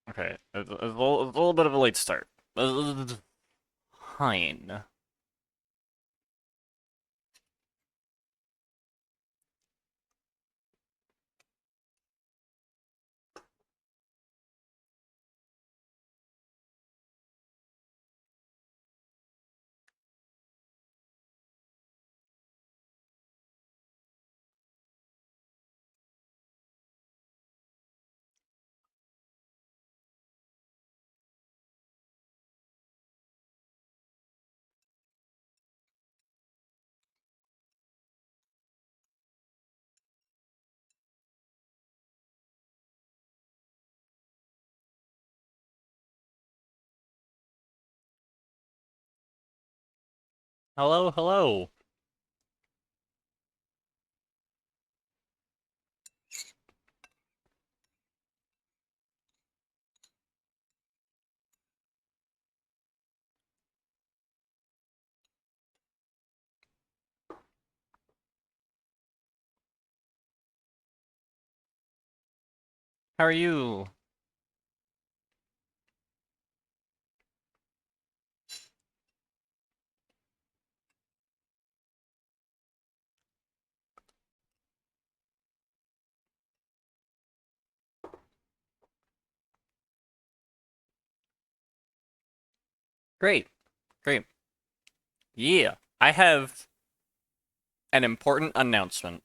Okay, it's a little bit of a late start. Fine. Hello, hello. How are you? Great, great. Yeah, I have an important announcement.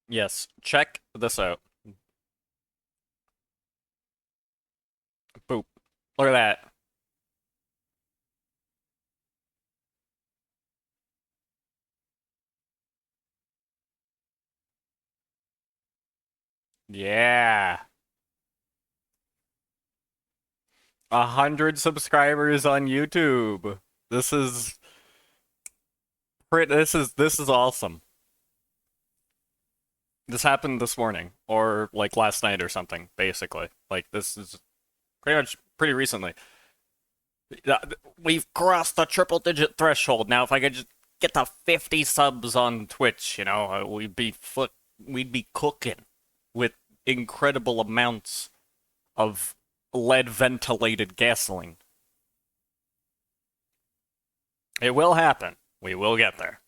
Yes, check this out. Boop. Look at that. Yeah. 100 subscribers on YouTube. This is this is awesome. This happened this morning, or like last night or something, basically. Like this is pretty much pretty recently. We've crossed the triple digit threshold. Now, if I could just get to 50 subs on Twitch, we'd be cooking with incredible amounts of lead ventilated gasoline. It will happen. We will get there.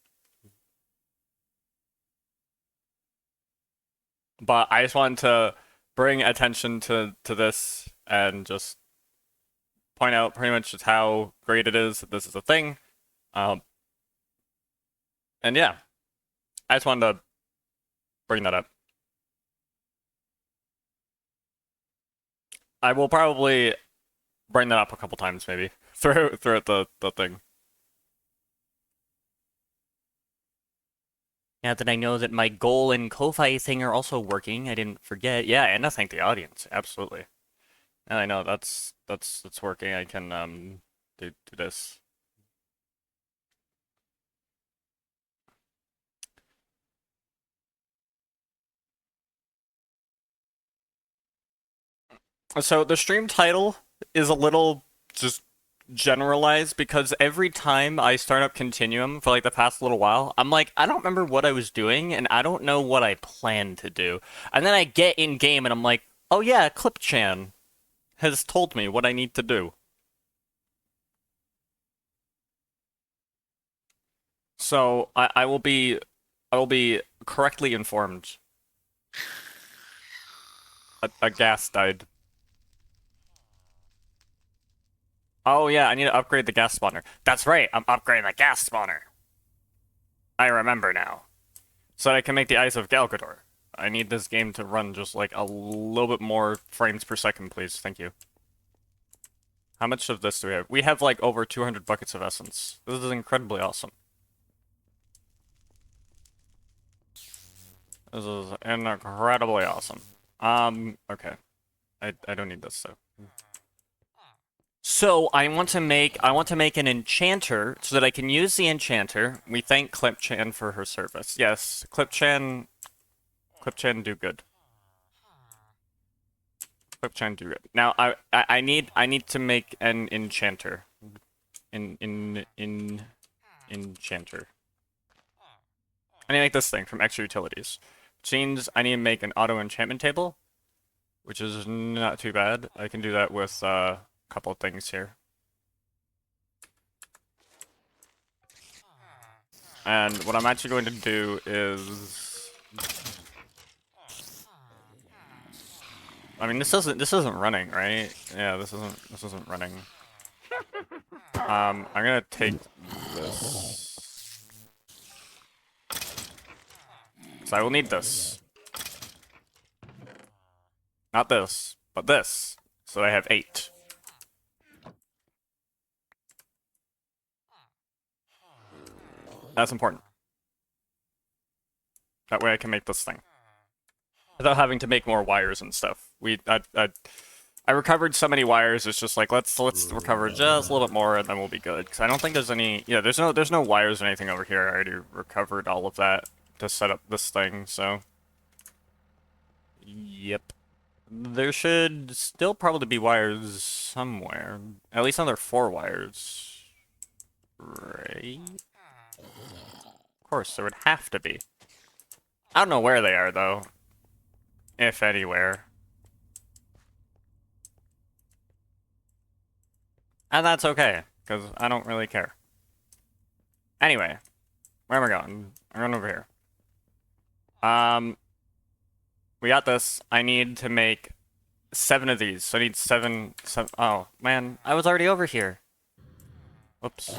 But I just wanted to bring attention to this and just point out pretty much just how great it is that this is a thing. Um, and yeah, I just wanted to bring that up. I will probably bring that up a couple times, maybe throughout the thing. Now that I know that my goal and Ko-Fi thing are also working, I didn't forget. Yeah, and I thank the audience. Absolutely. And I know that's working. I can do this. So the stream title is a little just generalized because every time I start up Continuum for like the past little while, I'm like, I don't remember what I was doing and I don't know what I plan to do. And then I get in game and I'm like, oh yeah, Clipchan has told me what I need to do. So I will be correctly informed. A gas died. Oh yeah, I need to upgrade the gas spawner. That's right, I'm upgrading the gas spawner. I remember now. So that I can make the Eyes of Galgador. I need this game to run just like a little bit more frames per second, please. Thank you. How much of this do we have? We have like over 200 buckets of essence. This is incredibly awesome. This is incredibly awesome. Okay. I don't need this, so. So I want to make an enchanter so that I can use the enchanter. We thank Clipchan for her service. Yes, Clipchan do good. Clipchan do good. Now I need to make an enchanter. enchanter. I need to make this thing from extra utilities. Which means I need to make an auto enchantment table, which is not too bad. I can do that with a couple of things here. And what I'm actually going to do is, I mean, this isn't running, right? Yeah, this isn't running. I'm gonna take this. So I will need this. Not this, but this. So I have 8. That's important. That way I can make this thing. Without having to make more wires and stuff. I recovered so many wires, it's just like, let's recover just a little bit more and then we'll be good. Because I don't think there's any, yeah, there's no wires or anything over here. I already recovered all of that to set up this thing, so. Yep. There should still probably be wires somewhere. At least another 4 wires. Right? Of course, there would have to be. I don't know where they are, though. If anywhere. And that's okay, because I don't really care. Anyway, where am I going? I'm going over here. We got this. I need to make 7 of these. So I need 7. Oh, man. I was already over here. Whoops.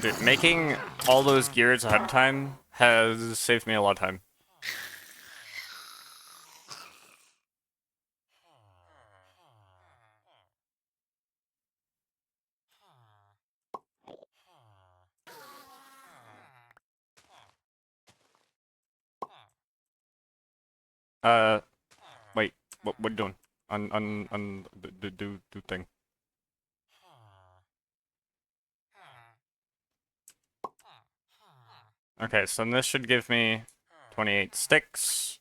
Dude, making all those gears ahead of time has saved me a lot of time. Wait, what are you doing? Do thing. Okay, so this should give me 28 sticks.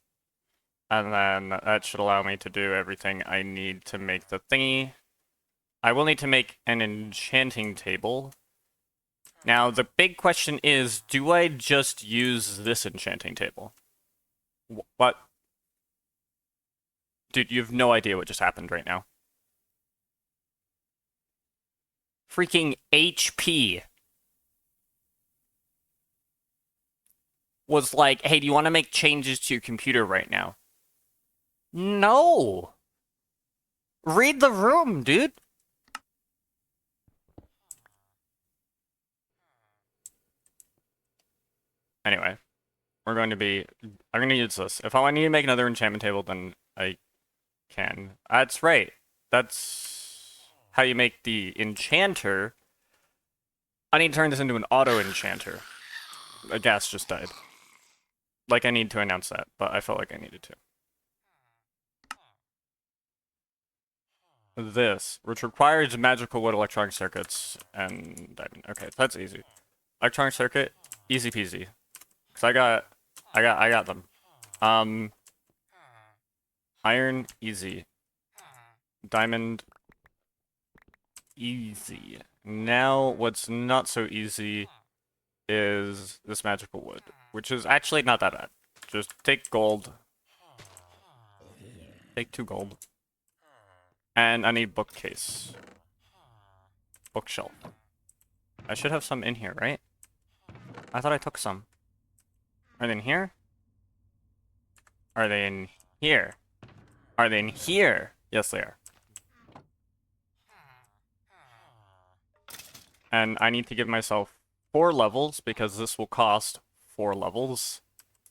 And then that should allow me to do everything I need to make the thingy. I will need to make an enchanting table. Now, the big question is, do I just use this enchanting table? What? Dude, you have no idea what just happened right now. Freaking HP was like, hey, do you want to make changes to your computer right now? No! Read the room, dude! Anyway, I'm going to use this. If I need to make another enchantment table, then I can. That's right. That's how you make the enchanter. I need to turn this into an auto enchanter. The gas just died. Like, I need to announce that, but I felt like I needed to. This, which requires magical wood electronic circuits and diamond. Okay, that's easy. Electronic circuit, easy peasy. Cause I got them. Iron, easy. Diamond, easy. Now, what's not so easy is this magical wood, which is actually not that bad. Just take gold. Take 2 gold. And I need bookcase. Bookshelf. I should have some in here, right? I thought I took some. Are they in here? Are they in here? Are they in here? Yes, they are. And I need to give myself 4 levels because this will cost 4 levels.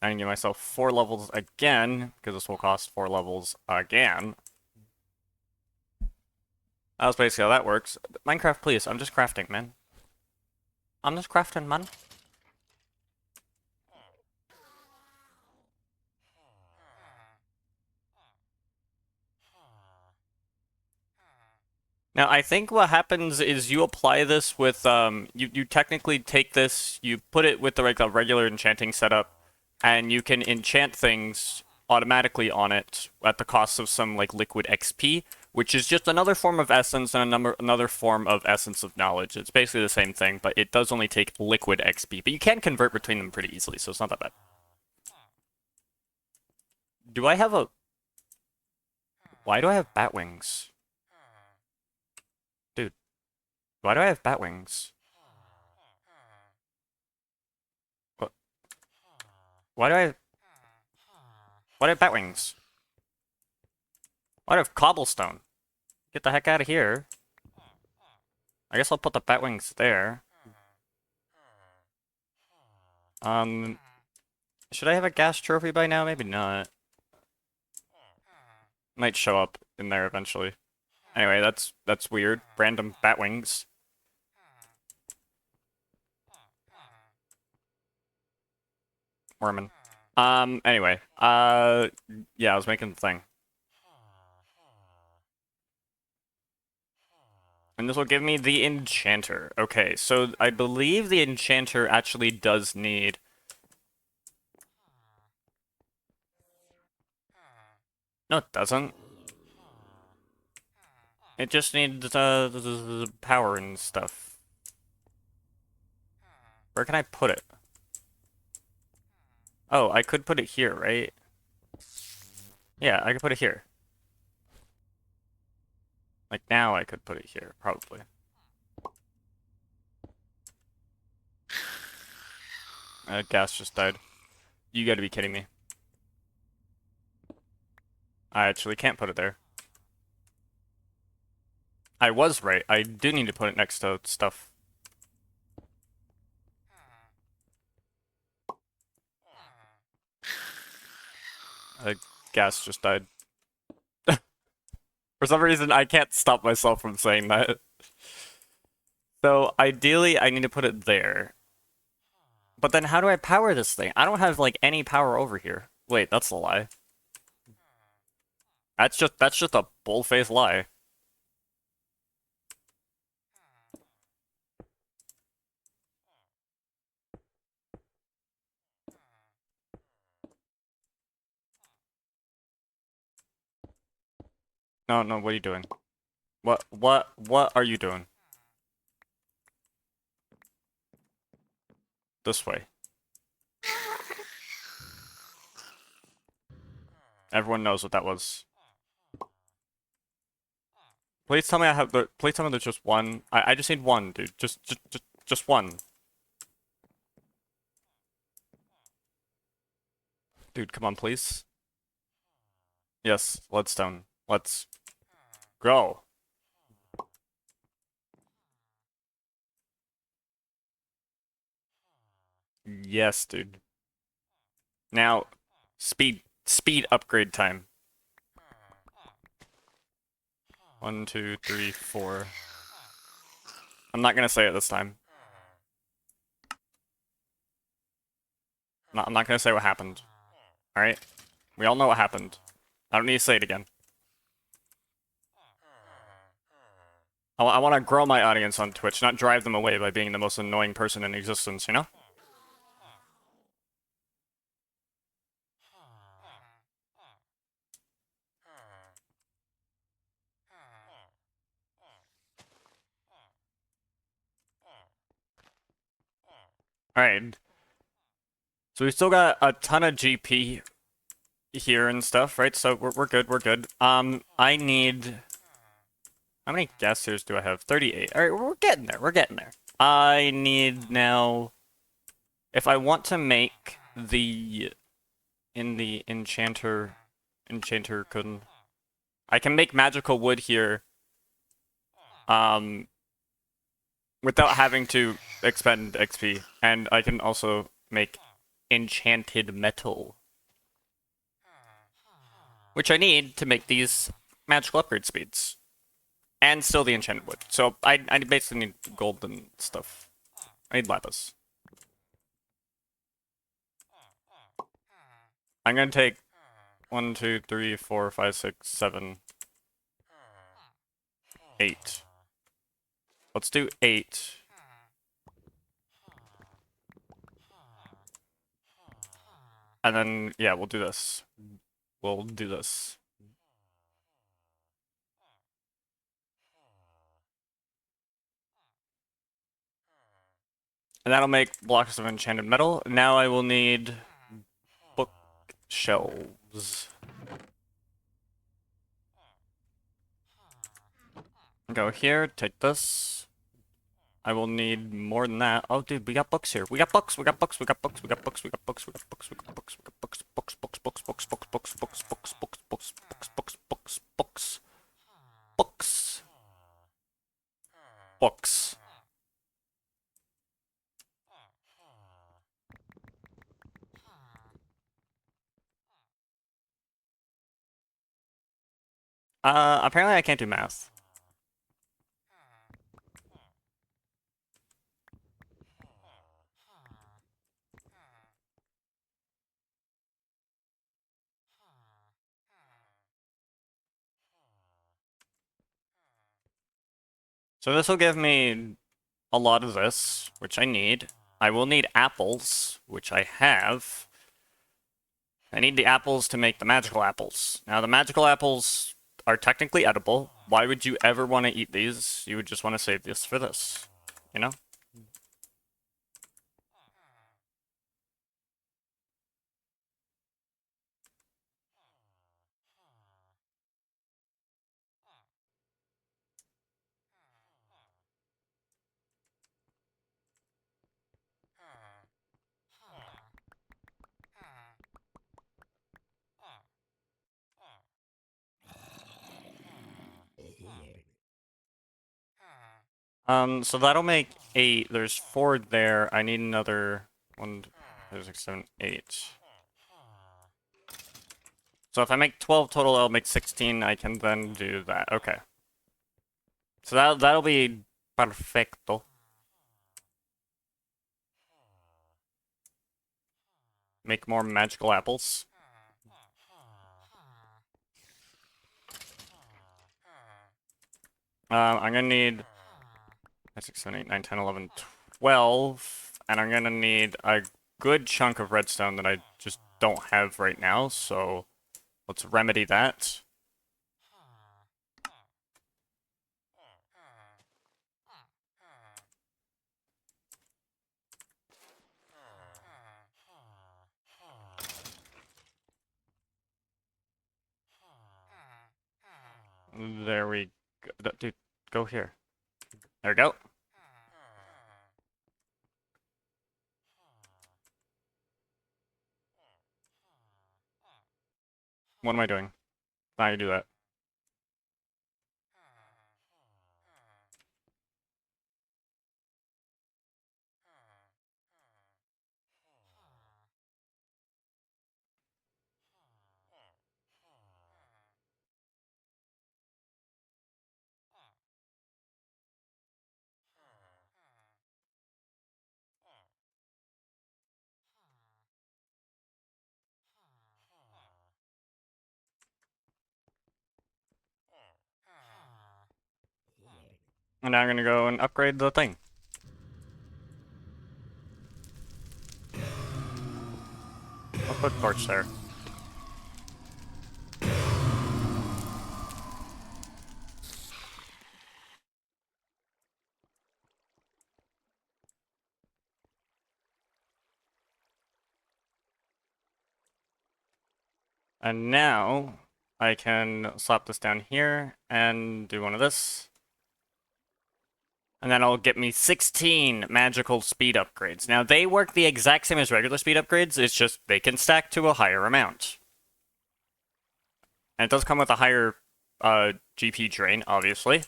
I can give myself 4 levels again because this will cost 4 levels again. That's basically how that works. Minecraft, please. I'm just crafting, man. I'm just crafting, man. Now, I think what happens is you apply this with, you technically take this, you put it with the regular enchanting setup, and you can enchant things automatically on it at the cost of some like liquid XP, which is just another form of essence and another form of essence of knowledge. It's basically the same thing, but it does only take liquid XP. But you can convert between them pretty easily, so it's not that bad. Do I have a... Why do I have bat wings? Dude, why do I have bat wings? What? Why do I have... Why do I have bat wings? Why do I have cobblestone? Get the heck out of here. I guess I'll put the bat wings there. Should I have a gas trophy by now? Maybe not. Might show up in there eventually. Anyway, that's weird. Random bat wings. Wormin. Anyway. Yeah, I was making the thing. And this will give me the enchanter. Okay, so I believe the enchanter actually does need... No, it doesn't. It just needs the power and stuff. Where can I put it? Oh, I could put it here, right? Yeah, I could put it here. Like now I could put it here, probably. Gas just died. You gotta be kidding me. I actually can't put it there. I was right. I do need to put it next to stuff. Gas just died. For some reason, I can't stop myself from saying that. So, ideally, I need to put it there. But then how do I power this thing? I don't have, like, any power over here. Wait, that's a lie. That's just a bull-faced lie. No, no, what are you doing? What are you doing? This way. Everyone knows what that was. Please tell me please tell me there's just one. I just need one, dude. Just one. Dude, come on, please. Yes, leadstone. Let's go. Yes, dude. Now, speed upgrade time. 1, 2, 3, 4. I'm not gonna say it this time. I'm not gonna say what happened. Alright? We all know what happened. I don't need to say it again. I want to grow my audience on Twitch, not drive them away by being the most annoying person in existence, you know? Alright. So we still got a ton of GP here and stuff, right? So we're good, we're good. I need... How many gas tiers do I have? 38. Alright, we're getting there, we're getting there. I need now... If I want to make the... In the enchanter couldn't... I can make magical wood here. Without having to expend XP. And I can also make enchanted metal. Which I need to make these magical upgrade speeds. And still the enchanted wood. So I basically need gold and stuff. I need lapis. I'm gonna take 1, 2, 3, 4, 5, 6, 7, 8. Let's do 8. And then, yeah, we'll do this. we'll do this. And that'll make blocks of enchanted metal. Now I will need bookshelves. Go here, take this. I will need more than that. Oh, dude, we got books here. We got books. We got books. We got books. We got books. We got books. We got books. We got books. We got books. Books. Books. Books. Books. Books. Books. Books. Books. Books. Books. Books. Books. Books. Books. Books. Books. Apparently I can't do math. So this will give me a lot of this, which I need. I will need apples, which I have. I need the apples to make the magical apples. Now, the magical apples are technically edible. Why would you ever want to eat these? You would just want to save this for this, you know? So that'll make 8. There's 4 there. I need another 1, 2, 3, 6, 7, 8. So if I make 12 total, I'll make 16. I can then do that. Okay. So that'll be perfecto. Make more magical apples. I'm gonna need 5, 6, 7, 8, 9, 10, 11, 12. And I'm gonna need a good chunk of redstone that I just don't have right now, so let's remedy that. There we go. Dude, go here. There we go. What am I doing? How do you do that? And now I'm gonna go and upgrade the thing. I'll put torch there. And now I can slap this down here and do one of this. And that'll get me 16 magical speed upgrades. Now, they work the exact same as regular speed upgrades, it's just they can stack to a higher amount. And it does come with a higher GP drain, obviously.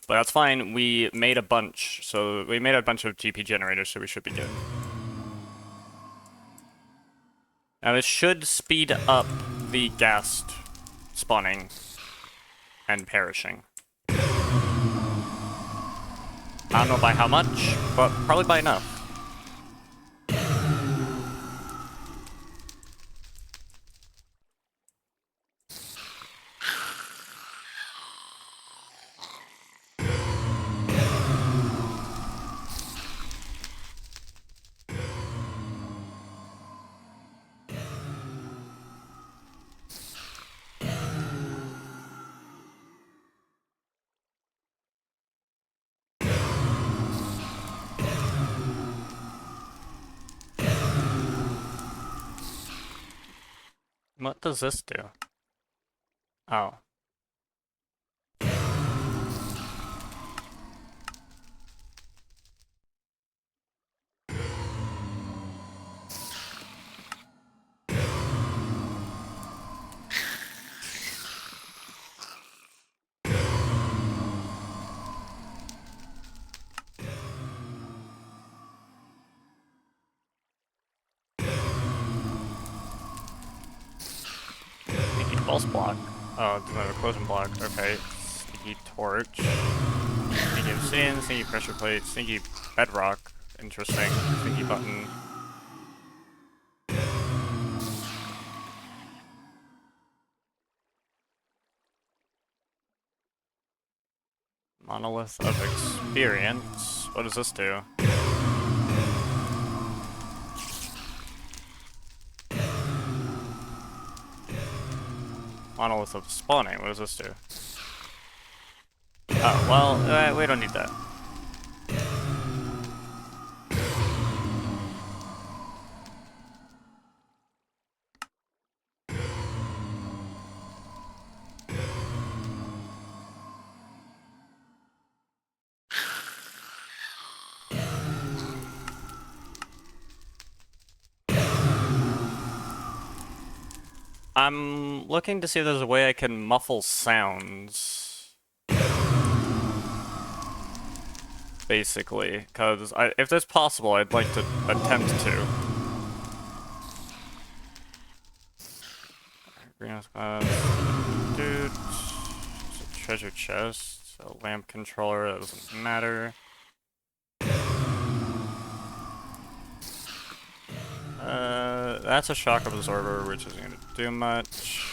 But that's fine, we made a bunch. So we made a bunch of GP generators, so we should be good. Now this should speed up the ghast spawning and perishing. I don't know by how much, but probably by enough. What does this do? Oh. Sneaky pulse block. Oh, it's another closing block. Okay. Sneaky torch. Sneaky obsidian, sneaky pressure plate, sneaky bedrock. Interesting. Sneaky button. Monolith of experience. What does this do? Monolith of spawning. What does this do? Oh, well, we don't need that. I'm looking to see if there's a way I can muffle sounds. Basically, because if that's possible, I'd like to attempt to. Greenhouse glass. Dude. It's a treasure chest. A lamp controller, that doesn't matter. That's a shock absorber, which isn't gonna do much.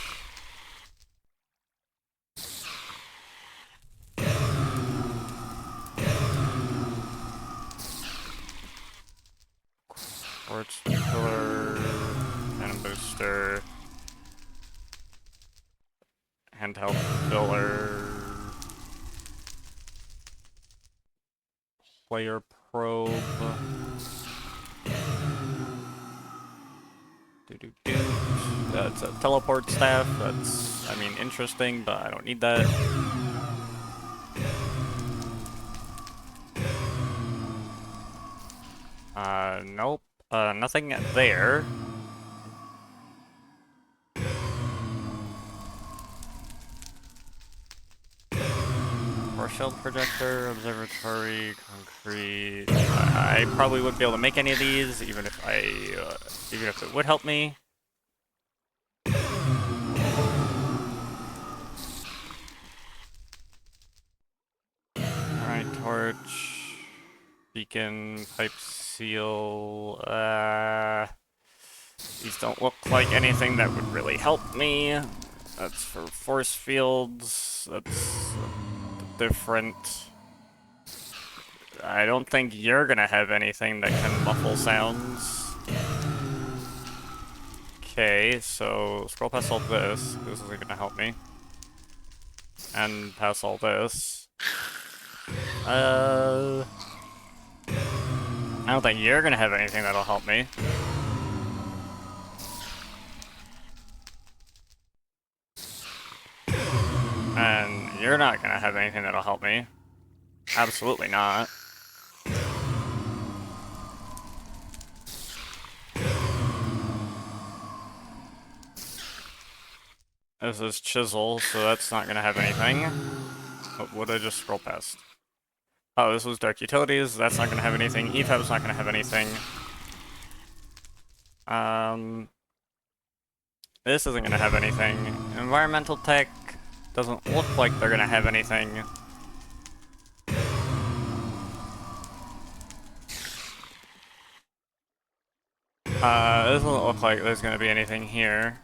Quartz pillar, cannon booster, handheld filler, player probe. That's a teleport staff. That's, I mean, interesting, but I don't need that. Nope. Nothing there. Force shield projector, observatory, concrete. I probably wouldn't be able to make any of these, even if it would help me. Alright, torch, beacon, pipe seal. These don't look like anything that would really help me. That's for force fields. That's different. I don't think you're gonna have anything that can muffle sounds. Okay, so scroll past all this. This isn't gonna help me. And pass all this. I don't think you're gonna have anything that'll help me. And you're not gonna have anything that'll help me. Absolutely not. This is chisel, so that's not gonna have anything. What did I just scroll past? Oh, this was dark utilities, that's not gonna have anything. EFAB's not gonna have anything. This isn't gonna have anything. Environmental tech doesn't look like they're gonna have anything. This doesn't look like there's gonna be anything here.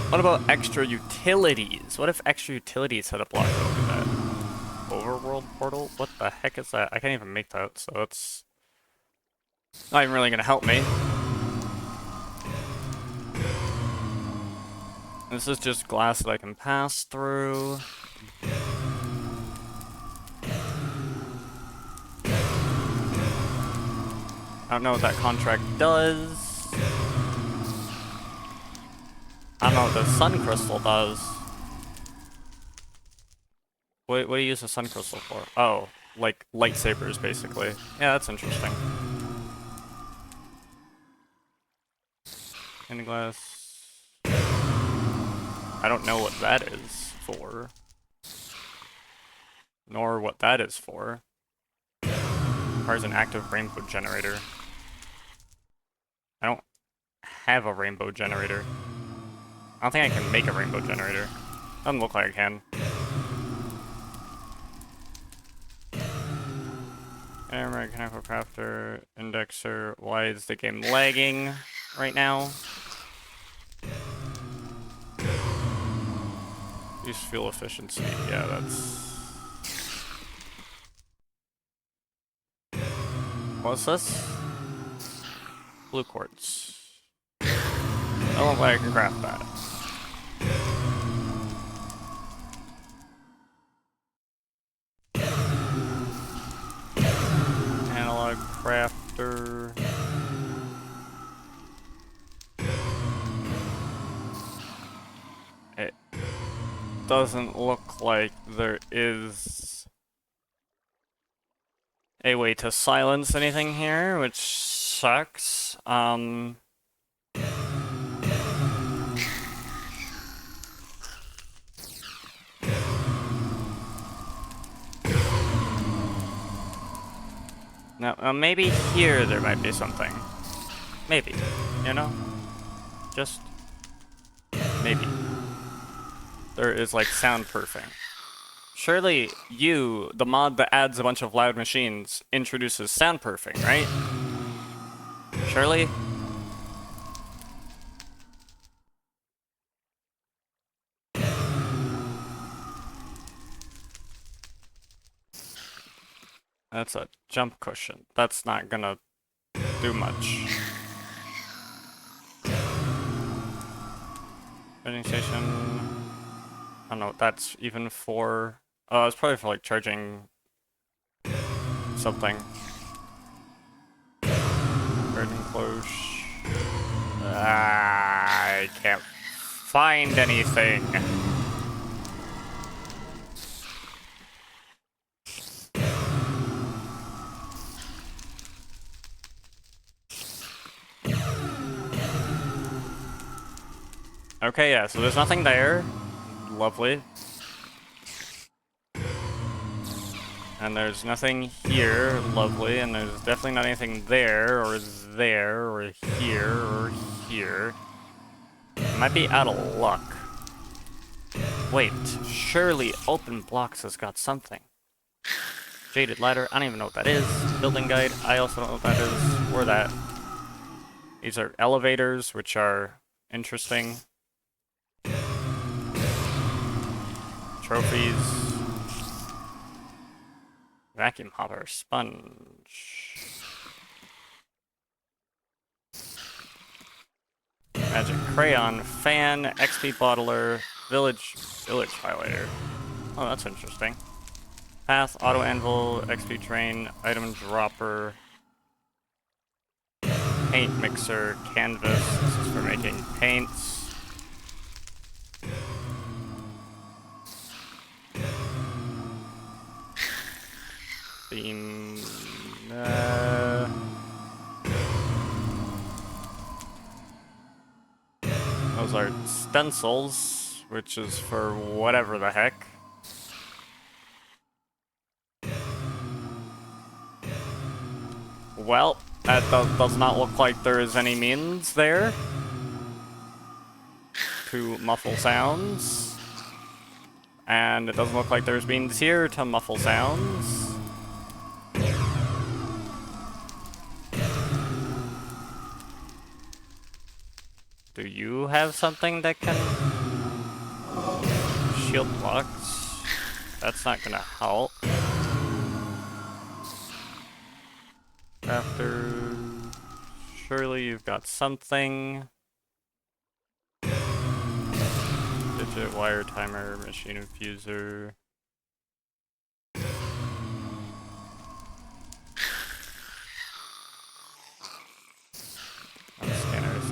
What about extra utilities? What if extra utilities had a block over that? Overworld portal? What the heck is that? I can't even make that, so it's not even really gonna help me. This is just glass that I can pass through. I don't know what that contract does. I don't know what the sun crystal does. What do you use the sun crystal for? Oh, like lightsabers, basically. Yeah, that's interesting. Any glass. I don't know what that is for. Nor what that is for. Requires an active rainbow generator. I don't have a rainbow generator. I don't think I can make a rainbow generator. Doesn't look like I can. Mechanical crafter, indexer. Why is the game lagging right now? Use fuel efficiency. Yeah, that's... What's this? Blue quartz. I don't look like I can craft that. Analog crafter. It doesn't look like there is a way to silence anything here, which sucks. Now, maybe here there might be something. Maybe, you know? Just maybe. There is like soundproofing. Surely you, the mod that adds a bunch of loud machines, introduces soundproofing, right? Surely? That's a jump cushion. That's not gonna do much. Charging station. I don't know what that's even for. Oh, it's probably for like charging something. Garden cloche. I can't find anything. Okay, yeah, so there's nothing there. Lovely. And there's nothing here. Lovely. And there's definitely not anything there, or there, or here, or here. Might be out of luck. Wait, surely open blocks has got something. Jaded ladder, I don't even know what that is. Building guide, I also don't know what that is. Or that. These are elevators, which are interesting. Trophies. Vacuum hopper, sponge. Magic crayon, fan, XP bottler, village highlighter. Oh, that's interesting. Path, auto anvil, XP train, item dropper, paint mixer, canvas. This is for making paints. Beam. Those are stencils, which is for whatever the heck. Well, that does not look like there is any means there to muffle sounds. And it doesn't look like there's means here to muffle sounds. Do you have something that can shield blocks? That's not gonna help. After, surely you've got something. Digit, wire timer, machine infuser.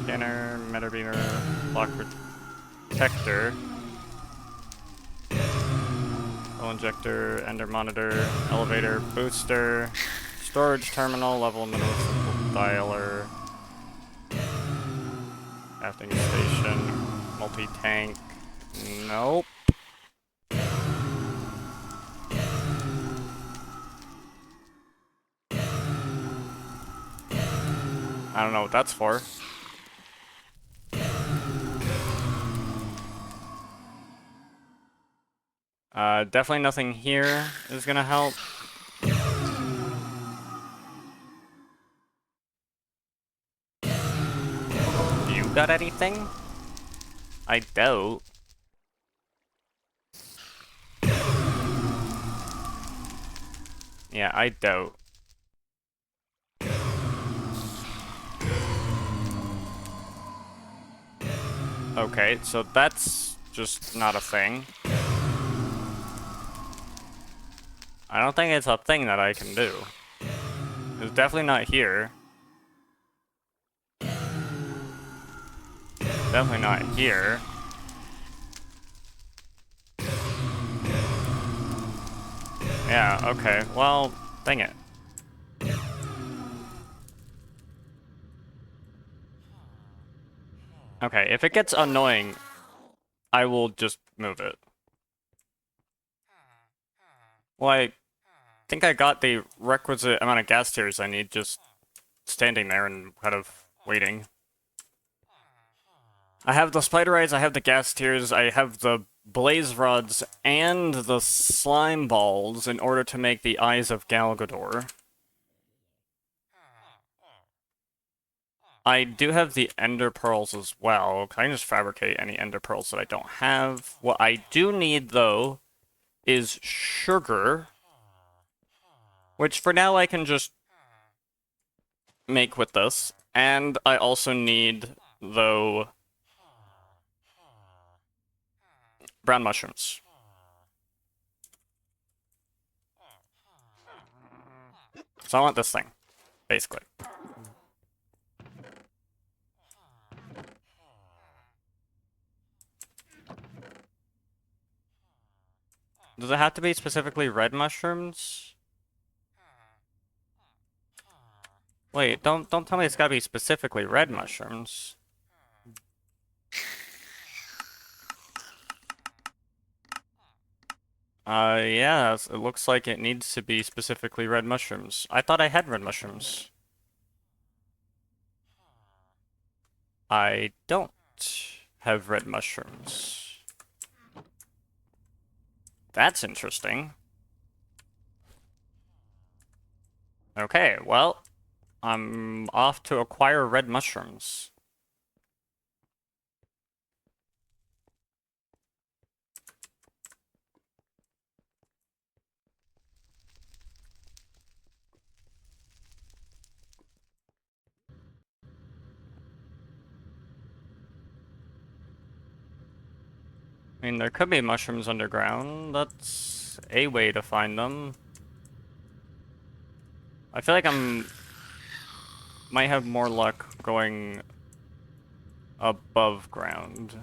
Scanner, meter beamer, block detector, fuel injector, ender monitor, elevator, booster, storage terminal, level municipal dialer, crafting station, multi-tank. Nope. I don't know what that's for. Definitely nothing here is gonna help. You got anything? I doubt. Yeah, I doubt. Okay, so that's just not a thing. I don't think it's a thing that I can do. It's definitely not here. Definitely not here. Yeah, okay. Well, dang it. Okay, if it gets annoying, I will just move it. Well, I think I got the requisite amount of gas tiers I need just standing there and kind of waiting. I have the spider eyes, I have the gas tiers, I have the blaze rods, and the slime balls in order to make the eyes of Galgador. I do have the ender pearls as well. I can just fabricate any ender pearls that I don't have. What I do need, though, is sugar, which for now I can just make with this. And I also need, though, brown mushrooms. So I want this thing, basically. Does it have to be specifically red mushrooms? Wait, don't tell me it's gotta be specifically red mushrooms. Yeah, it looks like it needs to be specifically red mushrooms. I thought I had red mushrooms. I don't have red mushrooms. That's interesting. Okay, well, I'm off to acquire red mushrooms. I mean, there could be mushrooms underground. That's a way to find them. I feel like might have more luck going above ground.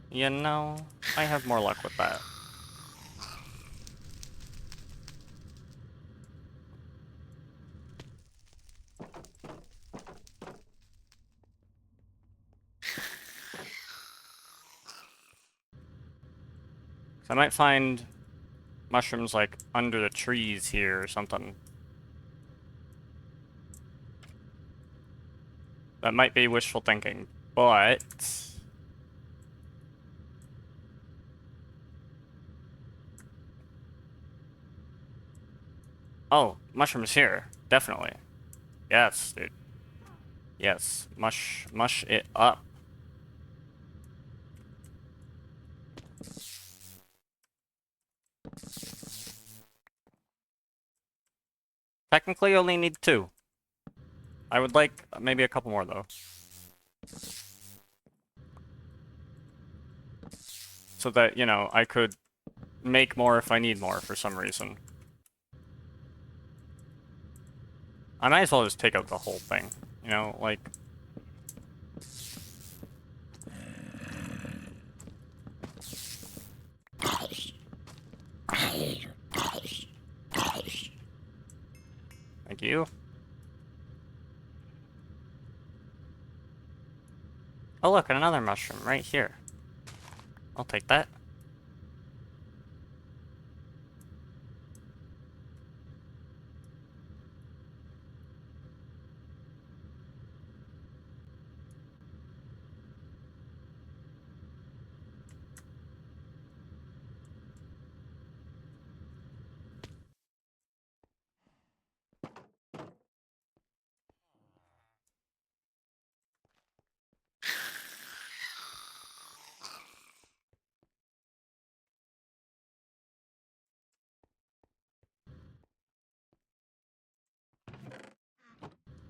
You know, I have more luck with that. So I might find mushrooms like under the trees here or something. That might be wishful thinking, but oh, mushrooms here, definitely. Yes, dude. Yes, mush it up. Technically, you only need 2. I would like maybe a couple more though. So that, you know, I could make more if I need more for some reason. I might as well just take out the whole thing, you know, like... you. Oh look, another mushroom right here. I'll take that.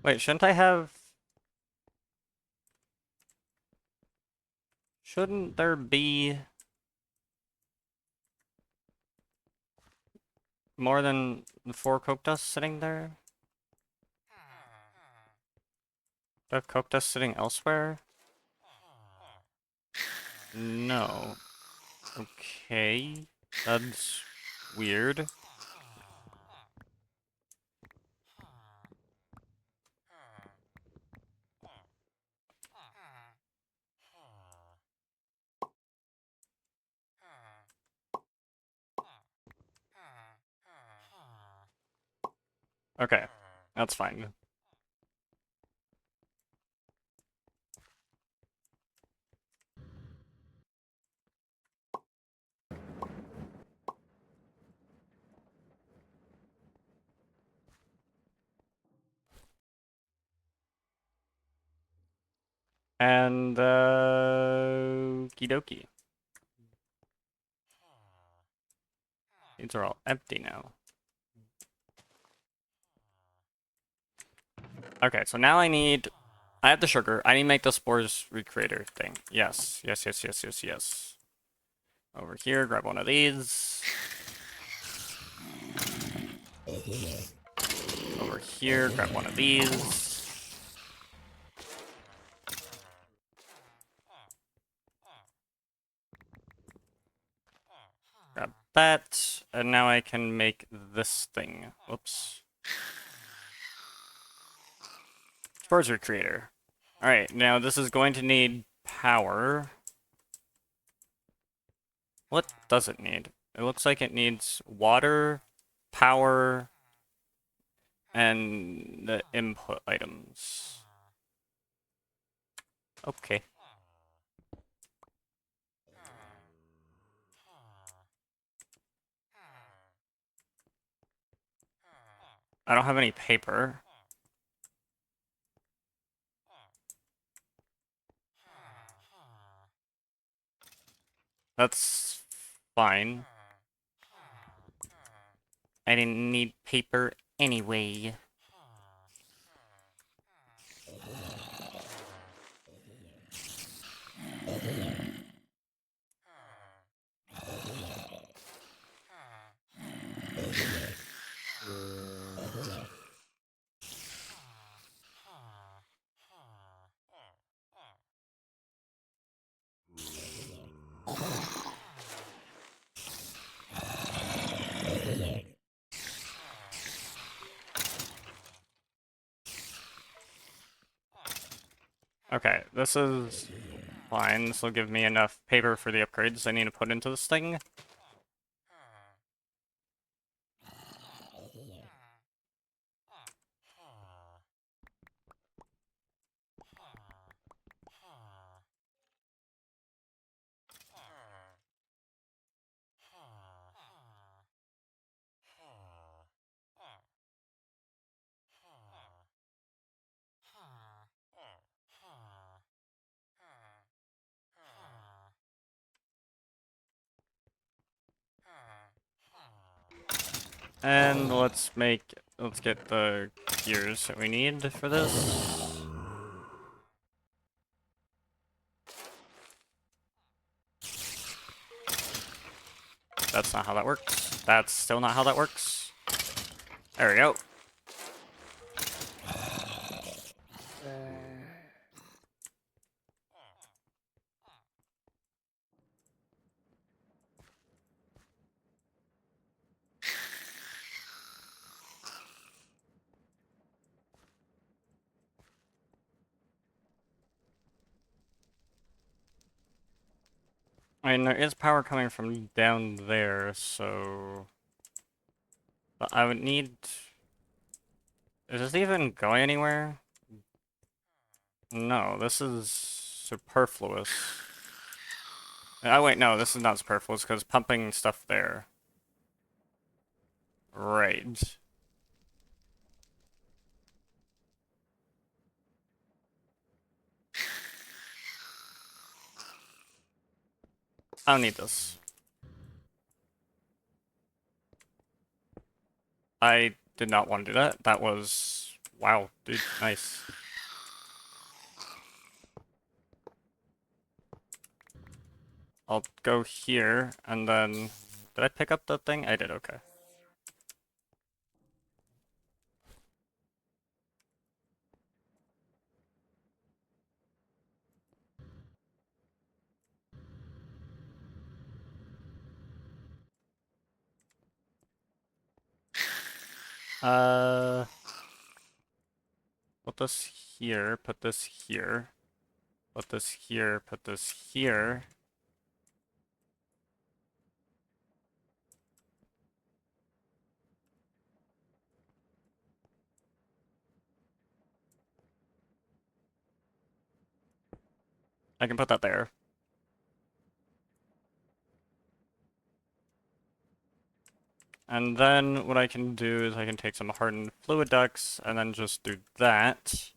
Wait, shouldn't I have... Shouldn't there be... more than 4 coke dust sitting there? Do I have coke dust sitting elsewhere? No. Okay. That's weird. Okay. That's fine. And, okie dokie. These are all empty now. Okay, so now I have the sugar. I need to make the spores recreator thing. Yes, yes, yes, yes, yes, yes. Over here, grab one of these. Over here, grab one of these. Grab that, and now I can make this thing. Whoops. Spores recreator. Alright, now this is going to need power. What does it need? It looks like it needs water, power, and the input items. Okay. I don't have any paper. That's fine. I didn't need paper anyway. Okay, this is fine. This will give me enough paper for the upgrades I need to put into this thing. And let's get the gears that we need for this. That's not how that works. That's still not how that works. There we go. I mean, there is power coming from down there, so... But I would need... Is this even going anywhere? No, this is superfluous. Oh wait, no, this is not superfluous, because pumping stuff there. Right. I don't need this. I did not want to do that. That was... Wow, dude, nice. I'll go here, and then... Did I pick up the thing? I did, okay. Put this here, put this here, put this here, put this here. I can put that there. And then what I can do is I can take some hardened fluid ducts and then just do that.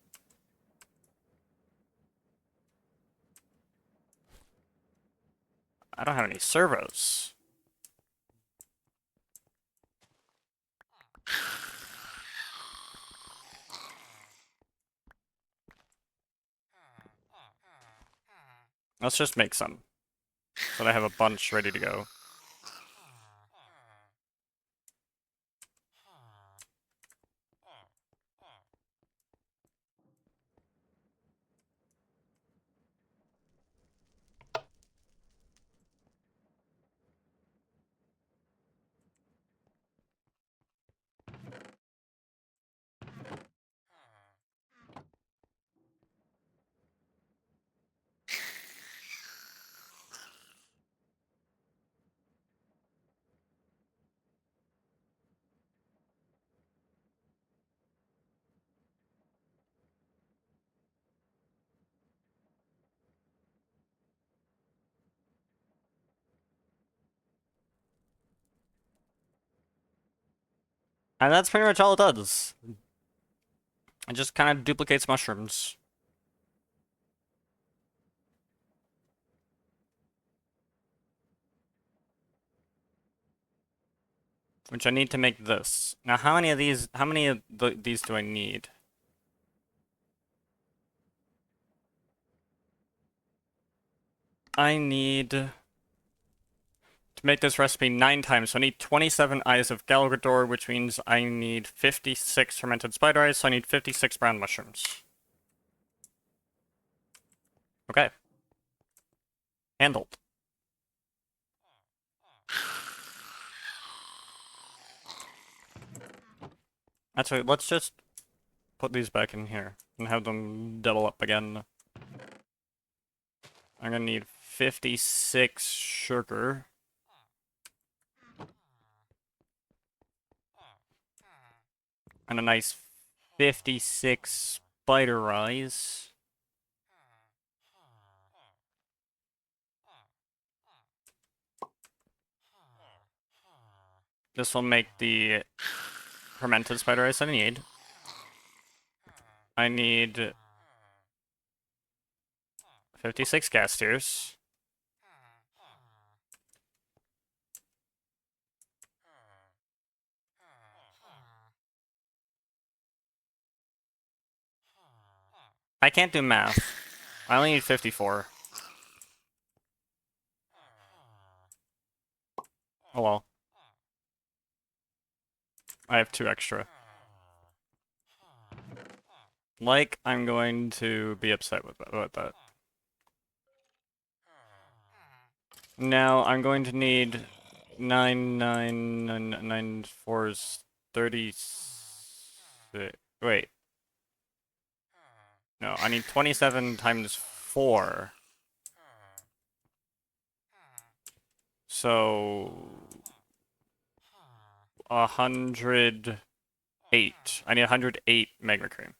I don't have any servos. Let's just make some, so that I have a bunch ready to go. And that's pretty much all it does. It just kind of duplicates mushrooms. Which I need to make this. Now, how many of these do I need? I need to make this recipe 9 times, so I need 27 eyes of Galgador, which means I need 56 fermented spider eyes, so I need 56 brown mushrooms. Okay. Handled. Actually, let's just put these back in here and have them double up again. I'm gonna need 56 sugar. And a nice 56 spider eyes. This will make the fermented spider eyes I need. I need 56 gas tears. I can't do math. I only need 54. Oh well. I have 2 extra. Like, I'm going to be upset about that. Now, I'm going to need 9 4's 36. Wait. No, I need 27 times 4. So 108. I need 108 magma cream.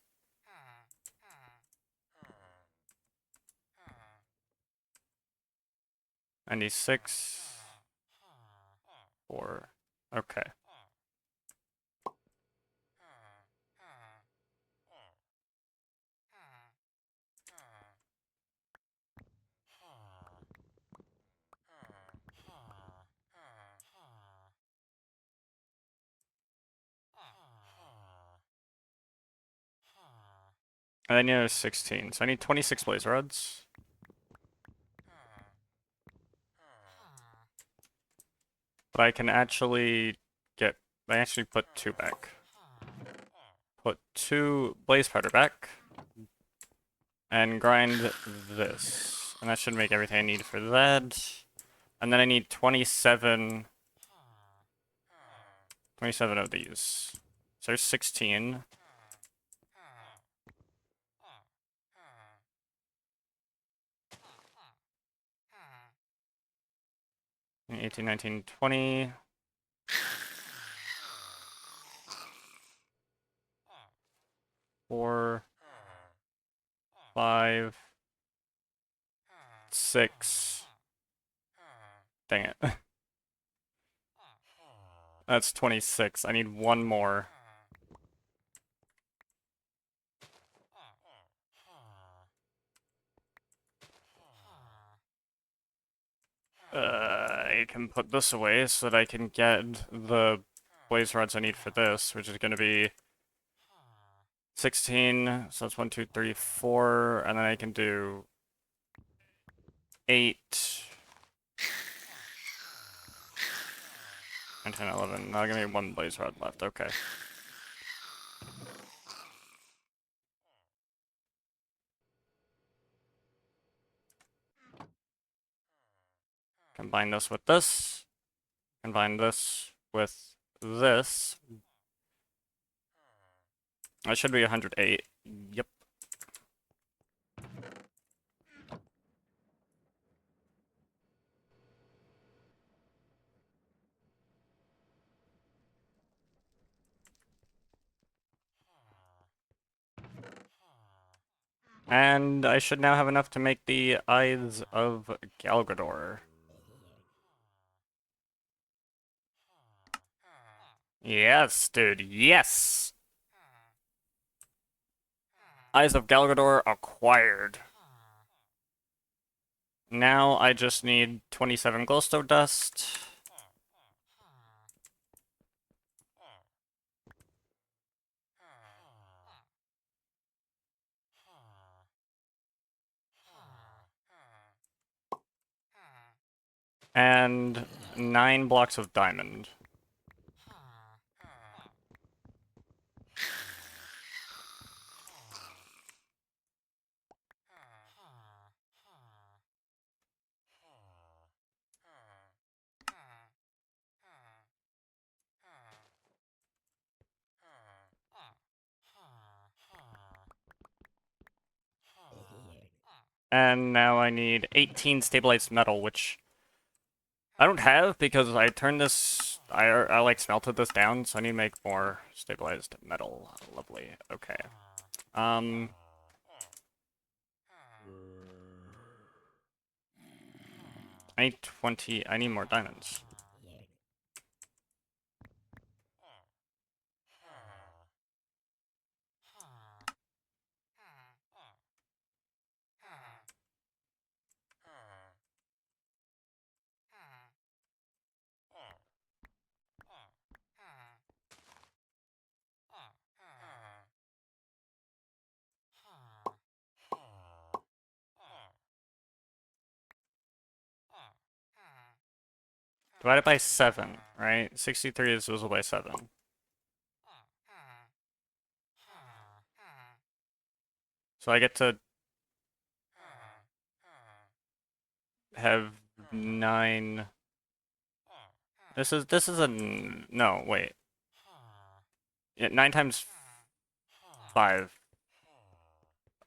I need 6, 4. Okay. And I need another 16, so I need 26 blaze rods. But I can actually put 2 back. Put 2 blaze powder back. And grind this. And that should make everything I need for that. And then I need 27 of these. So there's 16. 18, 19, 20. 4, 5, 6. Dang it. That's 26. I need one more. I can put this away so that I can get the blaze rods I need for this, which is going to be 16. So that's 1, 2, 3, 4. And then I can do 8. 9, 10, 11. Now give me 1 blaze rod left. Okay. Combine this with this. Combine this with this. That should be 108. Yep. And I should now have enough to make the Eyes of Galgador. Yes, dude, yes! Eyes of Galgador acquired. Now I just need 27 glowstone dust. And 9 blocks of diamond. And now I need 18 stabilized metal, which I don't have because I turned this, I like smelted this down, so I need to make more stabilized metal. Lovely. Okay. I need 20, I need more diamonds. Divided by 7, right? 63 is divisible by 7. So I get to have 9. This is a no, wait. Yeah, 9 times 5.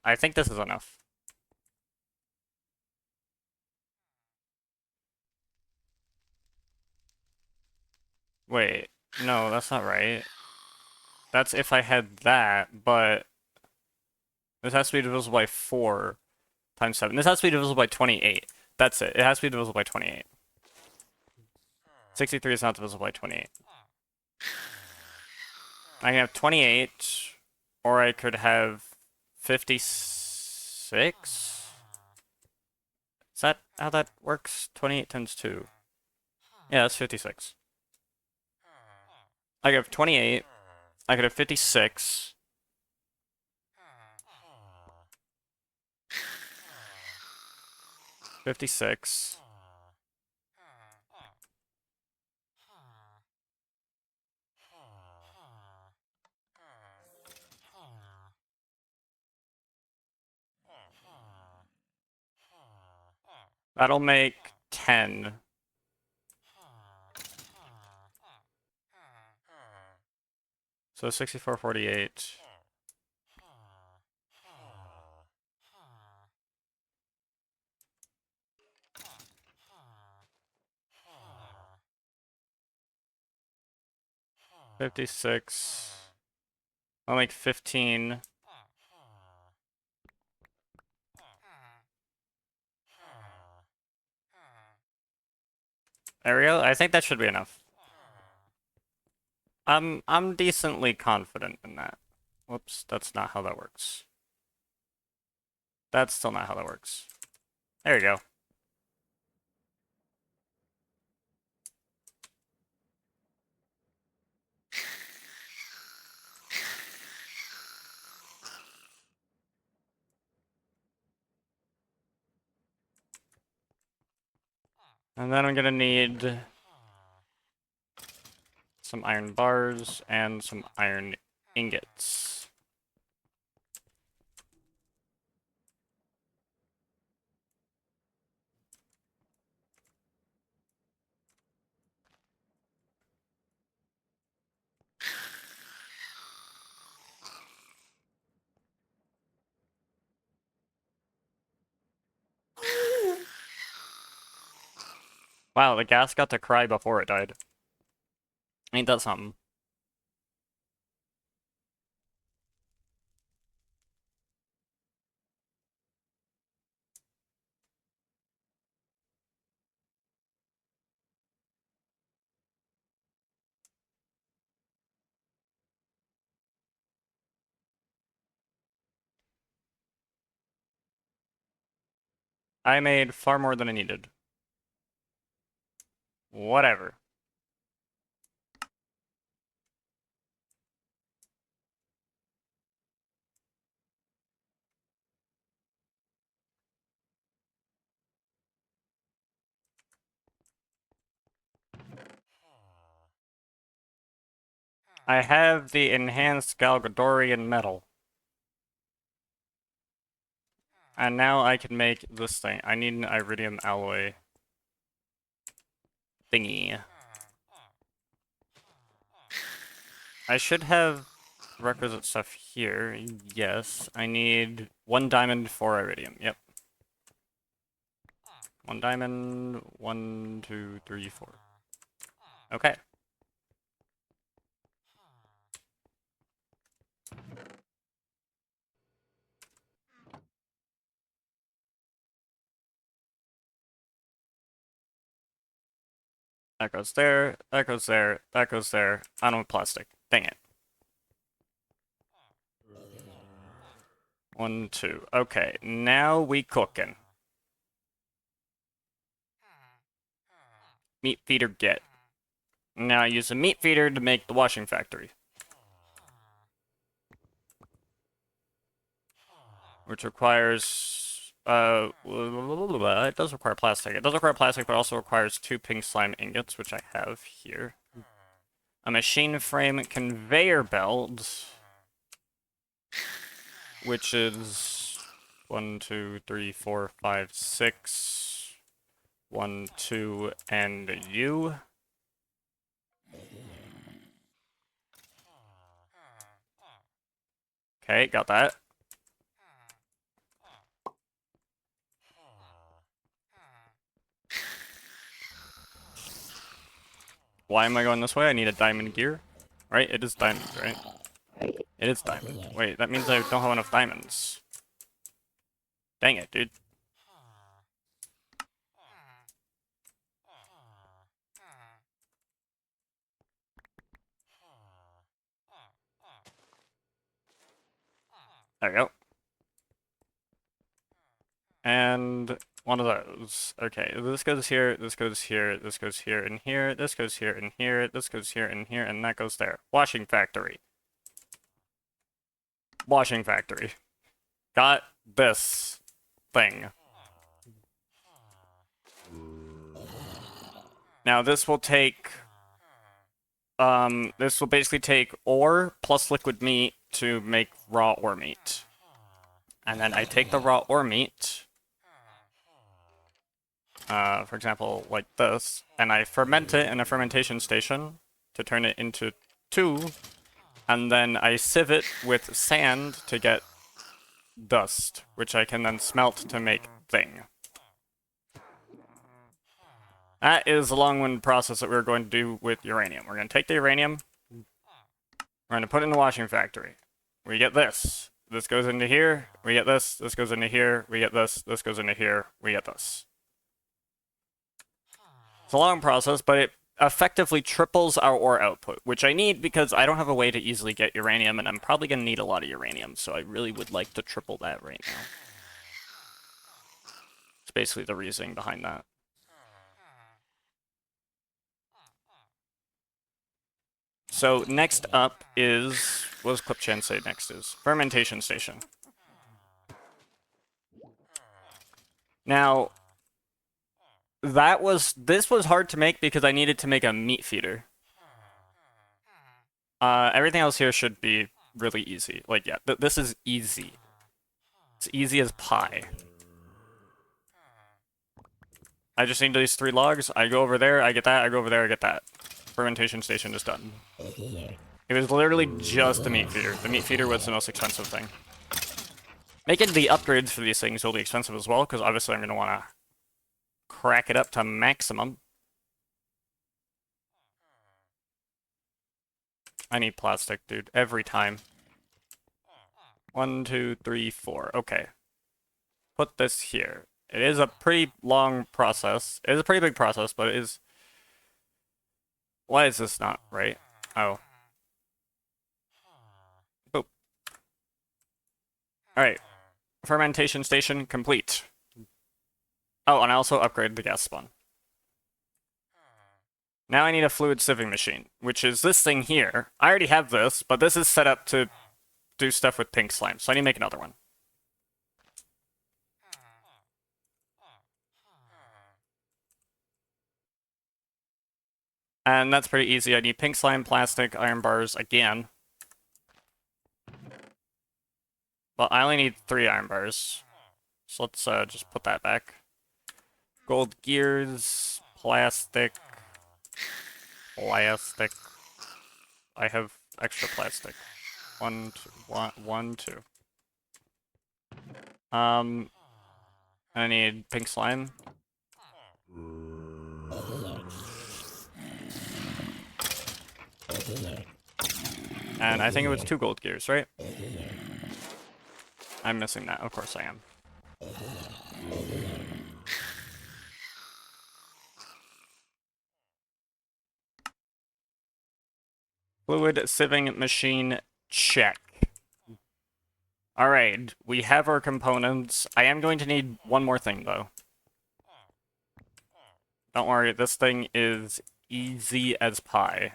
I think this is enough. Wait, no, that's not right. That's if I had that, but this has to be divisible by 4 times 7. This has to be divisible by 28. That's it. It has to be divisible by 28. 63 is not divisible by 28. I can have 28, or I could have 56? Is that how that works? 28 times 2. Yeah, that's 56. I could have 28. I could have 56. That'll make 10. So 64, 48. $56. I'll make 15. There we go. I think that should be enough. I'm decently confident in that. Whoops, that's not how that works. That's still not how that works. There you go. And then I'm gonna need some iron bars and some iron ingots. Wow, the gas got to cry before it died. Ain't that something? I made far more than I needed. Whatever. I have the enhanced Galgadorian metal. And now I can make this thing. I need an iridium alloy thingy. I should have requisite stuff here. Yes, I need 1 diamond, 4 iridium. Yep. 1 diamond, 1, 2, 3, 4. Okay. That goes there, that goes there, that goes there. I don't have plastic. Dang it. 1, 2. Okay, now we cooking. Meat feeder get. Now I use a meat feeder to make the washing factory. Which requires, it does require plastic. It does require plastic, but also requires 2 pink slime ingots, which I have here. A machine frame conveyor belt, which is 1, 2, 3, 4, 5, 6. 1, 2, and you. Okay, got that. Why am I going this way? I need a diamond gear. Right? It is diamond, right? It is diamond. Wait, that means I don't have enough diamonds. Dang it, dude. There we go. And one of those. Okay, this goes here, this goes here, this goes here and here, this goes here and here, this goes here and here, and that goes there. Washing factory. Washing factory. Got this thing. Now this will take, this will basically take ore plus liquid meat to make raw ore meat. And then I take the raw ore meat, for example, like this, and I ferment it in a fermentation station to turn it into 2, and then I sieve it with sand to get dust, which I can then smelt to make thing. That is the long-winded process that we're going to do with uranium. We're going to take the uranium, we're going to put it in the washing factory. We get this. This goes into here, we get this, this goes into here, we get this goes into here, we get this. It's a long process, but it effectively triples our ore output, which I need because I don't have a way to easily get uranium, and I'm probably going to need a lot of uranium, so I really would like to triple that right now. It's basically the reasoning behind that. So next up is, what does Clipchan say next is? Fermentation station. Now, this was hard to make because I needed to make a meat feeder. Everything else here should be really easy. Like, yeah, this is easy. It's easy as pie. I just need these 3 logs. I go over there, I get that, I go over there, I get that. Fermentation station is done. It was literally just the meat feeder. The meat feeder was the most expensive thing. Making the upgrades for these things will be expensive as well, because obviously I'm going to want to crack it up to maximum. I need plastic, dude, every time. 1, 2, 3, 4. Okay. Put this here. It is a pretty long process. It is a pretty big process, but it is... Why is this not right? Oh. Boop. Alright. Fermentation station complete. Oh, and I also upgraded the gas spawn. Now I need a fluid sieving machine, which is this thing here. I already have this, but this is set up to do stuff with pink slime, so I need to make another one. And that's pretty easy. I need pink slime, plastic, iron bars again. Well, I only need 3 iron bars. So let's just put that back. Gold gears, plastic, plastic. I have extra plastic. 1, 2. I need pink slime. And I think it was 2 gold gears, right? I'm missing that. Of course I am. Fluid sieving machine, check. Alright, we have our components. I am going to need one more thing, though. Don't worry, this thing is easy as pie.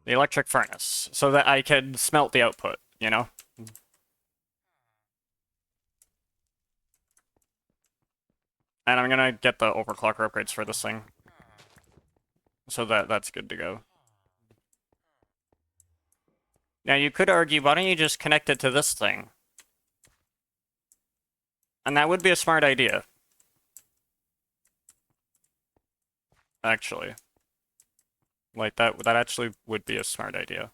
The electric furnace, so that I can smelt the output, you know? And I'm gonna get the overclocker upgrades for this thing. So that's good to go. Now you could argue, why don't you just connect it to this thing? And that would be a smart idea. Actually. Like, that actually would be a smart idea.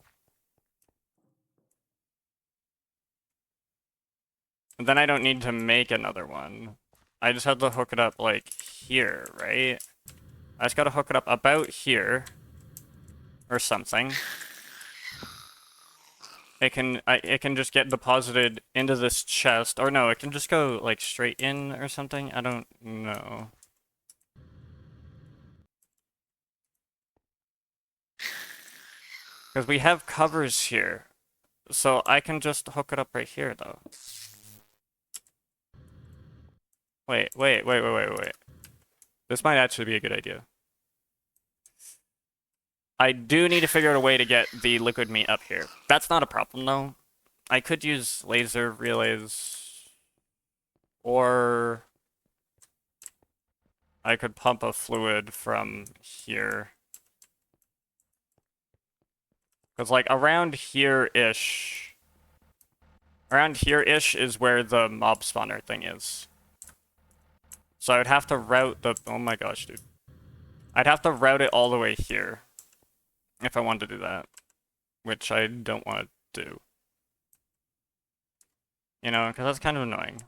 And then I don't need to make another one. I just have to hook it up, like, here, right? I just gotta hook it up about here. Or something. It can just get deposited into this chest. Or no, it can just go, like, straight in or something. I don't know. Because we have covers here. So I can just hook it up right here, though. Wait. This might actually be a good idea. I do need to figure out a way to get the liquid meat up here. That's not a problem, though. I could use laser relays. Or I could pump a fluid from here. Because, like, around here-ish is where the mob spawner thing is. So I would have to route the... Oh my gosh, dude. I'd have to route it all the way here. If I wanted to do that. Which I don't want to do. You know, because that's kind of annoying.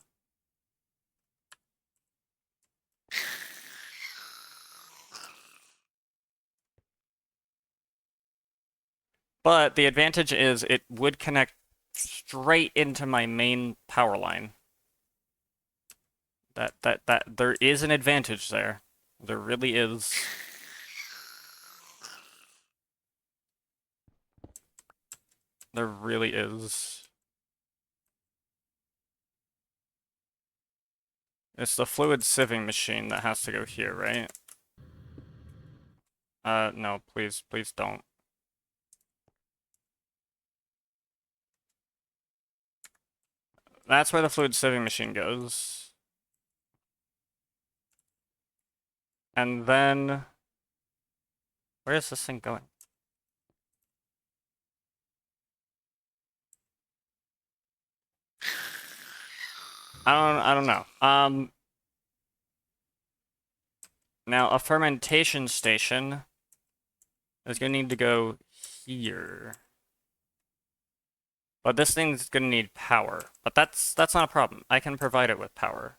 But the advantage is it would connect straight into my main power line. There is an advantage there. There really is. There really is. It's the fluid sieving machine that has to go here, right? No, please don't. That's where the fluid sieving machine goes. And then... Where is this thing going? I don't know. Now a fermentation station is gonna need to go here. But this thing's gonna need power. But that's not a problem. I can provide it with power.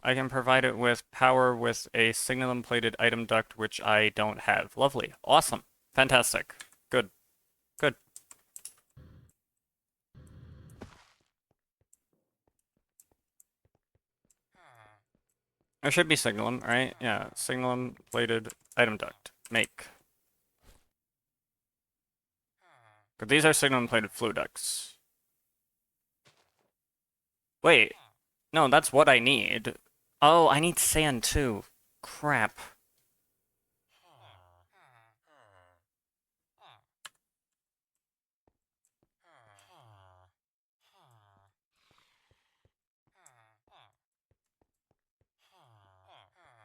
I can provide it with power with a signalum-plated item duct, which I don't have. Lovely. Awesome. Fantastic. Good. Good. There should be signalum, right? Yeah, signalum-plated item duct. Make. But these are signalum-plated flue ducts. Wait. No, that's what I need. Oh, I need sand too. Crap.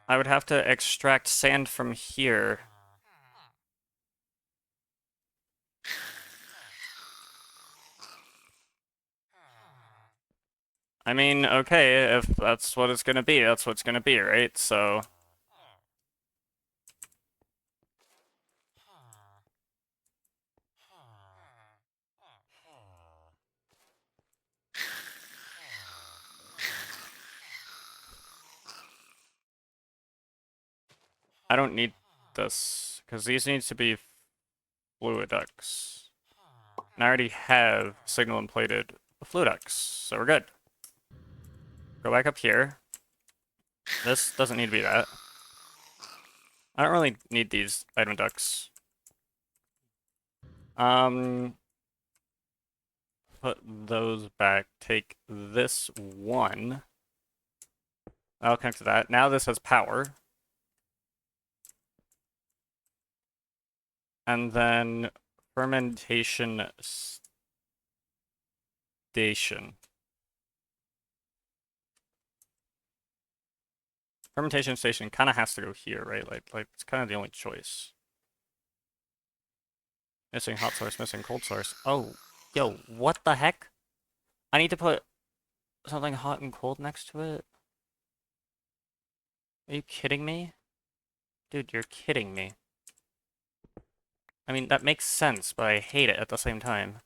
I would have to extract sand from here. I mean, okay, if that's what it's gonna be, that's what it's gonna be, right? So... I don't need this, because these needs to be fluid ducts. And I already have signal and plated fluid ducts, so we're good. Go back up here. This doesn't need to be that. I don't really need these item ducts. Put those back. Take this one. I'll connect to that. Now this has power. And then fermentation station. Fermentation station kind of has to go here, right? Like it's kind of the only choice. Missing hot source, missing cold source. Oh, yo, what the heck? I need to put something hot and cold next to it? Are you kidding me? Dude, you're kidding me. I mean, that makes sense, but I hate it at the same time.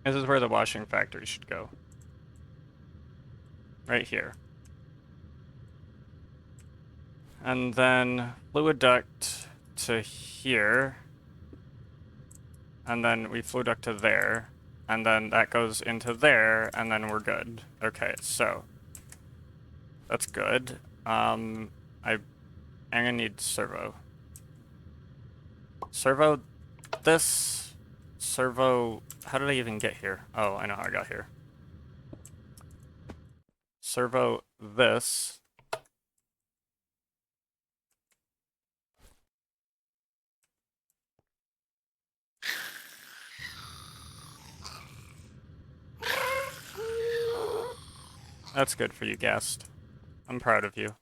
This is where the washing factory should go. Right here. And then fluid duct to here. And then we fluid duct to there. And then that goes into there, and then we're good. Okay, so that's good. I'm gonna need servo. Servo this. Servo. How did I even get here? Oh, I know how I got here. Servo this. That's good for you, Guest. I'm proud of you.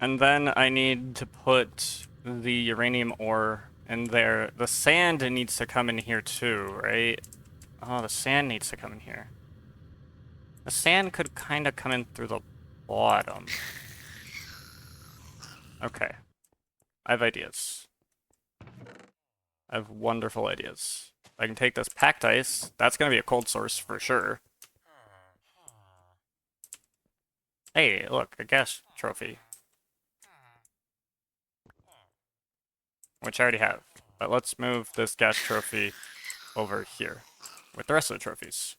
And then I need to put the uranium ore in there. The sand needs to come in here too, right? Oh, the sand needs to come in here. The sand could kind of come in through the bottom. Okay. I have ideas. I have wonderful ideas. I can take this packed ice. That's going to be a cold source for sure. Hey, look, a gas trophy. Which I already have. But let's move this gas trophy over here with the rest of the trophies.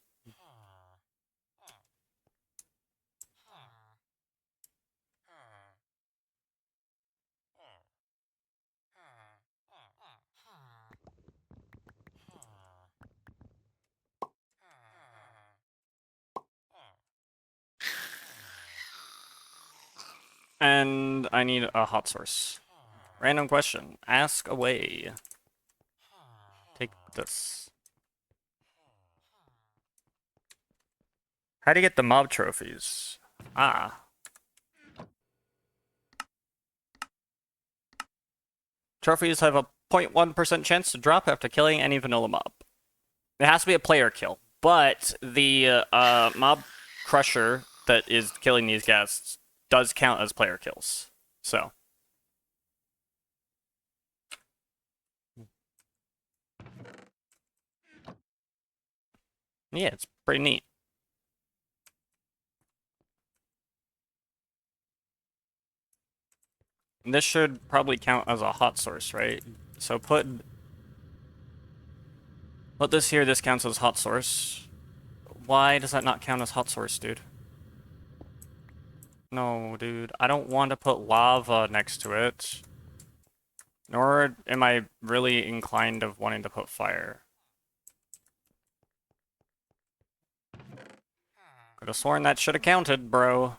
And I need a hot source. Random question. Ask away. Take this. How do you get the mob trophies? Ah. Trophies have a 0.1% chance to drop after killing any vanilla mob. It has to be a player kill. But the mob crusher that is killing these guys does count as player kills. So. Yeah, it's pretty neat. This should probably count as a hot source, right? So put this here, this counts as hot source. Why does that not count as hot source, dude? No, dude. I don't want to put lava next to it. Nor am I really inclined of wanting to put fire. Could have sworn that should have counted, bro.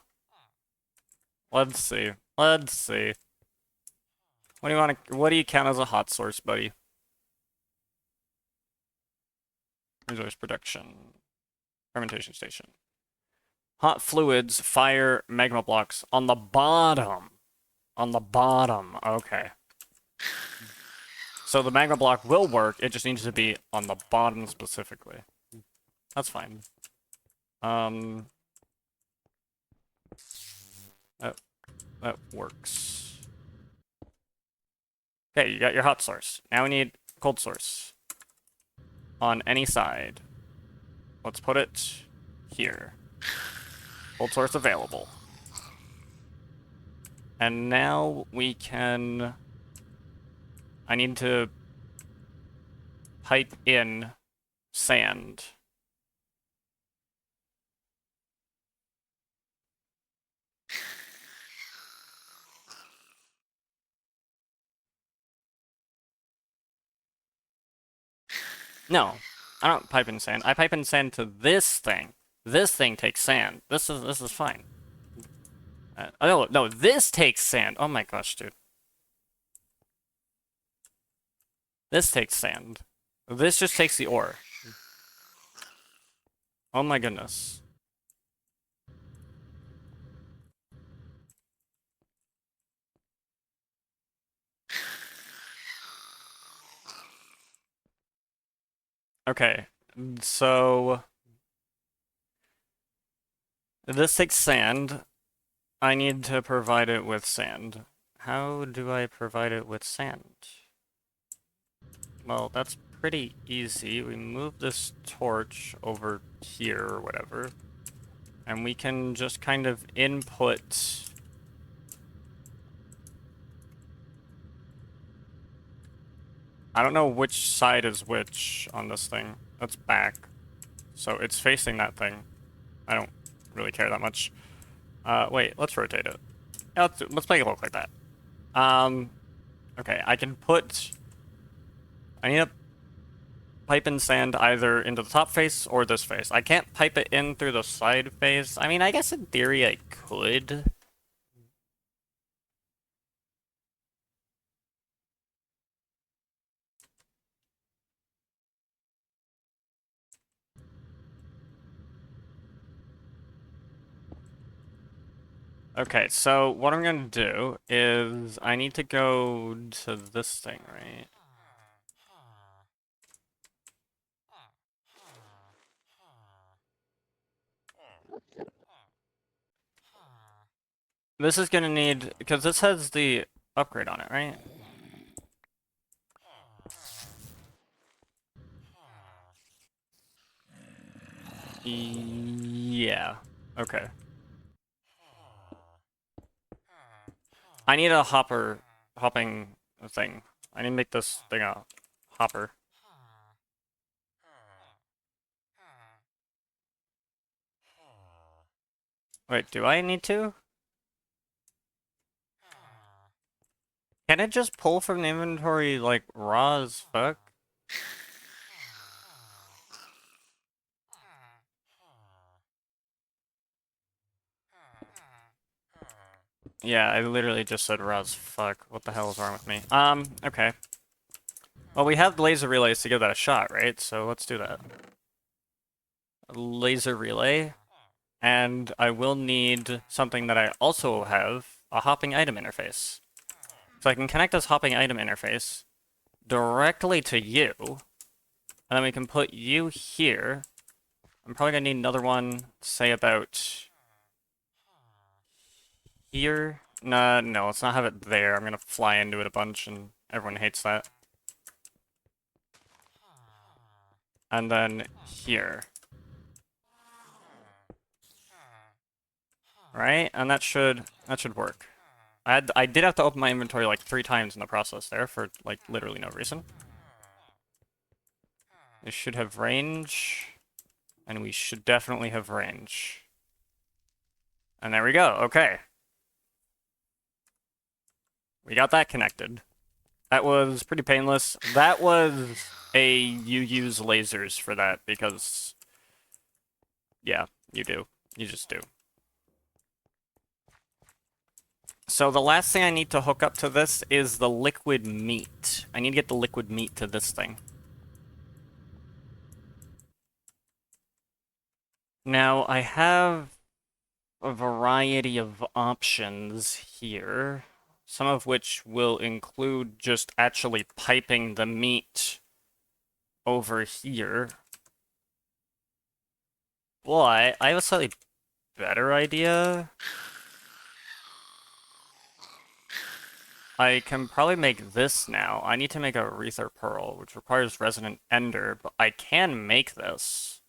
Let's see. Let's see. What do you count as a hot source, buddy? Resource production. Fermentation station. Hot fluids, fire, magma blocks. On the bottom. On the bottom. Okay. So the magma block will work, it just needs to be on the bottom specifically. That's fine. That works. Okay, you got your hot source. Now we need cold source. On any side. Let's put it here. Cold source available. And now we can... I need to pipe in sand. No, I don't pipe in sand. I pipe in sand to this thing. This thing takes sand. This is fine. Oh, no, this takes sand. Oh my gosh, dude. This takes sand. This just takes the ore. Oh my goodness. Okay, so this takes sand. I need to provide it with sand. How do I provide it with sand? Well, that's pretty easy. We move this torch over here or whatever, and we can just kind of input. I don't know which side is which on this thing. That's back. So it's facing that thing. I don't really care that much. Wait, let's rotate it. Yeah, let's make it look like that. Okay, I need to pipe in sand either into the top face or this face. I can't pipe it in through the side face. I mean, I guess in theory I could. Okay, so what I'm gonna do is I need to go to this thing, right? This is gonna need, because this has the upgrade on it, right? Yeah. Okay. I need a hopping thing. I need to make this thing a hopper. Wait, do I need to? Can it just pull from the inventory, like, raw as fuck? Yeah, I literally just said raw as fuck. What the hell is wrong with me? Okay. Well, we have laser relays to give that a shot, right? So let's do that. Laser relay. And I will need something that I also have, a hopping item interface. So I can connect this hopping item interface directly to you, and then we can put you here. I'm probably gonna need another one, say about here. No, let's not have it there. I'm gonna fly into it a bunch, and everyone hates that. And then here. Right? And that should work. I did have to open my inventory like 3 times in the process there for like literally no reason. It should have range, and we should definitely have range. And there we go. Okay. We got that connected. That was pretty painless. That was you use lasers for that because, yeah, you do. You just do. So the last thing I need to hook up to this is the liquid meat. I need to get the liquid meat to this thing. Now, I have a variety of options here, some of which will include just actually piping the meat over here. But I have a slightly better idea. I can probably make this now. I need to make a Aether Pearl, which requires Resonant Ender, but I can make this.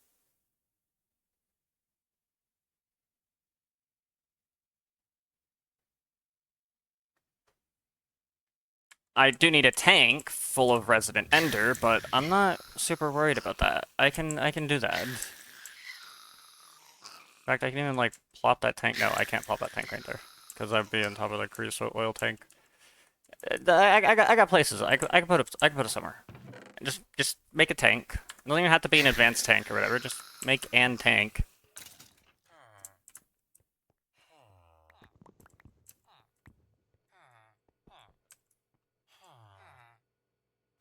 I do need a tank full of Resident Ender, but I'm not super worried about that. I can do that. In fact, I can even like plop that tank. No, I can't plop that tank right there because I'd be on top of the creosote oil tank. I got places. I can put it somewhere. Just make a tank. It doesn't even have to be an advanced tank or whatever. Just make an tank.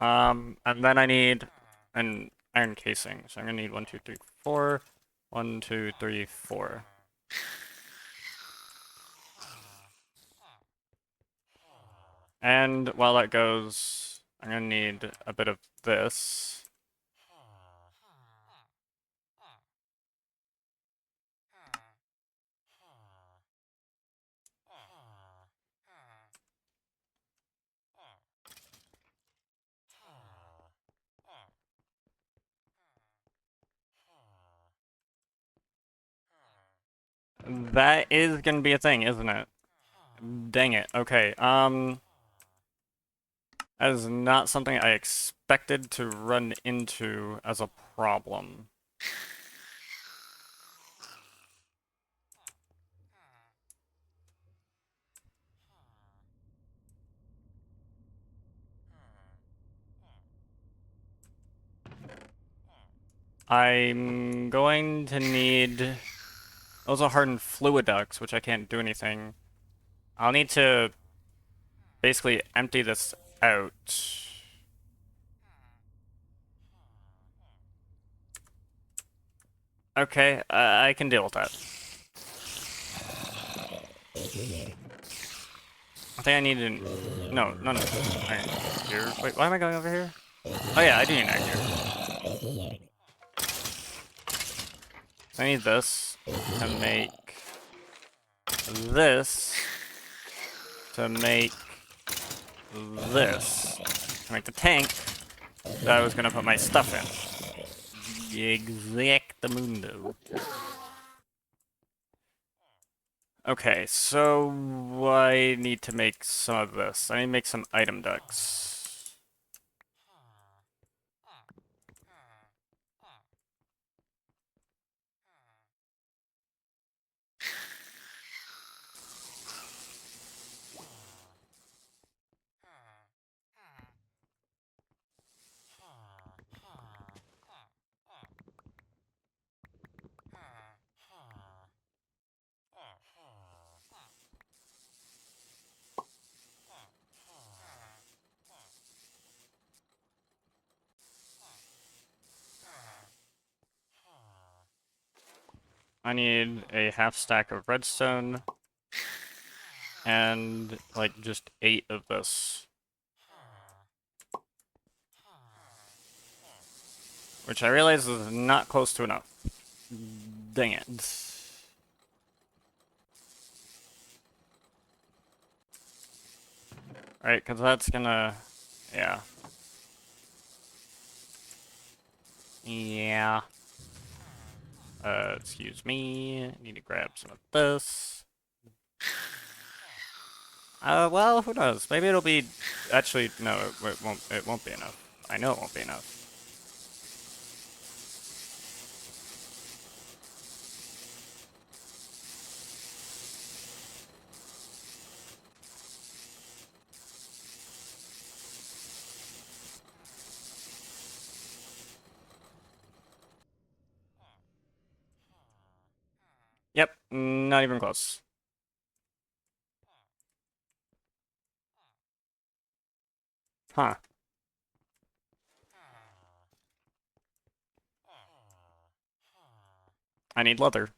And then I need an iron casing. So I'm gonna need 1, 2, 3, 4. 1, 2, 3, 4. And while that goes, I'm gonna need a bit of this. That is gonna be a thing, isn't it? Dang it. Okay, that is not something I expected to run into as a problem. I'm going to need... Those are hardened fluid ducts, which I can't do anything. I'll need to basically empty this out. Okay, I can deal with that. I think I need to... No, no, no. Alright, here. Wait, why am I going over here? Oh yeah, I do need an egg here. I need this to make this to make this to make the tank that I was gonna put my stuff in. Exactamundo. Okay, so I need to make some of this. I need to make some item ducts. I need a half stack of redstone and like just 8 of this. Which I realize is not close to enough. Dang it. Right, because that's gonna... Yeah. Yeah. Excuse me. I need to grab some of this. Well, who knows? Maybe it'll be... Actually, no, it won't be enough. I know it won't be enough. Yep, not even close. Huh. I need leather.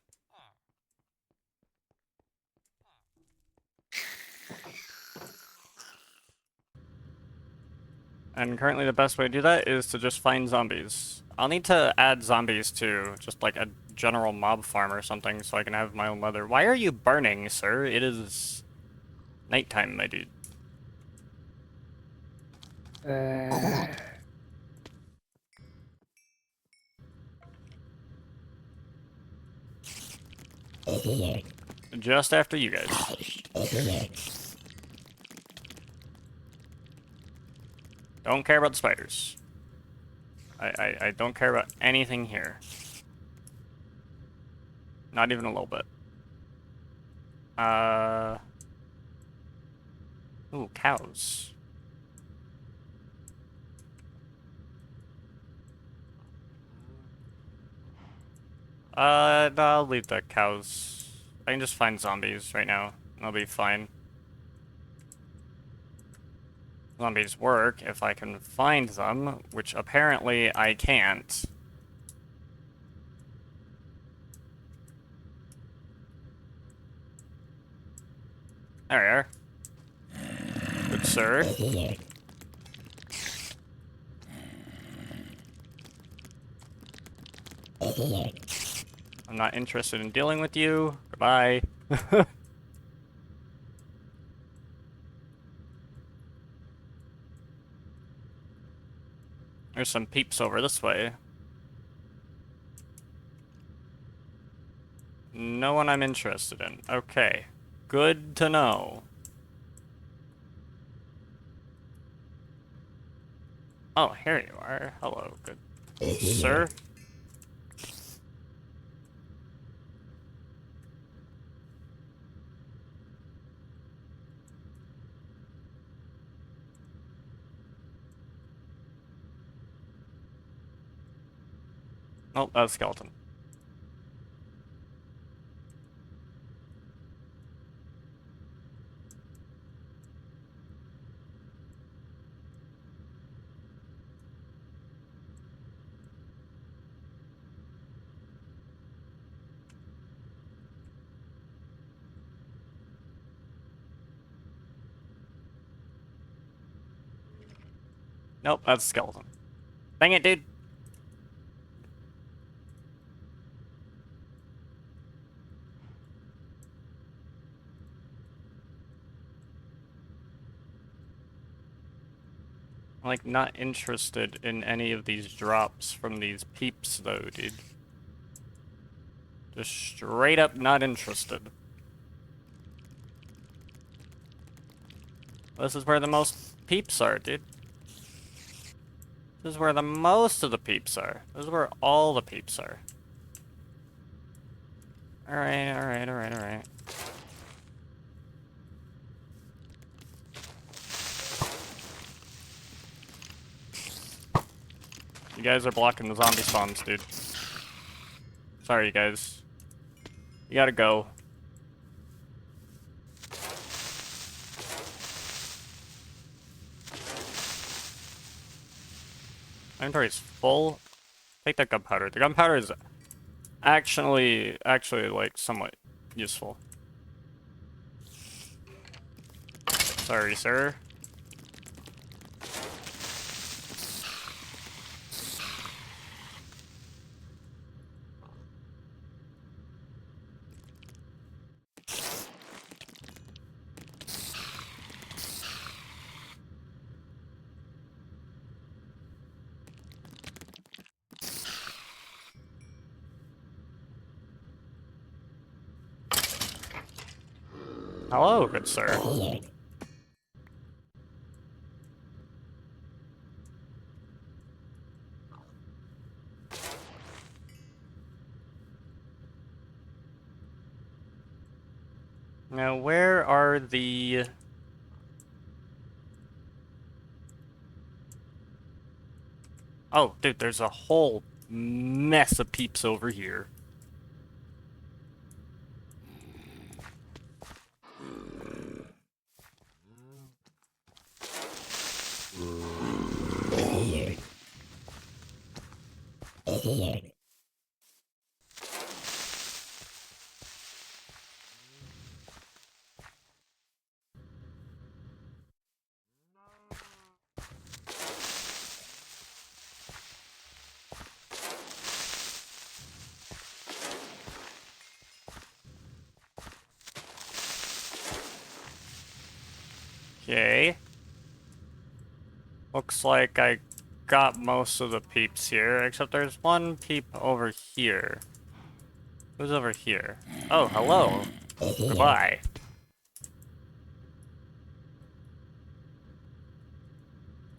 And currently the best way to do that is to just find zombies. I'll need to add zombies to just like a general mob farm or something so I can have my own leather. Why are you burning, sir? It is nighttime, my dude. Just after you guys. Don't care about the spiders. I don't care about anything here. Not even a little bit. Ooh, cows. No, I'll leave the cows. I can just find zombies right now. I'll be fine. zombies work if I can find them, which apparently I can't. There you are. Good sir. I'm not interested in dealing with you. Goodbye. There's some peeps over this way. No one I'm interested in. Okay. Good to know. Oh, here you are. Hello, good sir. Oh, that's a skeleton. Nope, that's a skeleton. Dang it, dude. I'm, like, not interested in any of these drops from these peeps, though, dude. Just straight up not interested. This is where the most peeps are, dude. This is where the most of the peeps are. This is where all the peeps are. Alright, alright, alright, alright. You guys are blocking the zombie spawns, dude. Sorry, you guys. You gotta go. My inventory's full. Take that gunpowder. The gunpowder is actually, like, somewhat useful. Sorry, sir. Hello, good sir. Now, where are the... Oh, dude, there's a whole mess of peeps over here. Okay. Looks like I got most of the peeps here, except there's one peep over here. Who's over here? Oh, hello. Goodbye.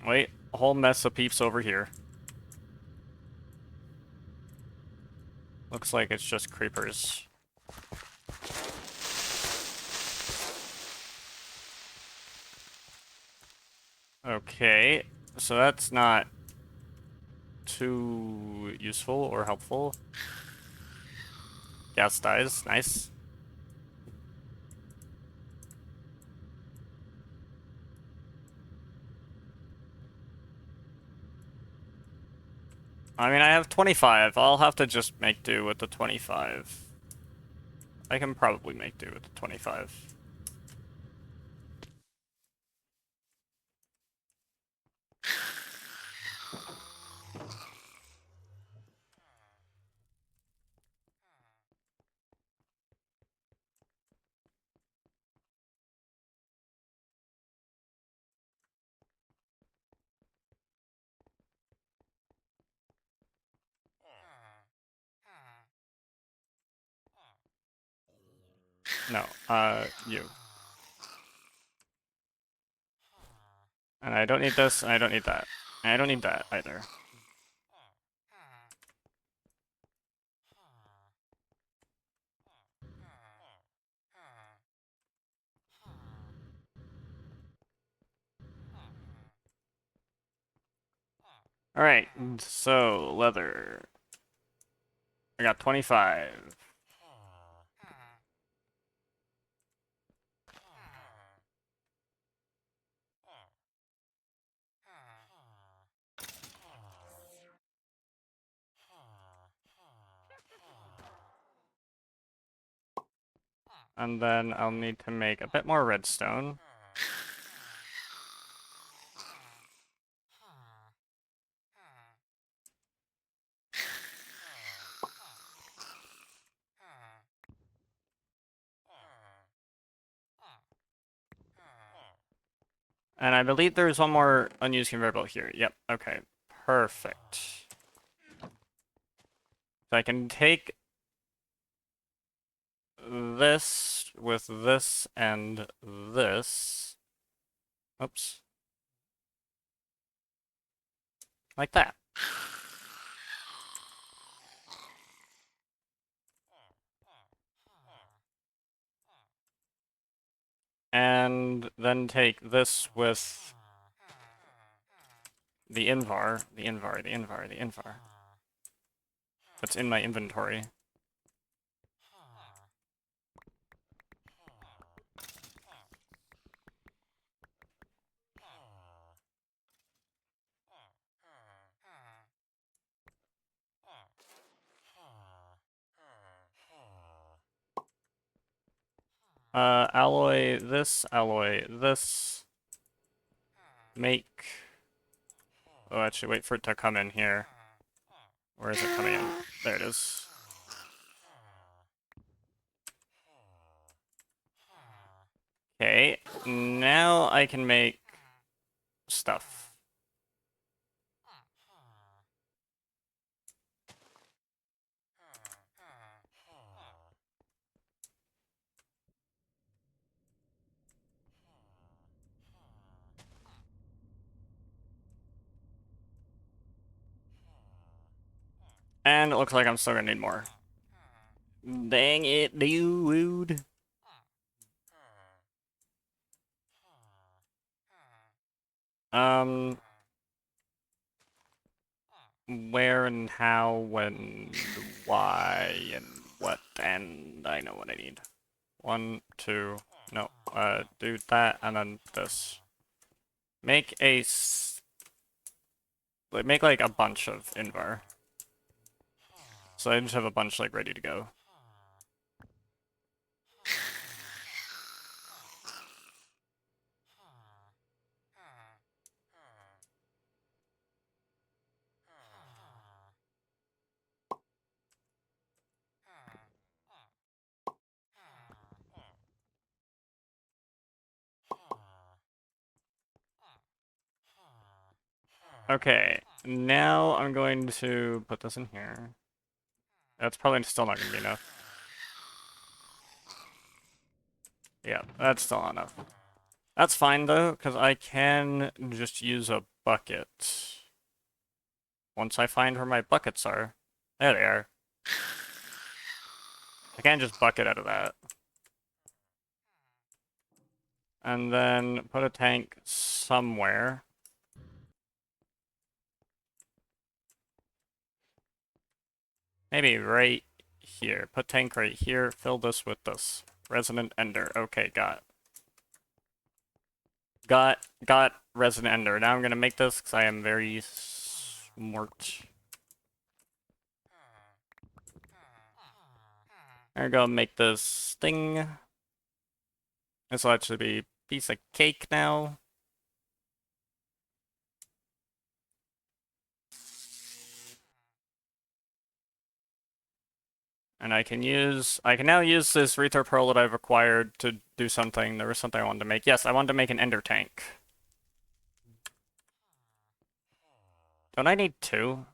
Wait, a whole mess of peeps over here. Looks like it's just creepers. Okay, so that's not too useful or helpful. Gas dies, nice. I mean, I have 25. I'll have to just make do with the 25. I can probably make do with the 25. No, you. And I don't need this, and I don't need that. And I don't need that either. Alright, so leather. I got 25. And then I'll need to make a bit more redstone. And I believe there's one more unused convertible here. Yep, okay. Perfect. So I can take this with this and this. Oops. Like that. And then take this with the invar, the invar that's in my inventory. Alloy this. Make... Oh, actually, wait for it to come in here. Where is it coming in? There it is. Okay, now I can make stuff. And it looks like I'm still gonna need more. Dang it, dude. Where and how, when, why, and what, and I know what I need. 1, 2, no, do that, and then this. Make make like a bunch of invar. So I just have a bunch like ready to go. Okay, now I'm going to put this in here. That's probably still not gonna be enough. Yeah, that's still not enough. That's fine though, because I can just use a bucket. Once I find where my buckets are. There they are. I can't just bucket out of that. And then put a tank somewhere. Maybe right here. Put tank right here. Fill this with this. Resonant Ender. Okay, got Got Resonant Ender. Now I'm gonna make this because I am very smart. I'm gonna make this thing. This will actually be a piece of cake now. And I can now use this Rether Pearl that I've acquired to do something. There was something I wanted to make. Yes, I wanted to make an Ender Tank. Don't I need two?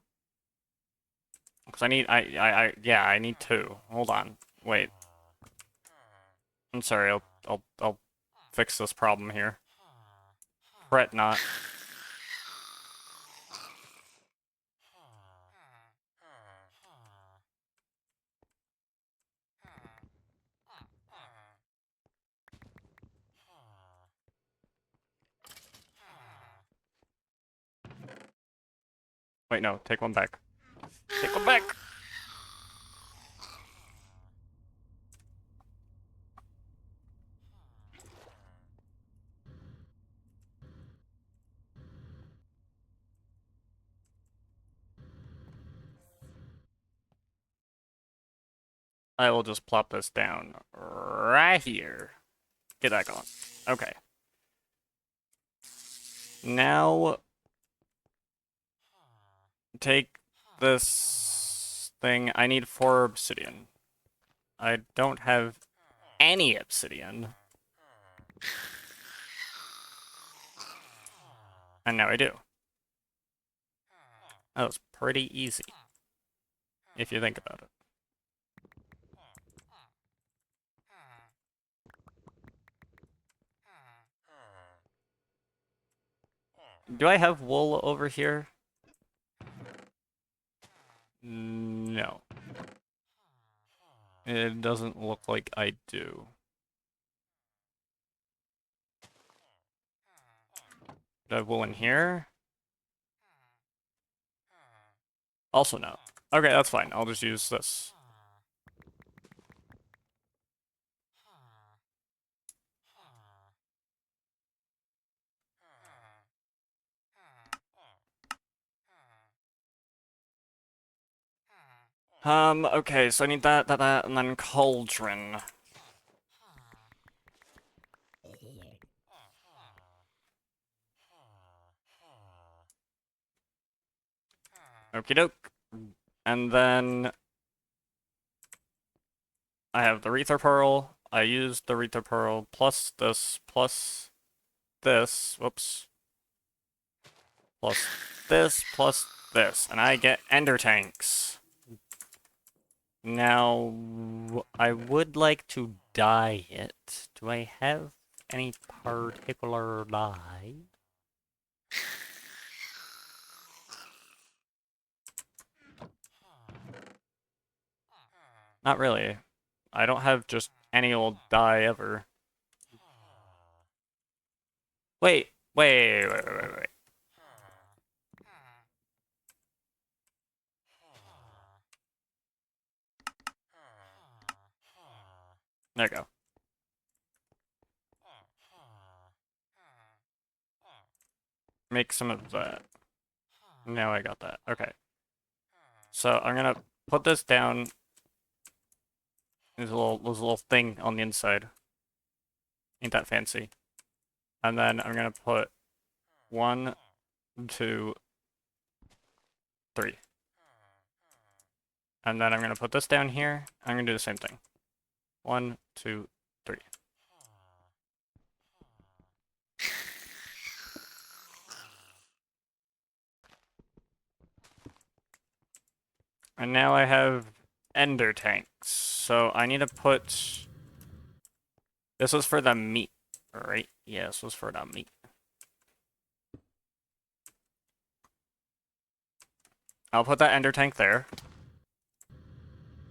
Because yeah, I need two. Hold on. Wait. I'm sorry, I'll fix this problem here. Fret not. Wait, no, take one back. Take one back! I will just plop this down right here. Get that going. Okay. Now, take this thing. I need 4 obsidian. I don't have any obsidian. And now I do. That was pretty easy, if you think about it. Do I have wool over here? No. It doesn't look like I do. Do I have wool in here? Also no. Okay, that's fine. I'll just use this. Okay, so I need that, and then cauldron. Okie doke. And then I have the Rether Pearl. I used the Rether Pearl plus this, whoops. Plus this, and I get Ender Tanks. Now, I would like to dye it. Do I have any particular dye? Not really. I don't have just any old dye ever. Wait. There you go. Make some of that. Now I got that. Okay. So I'm gonna put this down. There's a little thing on the inside. Ain't that fancy. And then I'm gonna put 1, 2, 3. And then I'm gonna put this down here. I'm gonna do the same thing. 1, 2, 3. And now I have ender tanks. So I need to put... This was for the meat, right? Yeah, this was for the meat. I'll put that ender tank there.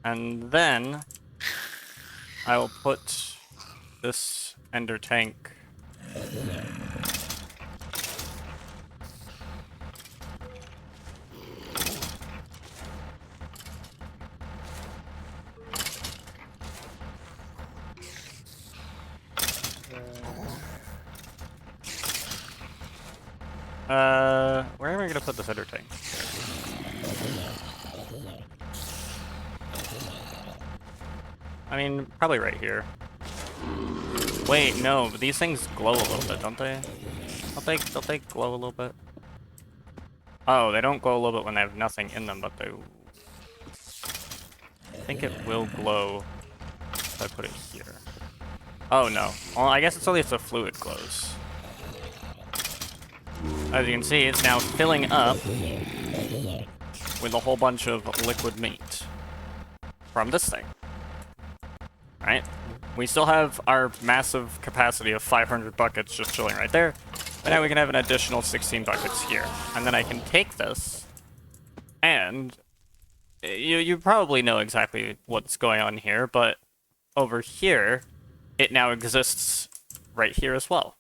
And then I will put this ender tank where am I gonna put this ender tank? I mean, probably right here. Wait, no, but these things glow a little bit, don't they? Don't they glow a little bit? Oh, they don't glow a little bit when they have nothing in them, but they... I think it will glow if I put it here. Oh, no. Well, I guess it's only if the fluid glows. As you can see, it's now filling up with a whole bunch of liquid meat from this thing. Right? We still have our massive capacity of 500 buckets just chilling right there. But now we can have an additional 16 buckets here. And then I can take this, and you probably know exactly what's going on here, but over here, it now exists right here as well.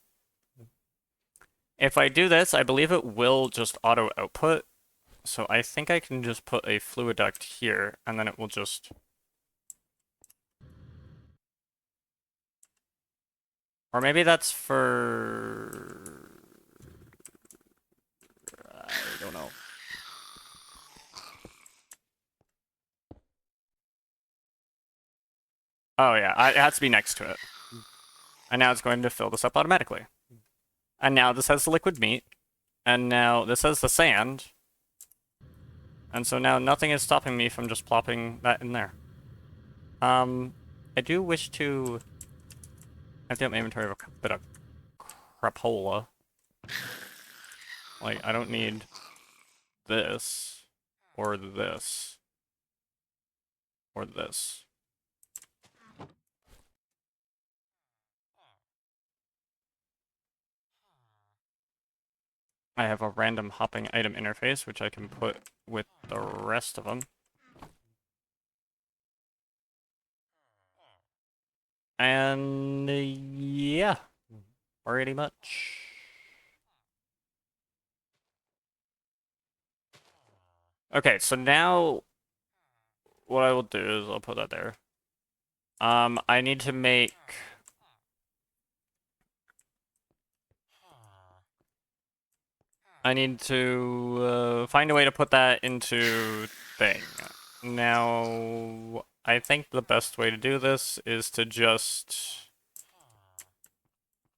If I do this, I believe it will just auto-output. So I think I can just put a fluid duct here, and then it will just... Or maybe that's for... I don't know. Oh yeah, it has to be next to it. And now it's going to fill this up automatically. And now this has the liquid meat. And now this has the sand. And so now nothing is stopping me from just plopping that in there. I do wish to empty out my inventory of a bit of crapola. Like, I don't need this, or this, or this. I have a random hopping item interface, which I can put with the rest of them. And yeah, pretty much. Okay, so now what I will do is I'll put that there. I need to make... I need to find a way to put that into thing. Now, I think the best way to do this is to just...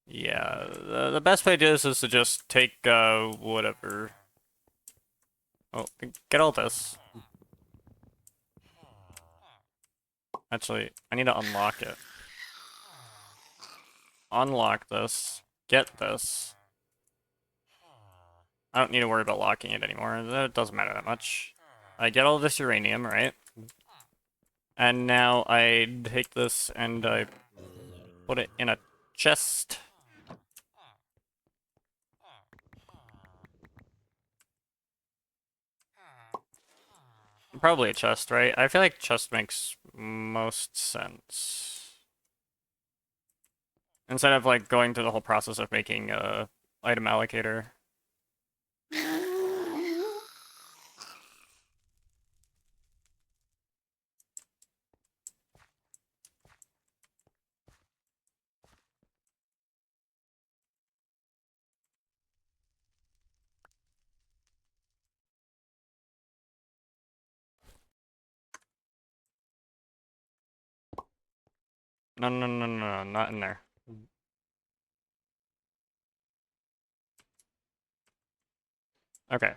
Yeah, the best way to do this is to just take, whatever. Oh, get all this. Actually, I need to unlock it. Unlock this. Get this. I don't need to worry about locking it anymore. It doesn't matter that much. I get all this uranium, right? And now I take this and I put it in a chest. Probably a chest, right? I feel like chest makes most sense. Instead of like going through the whole process of making a item allocator. No, no, no, no, no, not in there. Okay.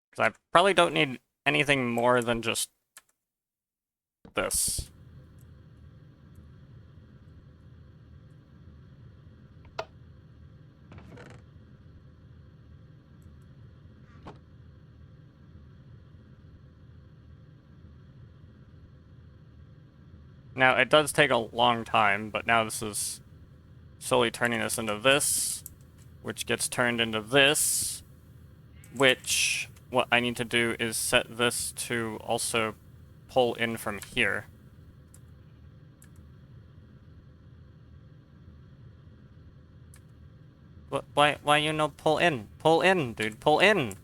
Because I probably don't need anything more than just this. Now, it does take a long time, but now this is slowly turning this into this, which gets turned into this, which what I need to do is set this to also pull in from here. What? Why you no pull in? Pull in, dude, pull in!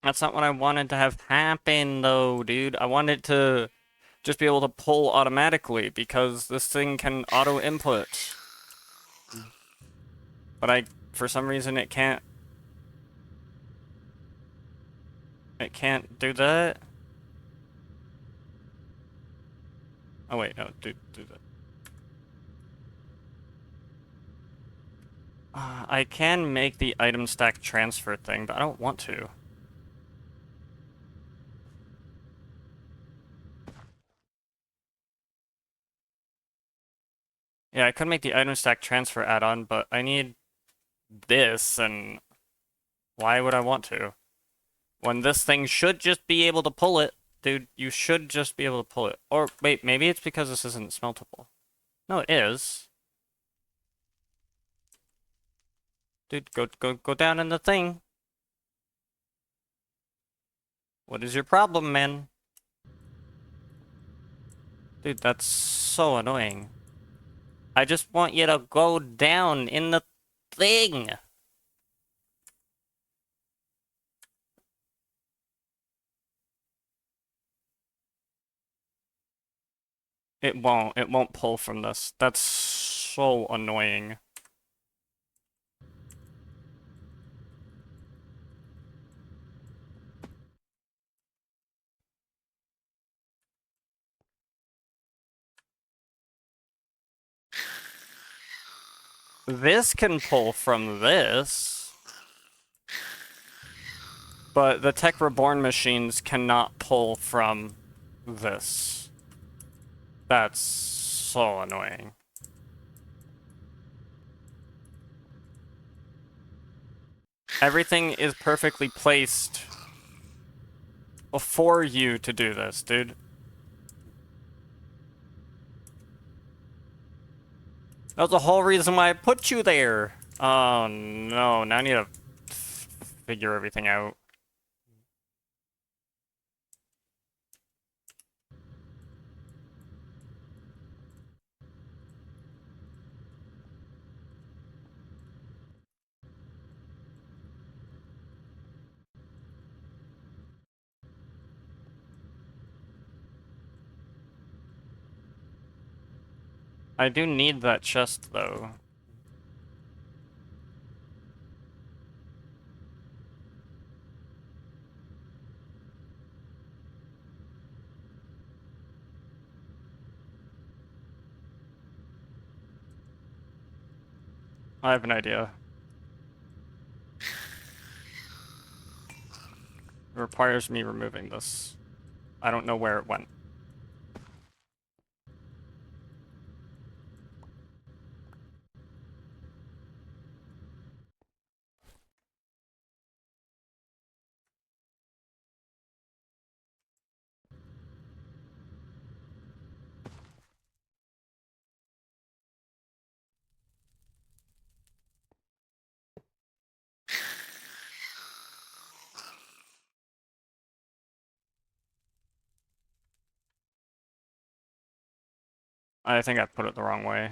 That's not what I wanted to have happen, though, dude. I wanted to just be able to pull automatically because this thing can auto input. But for some reason, it can't. It can't do that. Oh wait, no, do that. I can make the item stack transfer thing, but I don't want to. Yeah, I could make the item stack transfer add-on, but I need this, and why would I want to? When this thing should just be able to pull it. Dude, you should just be able to pull it. Or, wait, maybe it's because this isn't smeltable. No, it is. Dude, go down in the thing. What is your problem, man? Dude, that's so annoying. I just want you to go down in the thing. It won't. It won't pull from this. That's so annoying. This can pull from this. But the Tech Reborn machines cannot pull from this. That's so annoying. Everything is perfectly placed for you to do this, dude. That was the whole reason why I put you there. Oh no, now I need to figure everything out. I do need that chest, though. I have an idea. It requires me removing this. I don't know where it went. I think I put it the wrong way.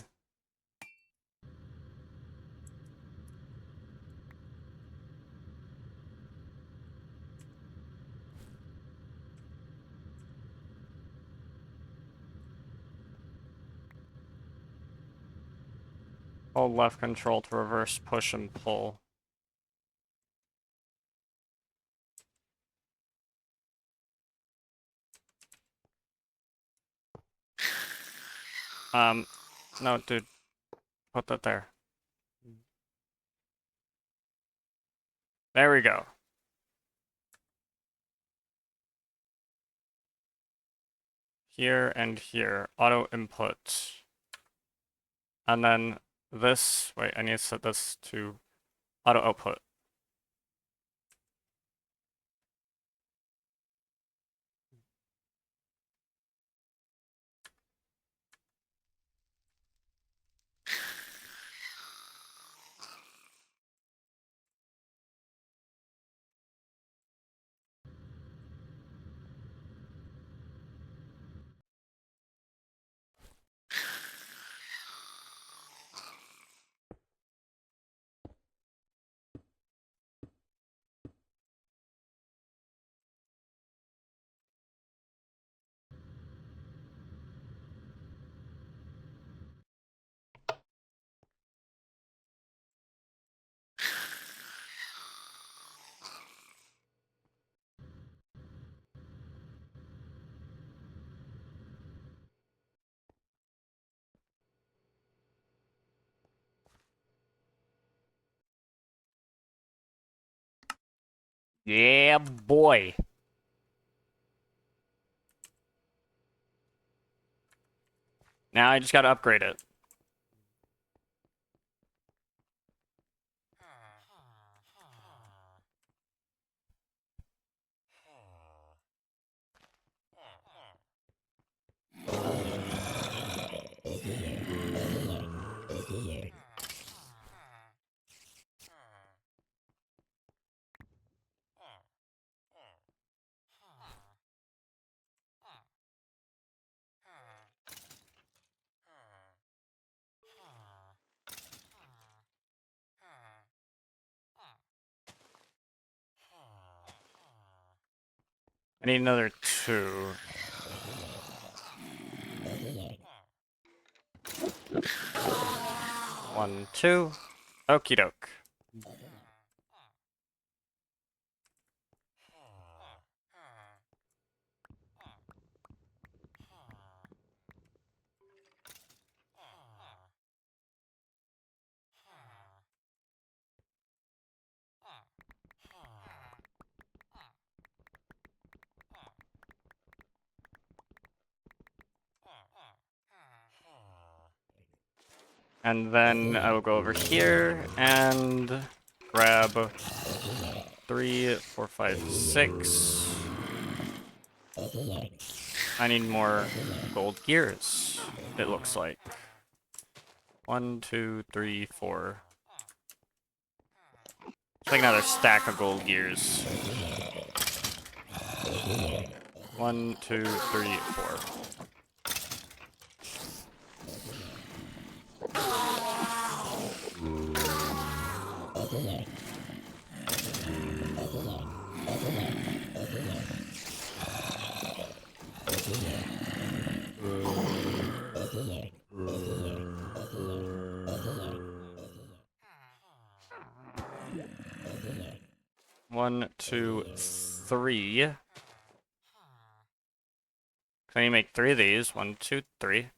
Hold left control to reverse push and pull. No, dude. Put that there. There we go. Here and here. Auto input. And then this, wait, I need to set this to auto output. Yeah, boy. Now I just gotta upgrade it. I need another 2. One, 2. Okie doke. And then I will go over here and grab 3, 4, 5, 6. I need more gold gears, it looks like. 1, 2, 3, 4. It's like another stack of gold gears. 1, 2, 3, 4. One, 2, 3. Can you make 3 of these? 1, 2, 3.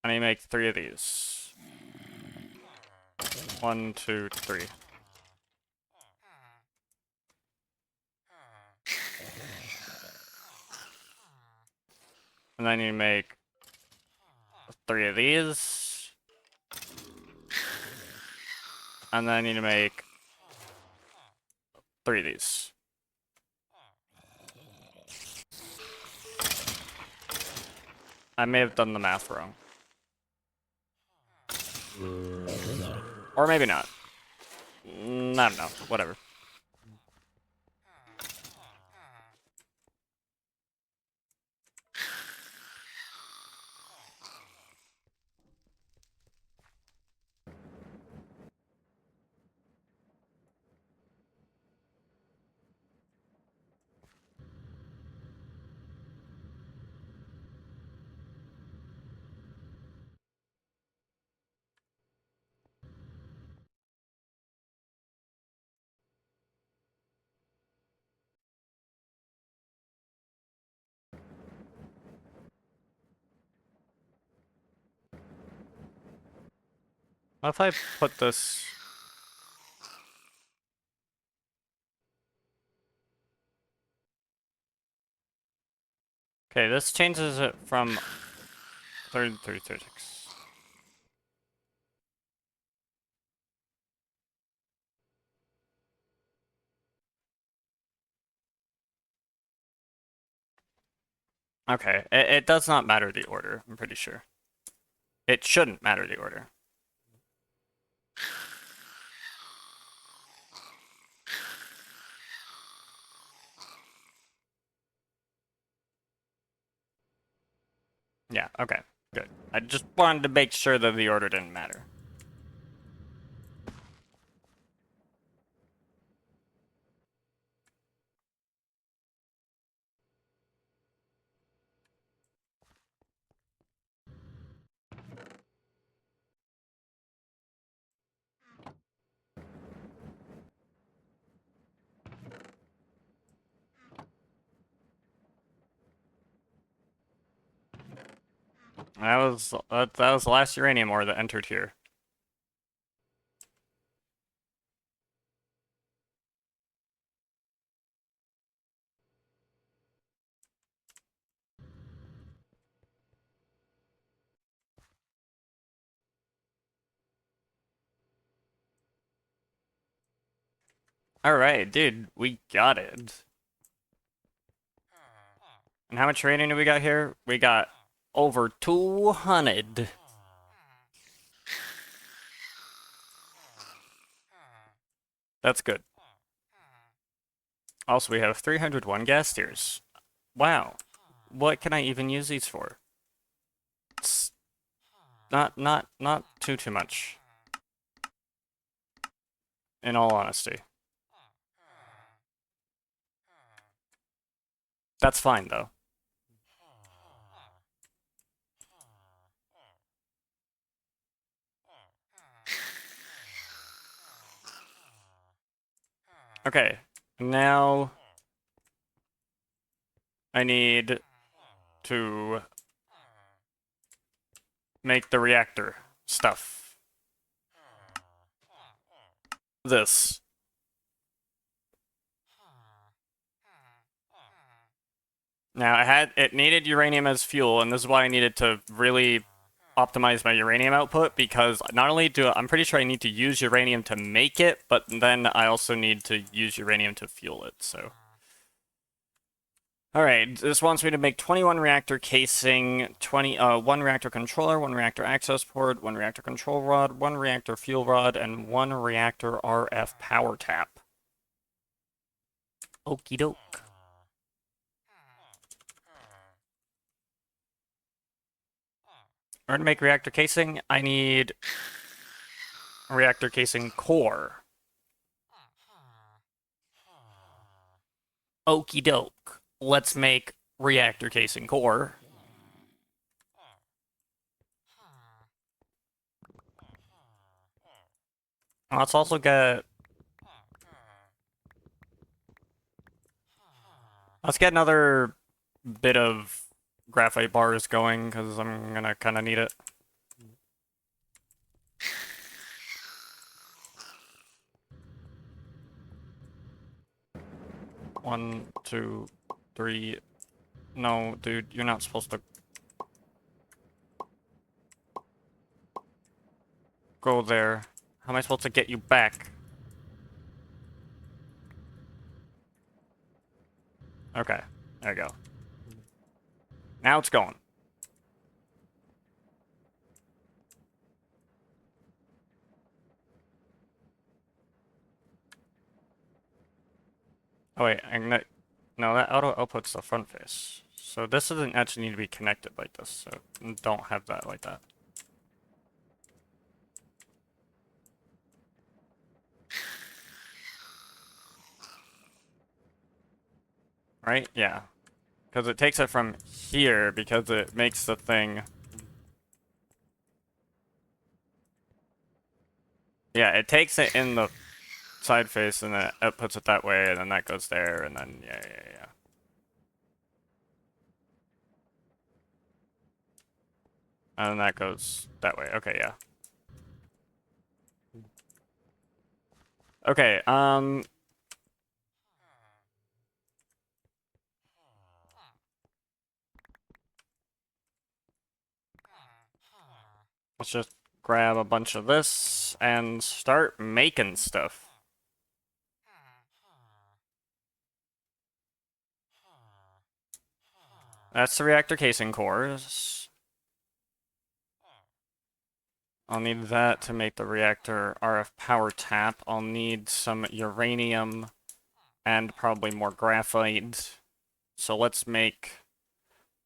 Can you make 3 of these? 1, 2, 3. And then you make 3 of these. And then you need to make 3 of these. I may have done the math wrong. Or maybe not. I don't know. Whatever. What if I put this... Okay, this changes it from 30 to 36. Okay, it does not matter the order, I'm pretty sure. It shouldn't matter the order. Yeah, okay, good. I just wanted to make sure that the order didn't matter. That was the last uranium ore that entered here. Alright, dude, we got it. And how much rating do we got here? We got over 200. That's good. Also, we have 301 gas tiers. Wow. What can I even use these for? It's not too much. In all honesty. That's fine, though. Okay, now I need to make the reactor stuff. This. Now, it needed uranium as fuel, and this is why I needed to really optimize my uranium output, because not only I'm pretty sure I need to use uranium to make it, but then I also need to use uranium to fuel it, so. Alright, this wants me to make 21 reactor casing, 1 reactor controller, 1 reactor access port, 1 reactor control rod, 1 reactor fuel rod, and 1 reactor RF power tap. Okie doke. In order to make reactor casing, I need a reactor casing core. Okie doke. Let's make reactor casing core. Let's also get... Let's get another bit of graphite bars going, because I'm gonna kind of need it. One, two, three. No, dude, you're not supposed to go there. How am I supposed to get you back? Okay, there you go. Now it's going. Oh wait, no, that auto output's the front face. So this doesn't actually need to be connected like this, so don't have that like that. Right? Yeah. Because it takes it from here, because it makes the thing... Yeah, it takes it in the side face, and then it puts it that way, and then that goes there, and then, yeah. And then that goes that way. Okay, yeah. Okay, let's just grab a bunch of this and start making stuff. That's the reactor casing cores. I'll need that to make the reactor RF power tap. I'll need some uranium and probably more graphite. So let's make...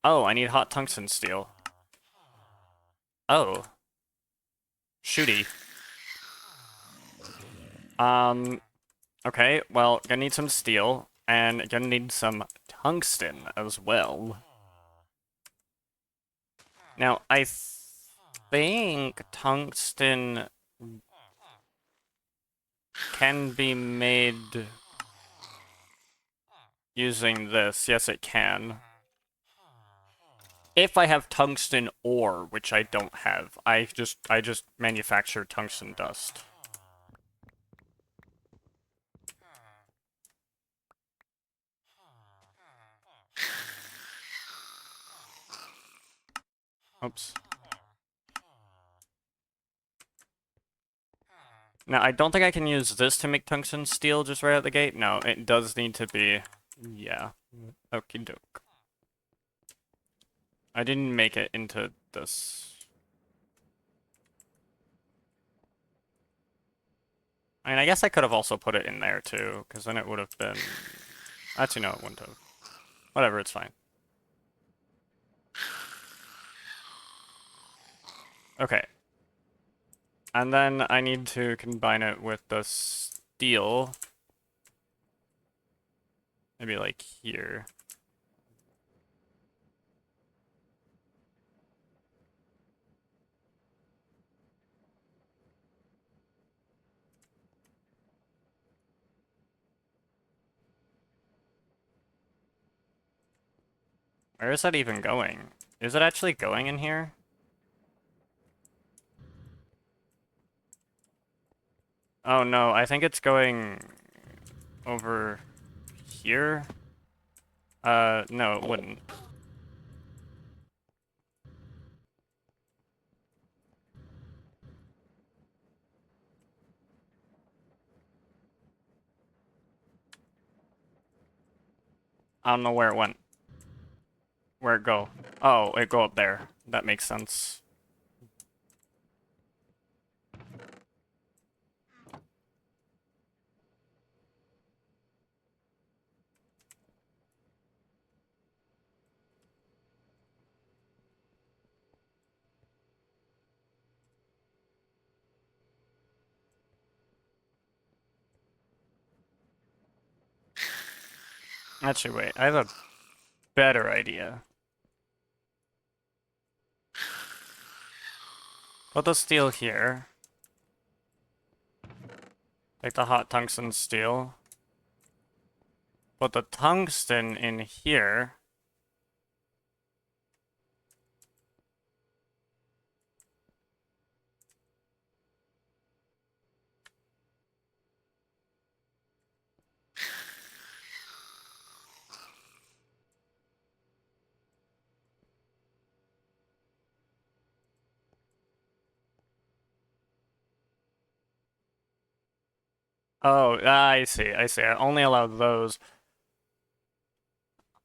Oh, I need hot tungsten steel. Oh. Shooty. Okay, well, gonna need some steel, and gonna need some tungsten as well. Now, I think tungsten can be made using this. Yes, it can. If I have tungsten ore, which I don't have. I just manufacture tungsten dust. Oops. Now, I don't think I can use this to make tungsten steel just right out the gate. No, it does need to be... Yeah. Okie doke. I didn't make it into this. I mean, I guess I could have also put it in there too, because then it would have been... Actually, no, it wouldn't have. Whatever, it's fine. Okay. And then I need to combine it with the steel. Maybe like here. Where is that even going? Is it actually going in here? Oh no, I think it's going over here. No, it wouldn't. I don't know where it went. Where'd it go? Oh, it go up there. That makes sense. Actually, wait, I have a better idea. Put the steel here. Take the hot tungsten steel. Put the tungsten in here. Oh, I see, I see. I only allow those.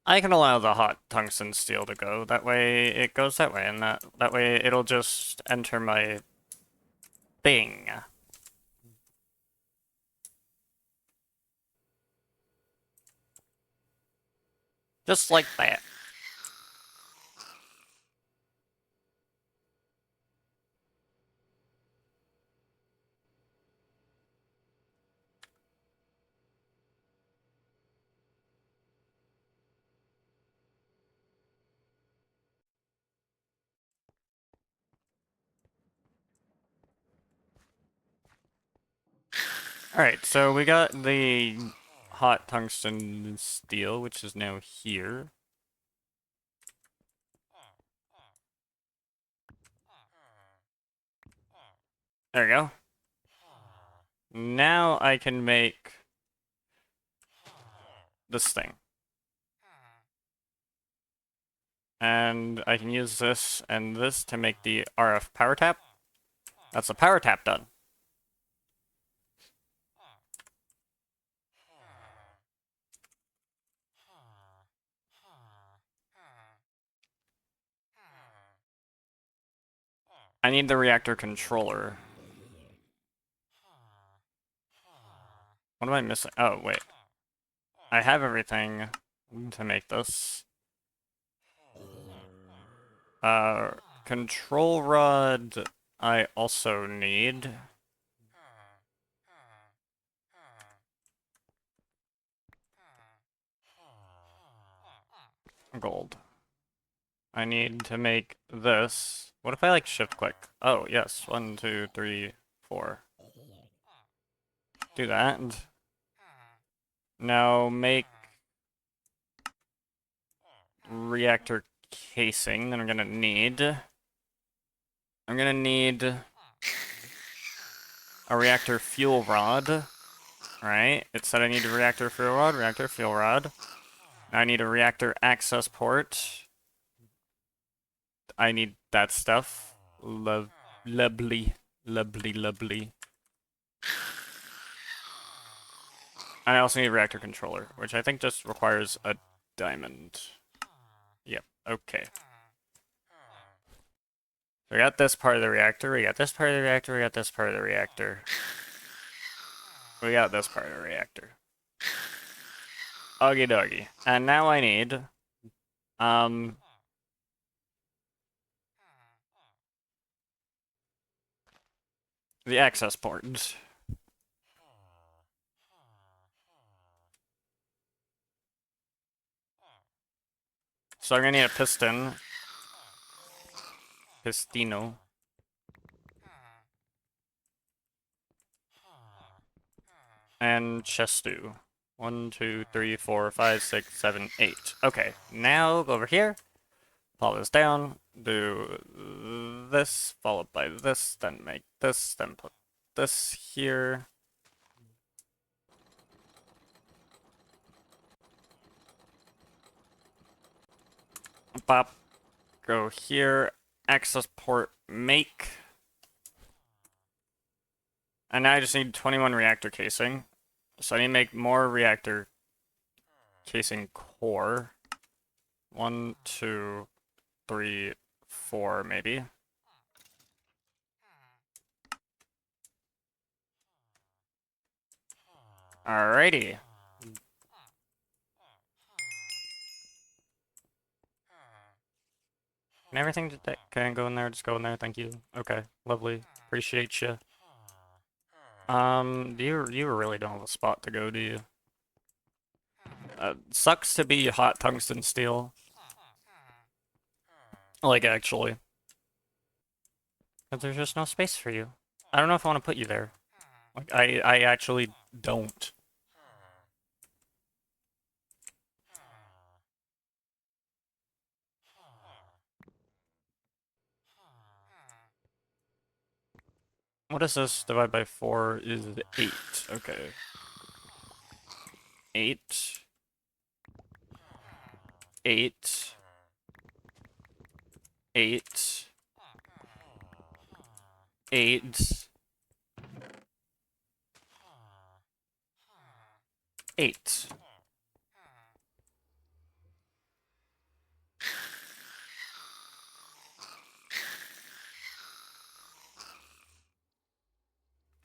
I can allow the hot tungsten steel to go. That way it goes that way, and that way it'll just enter my thing. Just like that. Alright, so we got the hot tungsten steel, which is now here. There we go. Now I can make this thing. And I can use this and this to make the RF power tap. That's a power tap done. I need the reactor controller. What am I missing? Oh, wait. I have everything to make this. Control rod I also need. Gold. I need to make this. What if I like shift click? Oh, yes. 1, 2, 3, 4. Do that. Now make reactor casing that I'm gonna need. I'm gonna need a reactor fuel rod. Right? It said I need a reactor fuel rod, reactor fuel rod. Now I need a reactor access port. I need that stuff. Lovely, lovely, lovely. I also need a reactor controller, which I think just requires a diamond. Yep, okay. We got this part of the reactor, we got this part of the reactor, we got this part of the reactor. We got this part of the reactor. Okie dokie. And now I need, the access port. So I'm gonna need a piston. Pistino. And chestu. 1, 2, 3, 4, 5, 6, 7, 8. Okay, now go over here. Pull this down. Do this, followed by this, then make this, then put this here. Bop. Go here. Access port make. And now I just need 21 reactor casing. So I need to make more reactor casing core. 1, 2, 3, 4, maybe. Alrighty. Can everything can I go in there? Just go in there. Thank you. Okay, lovely. Appreciate you. You really don't have a spot to go, do you? Sucks to be hot tungsten steel. Like, actually. But there's just no space for you. I don't know if I want to put you there. Like, I actually don't. What is this? Divided by 4 is 8. Okay. 8. 8. 8. 8. 8.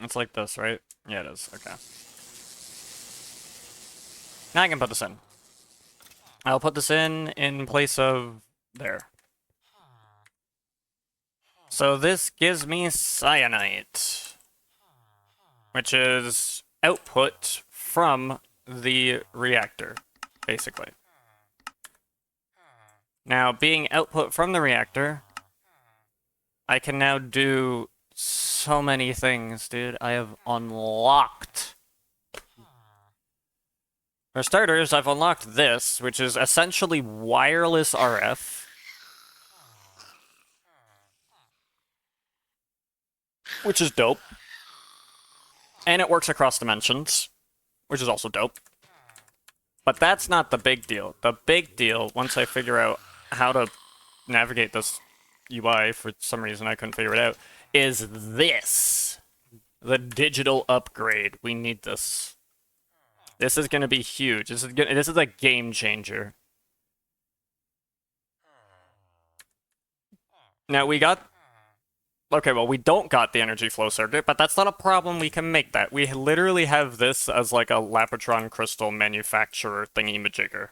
It's like this, right? Yeah, it is. Okay. Now I can put this in. I'll put this in place of there. So this gives me cyanite, which is output from the reactor, basically. Now, being output from the reactor, I can now do so many things, dude. I have unlocked. For starters, I've unlocked this, which is essentially wireless RF. Which is dope. And it works across dimensions, which is also dope. But that's not the big deal. The big deal, once I figure out how to navigate this UI, for some reason I couldn't figure it out, is this. The digital upgrade. We need this. This is going to be huge. This is a game changer. Now we got... Okay, well, we don't got the energy flow circuit, but that's not a problem. We can make that. We literally have this as like a Lapotron crystal manufacturer thingy-majigger.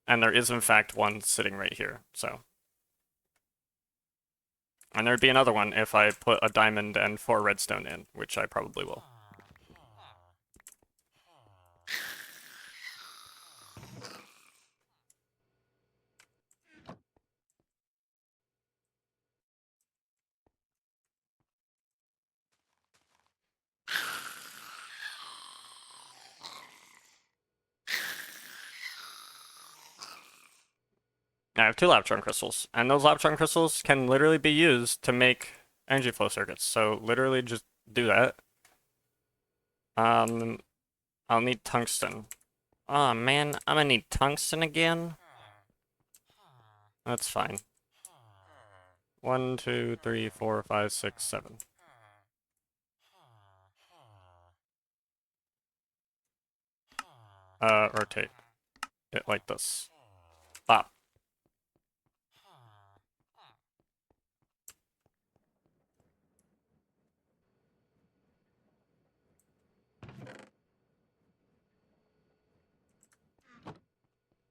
And there is, in fact, one sitting right here, so. And there'd be another one if I put a diamond and 4 redstone in, which I probably will. I have 2 Lapotron crystals, and those Lapotron crystals can literally be used to make energy flow circuits, so literally just do that. I'll need tungsten. Oh man, I'm gonna need tungsten again? That's fine. 1, 2, 3, 4, 5, 6, 7. rotate it like this. Stop.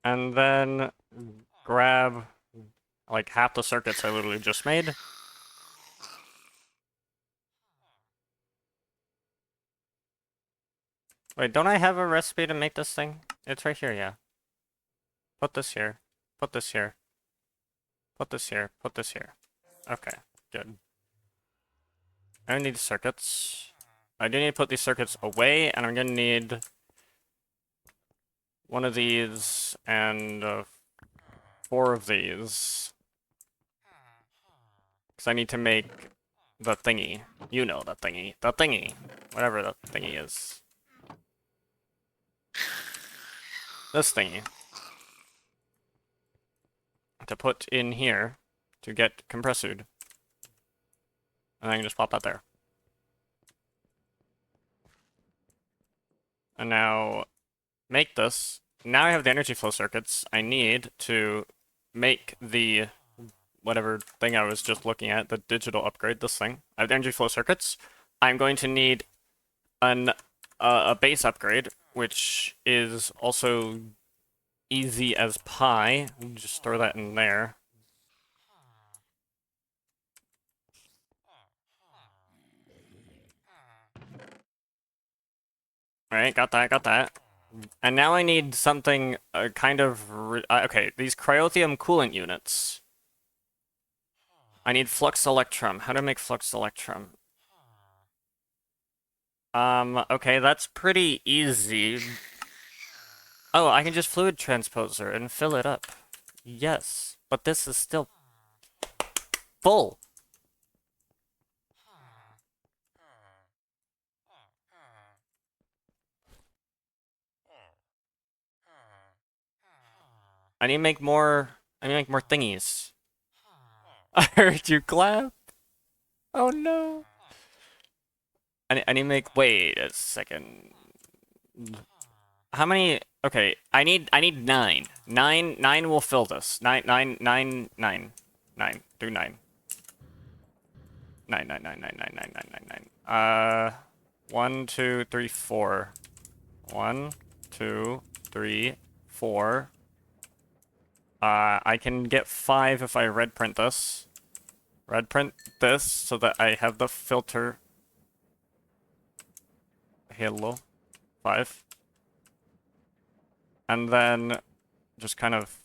And then grab like half the circuits I literally just made. Wait, don't I have a recipe to make this thing? It's right here, yeah. Put this here. Put this here. Put this here. Put this here. Okay, good. I don't need circuits. I do need to put these circuits away, and I'm gonna need one of these and 4 of these. Because I need to make the thingy. You know the thingy. The thingy. Whatever the thingy is. This thingy. To put in here to get compressed. And I can just pop that there. And now make this. Now I have the energy flow circuits. I need to make the whatever thing I was just looking at, the digital upgrade, this thing. I have the energy flow circuits. I'm going to need a base upgrade, which is also easy as pie. Just throw that in there. Alright, got that, got that. And now I need something kind of... okay, these cryothium coolant units. I need flux electrum. How to make flux electrum? Okay, that's pretty easy. Oh, I can just fluid transposer and fill it up. Yes, but this is still full. I need to make more thingies. I heard you clap. Oh no. I need to make, wait a second. How many? Okay, I need 9. 9 will fill this. 9. Do 9. 9. 1, 2, 3, 4. 1, 2, 3, 4. I can get 5 if I red print this. Red print this so that I have the filter. Hello. 5. And then just kind of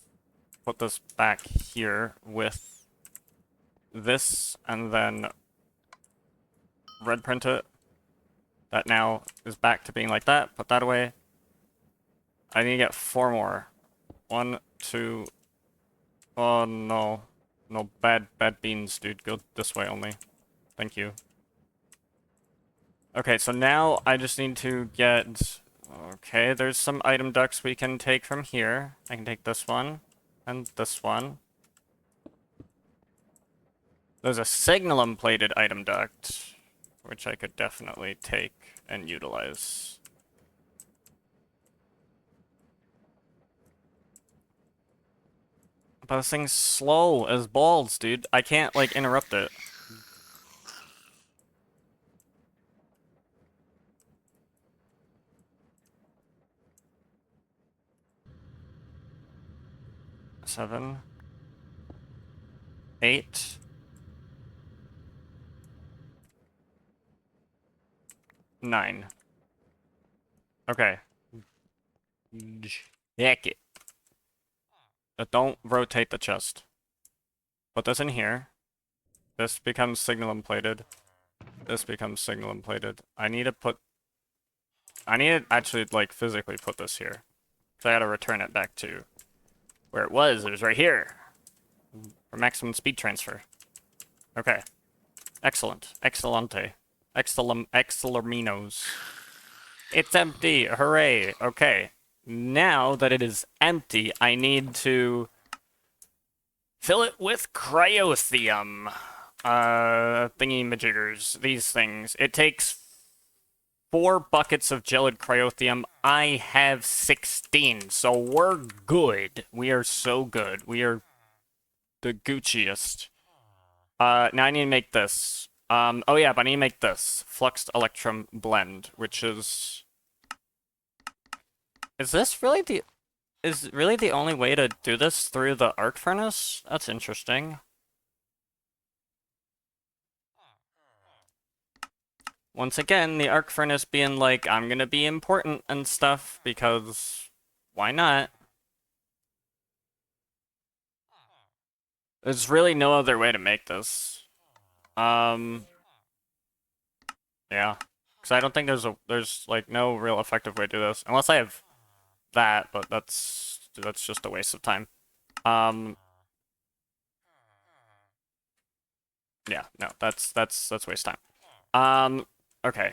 put this back here with this, and then red print it. That now is back to being like that. Put that away. I need to get 4 more. 1, 2. Oh no. No, bad beans, dude. Go this way only. Thank you. Okay, so now I just need to get... Okay, there's some item ducts we can take from here. I can take this one, and this one. There's a signalum-plated item duct, which I could definitely take and utilize. But this thing's slow as balls, dude. I can't, like, interrupt it. Seven. 8. 9. Okay. Heck it. But don't rotate the chest. Put this in here. This becomes signalum plated. This becomes signalum plated. I need to actually, like, physically put this here. So I gotta return it back to where it was. It was right here. For maximum speed transfer. Okay. Excellent. Excellente. Excellerminos. It's empty. Hooray. Okay. Now that it is empty, I need to fill it with cryothium. Thingy-majiggers. These things. It takes 4 buckets of gelid cryothium. I have 16, so we're good. We are so good. We are the Gucciest. Now I need to make this. Oh yeah, but I need to make this. Fluxed Electrum Blend, which is... Is this really the... Is really the only way to do this through the arc furnace? That's interesting. Once again, the arc furnace being like, I'm gonna be important and stuff, because why not? There's really no other way to make this. Yeah. Because I don't think there's like no real effective way to do this. Unless I have that, but that's just a waste of time. Yeah, no, that's waste time. Okay.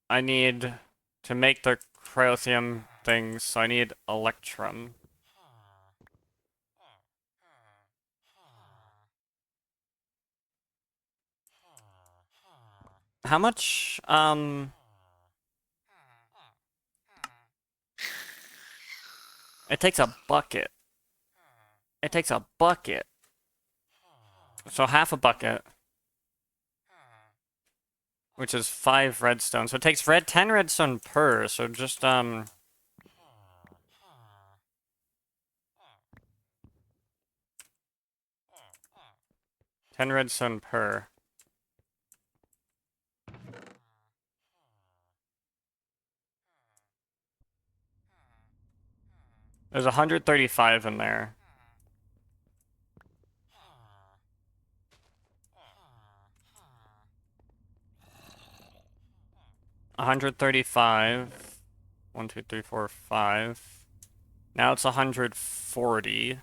I need to make the cryothium things, so I need electrum. How much, it takes a bucket. It takes a bucket. So half a bucket. Which is 5 redstone. So it takes 10 redstone per, so just, 10 redstone per. There's 135 in there. 135. 1, 2, 3, 4, 5. Now it's 140.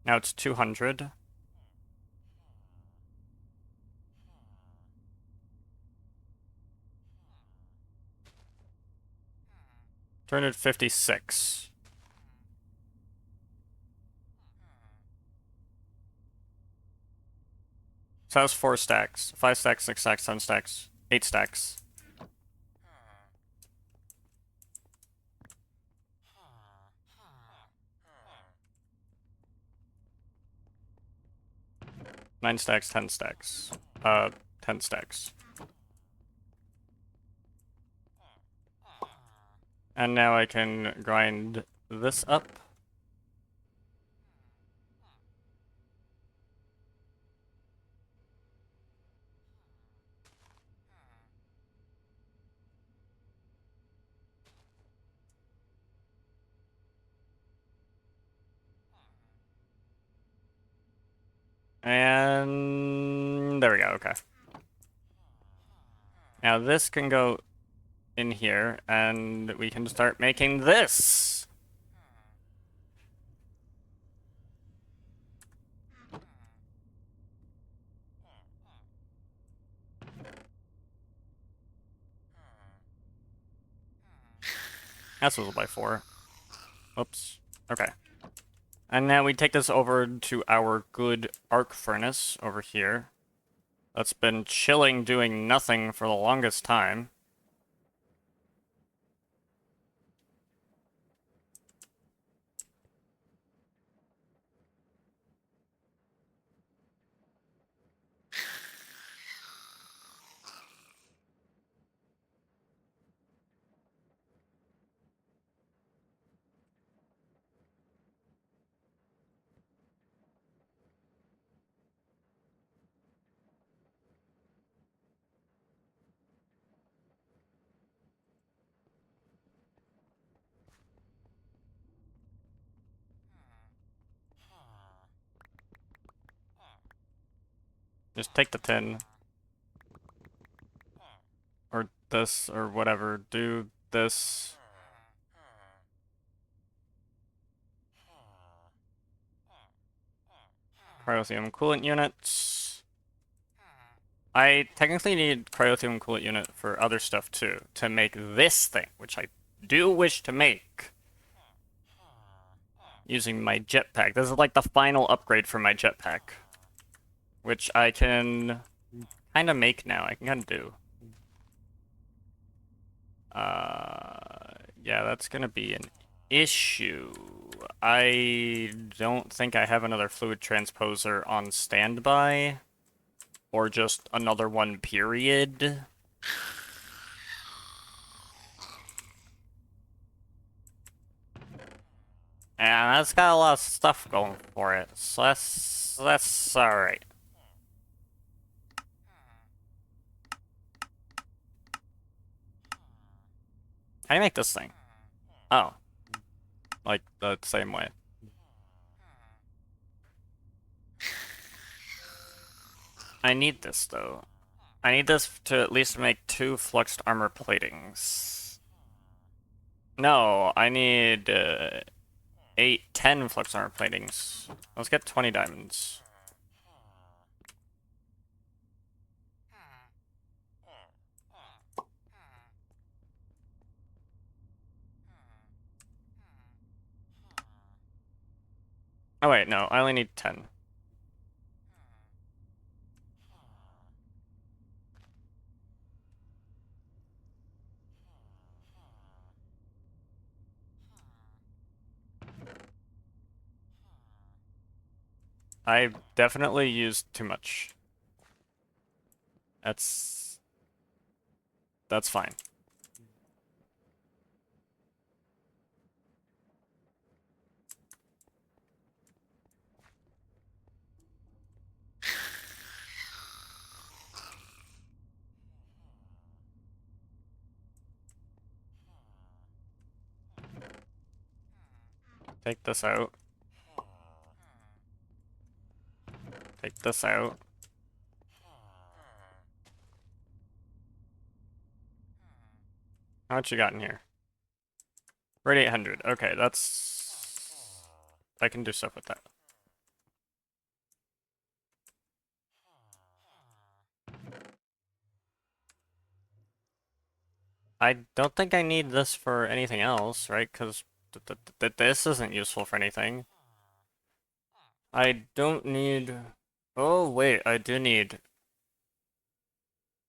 Now it's 200. 256. So that's 4 stacks. 5 stacks, 6 stacks, 7 stacks, 8 stacks. Nine stacks, 10 stacks. 10 stacks. And now I can grind this up. And there we go, okay. Now this can go in here, and we can start making this. That's a little by 4. Oops. Okay. And now we take this over to our good arc furnace over here. That's been chilling, doing nothing for the longest time. Just take the tin. Or this, or whatever. Do this. Cryothium coolant units. I technically need cryothium coolant unit for other stuff too, to make this thing, which I do wish to make. Using my jetpack. This is like the final upgrade for my jetpack. Which I can kind of make now. I can kind of do. Yeah, that's gonna be an issue. I don't think I have another fluid transposer on standby, or just another one, period. And that's got a lot of stuff going for it, so that's alright. How do you make this thing? Oh, like the same way. I need this though. I need this to at least make 2 fluxed armor platings. No, I need 8, 10 fluxed armor platings. Let's get 20 diamonds. Oh wait, no, I only need 10. I definitely used too much. That's fine. Take this out. Take this out. How much you got in here? We're at 800. Okay, that's... I can do stuff with that. I don't think I need this for anything else, right? Because this isn't useful for anything. I don't need... Oh, wait, I do need...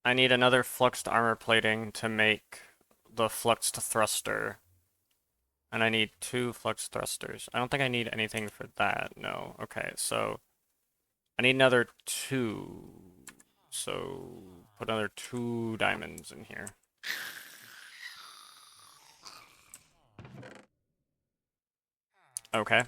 I need another fluxed armor plating to make the fluxed thruster. And I need 2 flux thrusters. I don't think I need anything for that. No. Okay, so I need another 2. So put another 2 diamonds in here. Okay.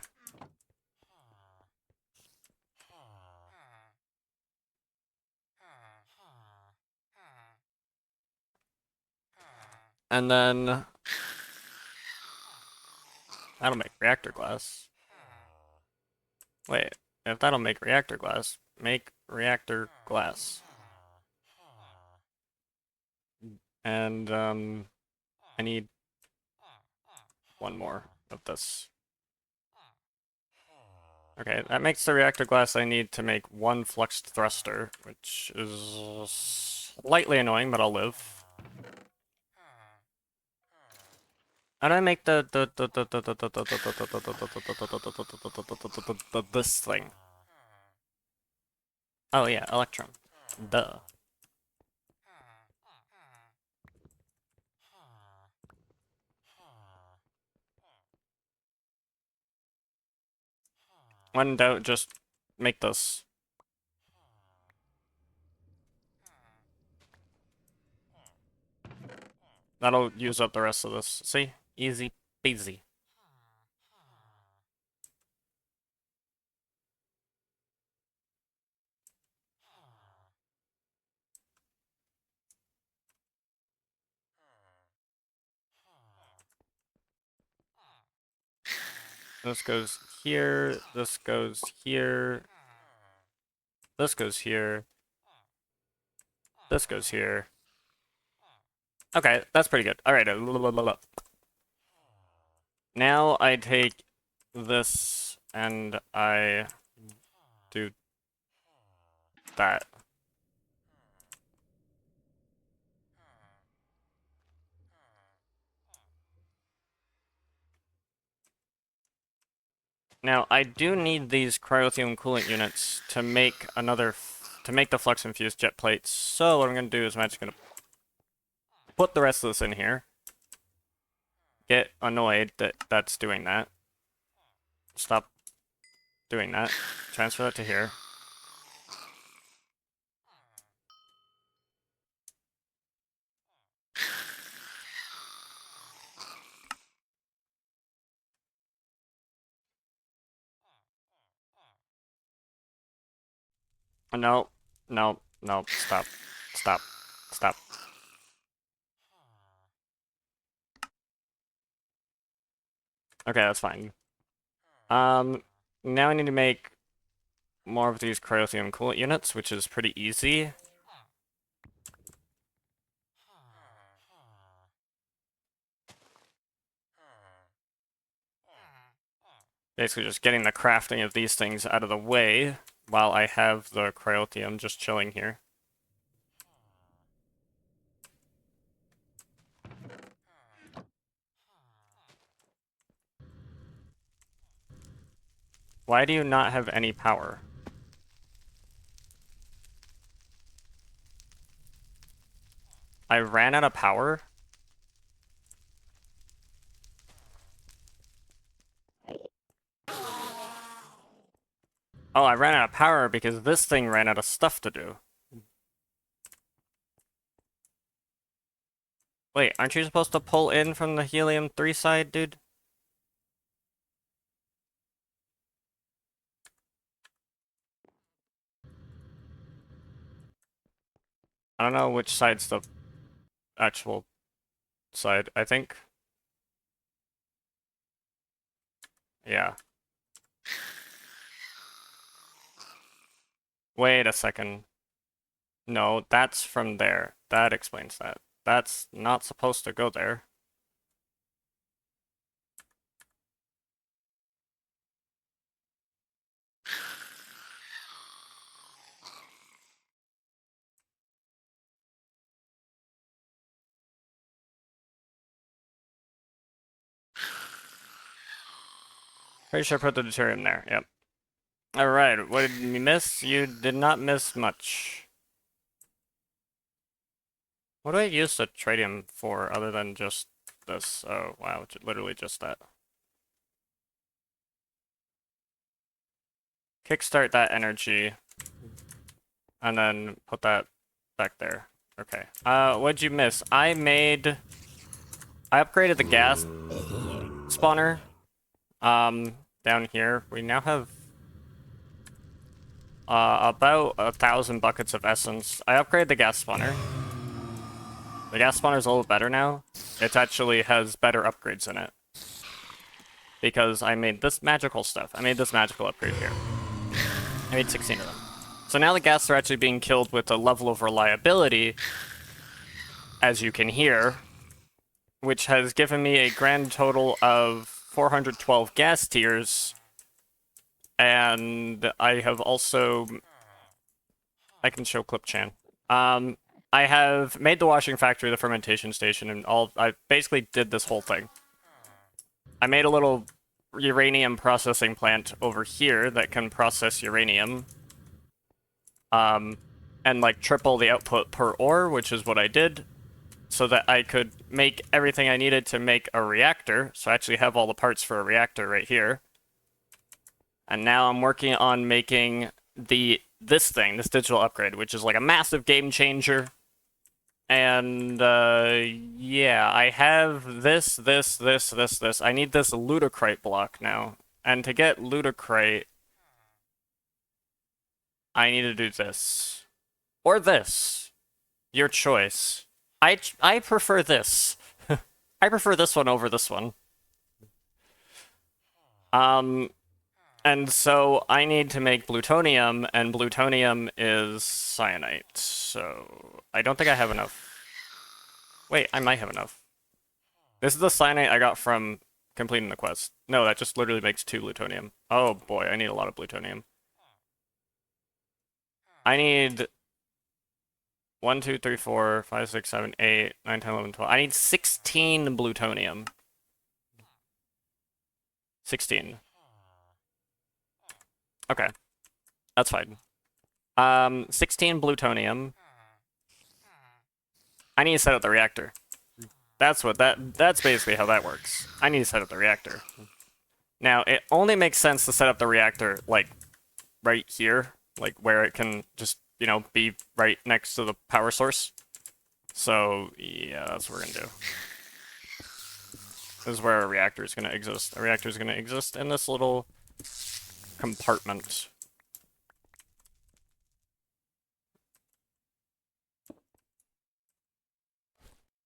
And then that'll make reactor glass. Wait, if that'll make reactor glass, make reactor glass. And I need 1 more of this. Okay, that makes the reactor glass I need to make 1 fluxed thruster, which is slightly annoying, but I'll live. How do I make this thing? Oh yeah, electrum. Duh. When in doubt, just make this. That'll use up the rest of this. See? Easy peasy. This goes here, this goes here, this goes here, this goes here. Okay, that's pretty good. Alright, now I take this and I do that. Now, I do need these cryotheum coolant units to make another to make the flux-infused jet plates. So what I'm going to do is I'm just going to put the rest of this in here. Get annoyed that that's doing that. Stop doing that. Transfer that to here. No, no, no, stop. Stop. Stop. Okay, that's fine. Now I need to make more of these cryothium coolant units, which is pretty easy. Basically just getting the crafting of these things out of the way while I have the cryothium just chilling here. Why do you not have any power? I ran out of power? Oh, I ran out of power because this thing ran out of stuff to do. Wait, aren't you supposed to pull in from the helium-3 side, dude? I don't know which side's the actual side, I think. Yeah. Wait a second. No, that's from there. That explains that. That's not supposed to go there. Pretty sure I put the deuterium there, yep. Alright, what did you miss? You did not miss much. What do I use the tritium for other than just this? Oh, wow, literally just that. Kickstart that energy. And then put that back there. Okay. What'd you miss? I upgraded the gas spawner. Down here. We now have about 1,000 buckets of essence. I upgraded the gas spawner. The gas spawner's a little better now. It actually has better upgrades in it. Because I made this magical stuff. I made this magical upgrade here. I made 16 of them. So now the gas are actually being killed with a level of reliability, as you can hear, which has given me a grand total of 412 gas tiers. And I have also... I can show Clipchan. I have made the washing factory, the fermentation station, and I basically did this whole thing. I made a little uranium processing plant over here that can process uranium. And like triple the output per ore, which is what I did, so that I could make everything I needed to make a reactor. So I actually have all the parts for a reactor right here. And now I'm working on making this digital upgrade, which is like a massive game changer. And yeah, I have this. I need this ludicrite block now. And to get ludicrite, I need to do this. Or this. Your choice. I prefer this. I prefer this one over this one. And so I need to make plutonium, and plutonium is cyanite. So I don't think I have enough. Wait, I might have enough. This is the cyanite I got from completing the quest. No, that just literally makes 2 plutonium. Oh boy, I need a lot of plutonium. I need 1, 2, 3, 4, 5, 6, 7, 8, 9, 10, 11, 12. I need 16 plutonium. 16. Okay. That's fine. 16 plutonium. I need to set up the reactor. That's basically how that works. I need to set up the reactor. Now, it only makes sense to set up the reactor, like, right here. Like, where it can just, you know, be right next to the power source. So, yeah, that's what we're gonna do. This is where a reactor is gonna exist. A reactor is gonna exist in this little compartment.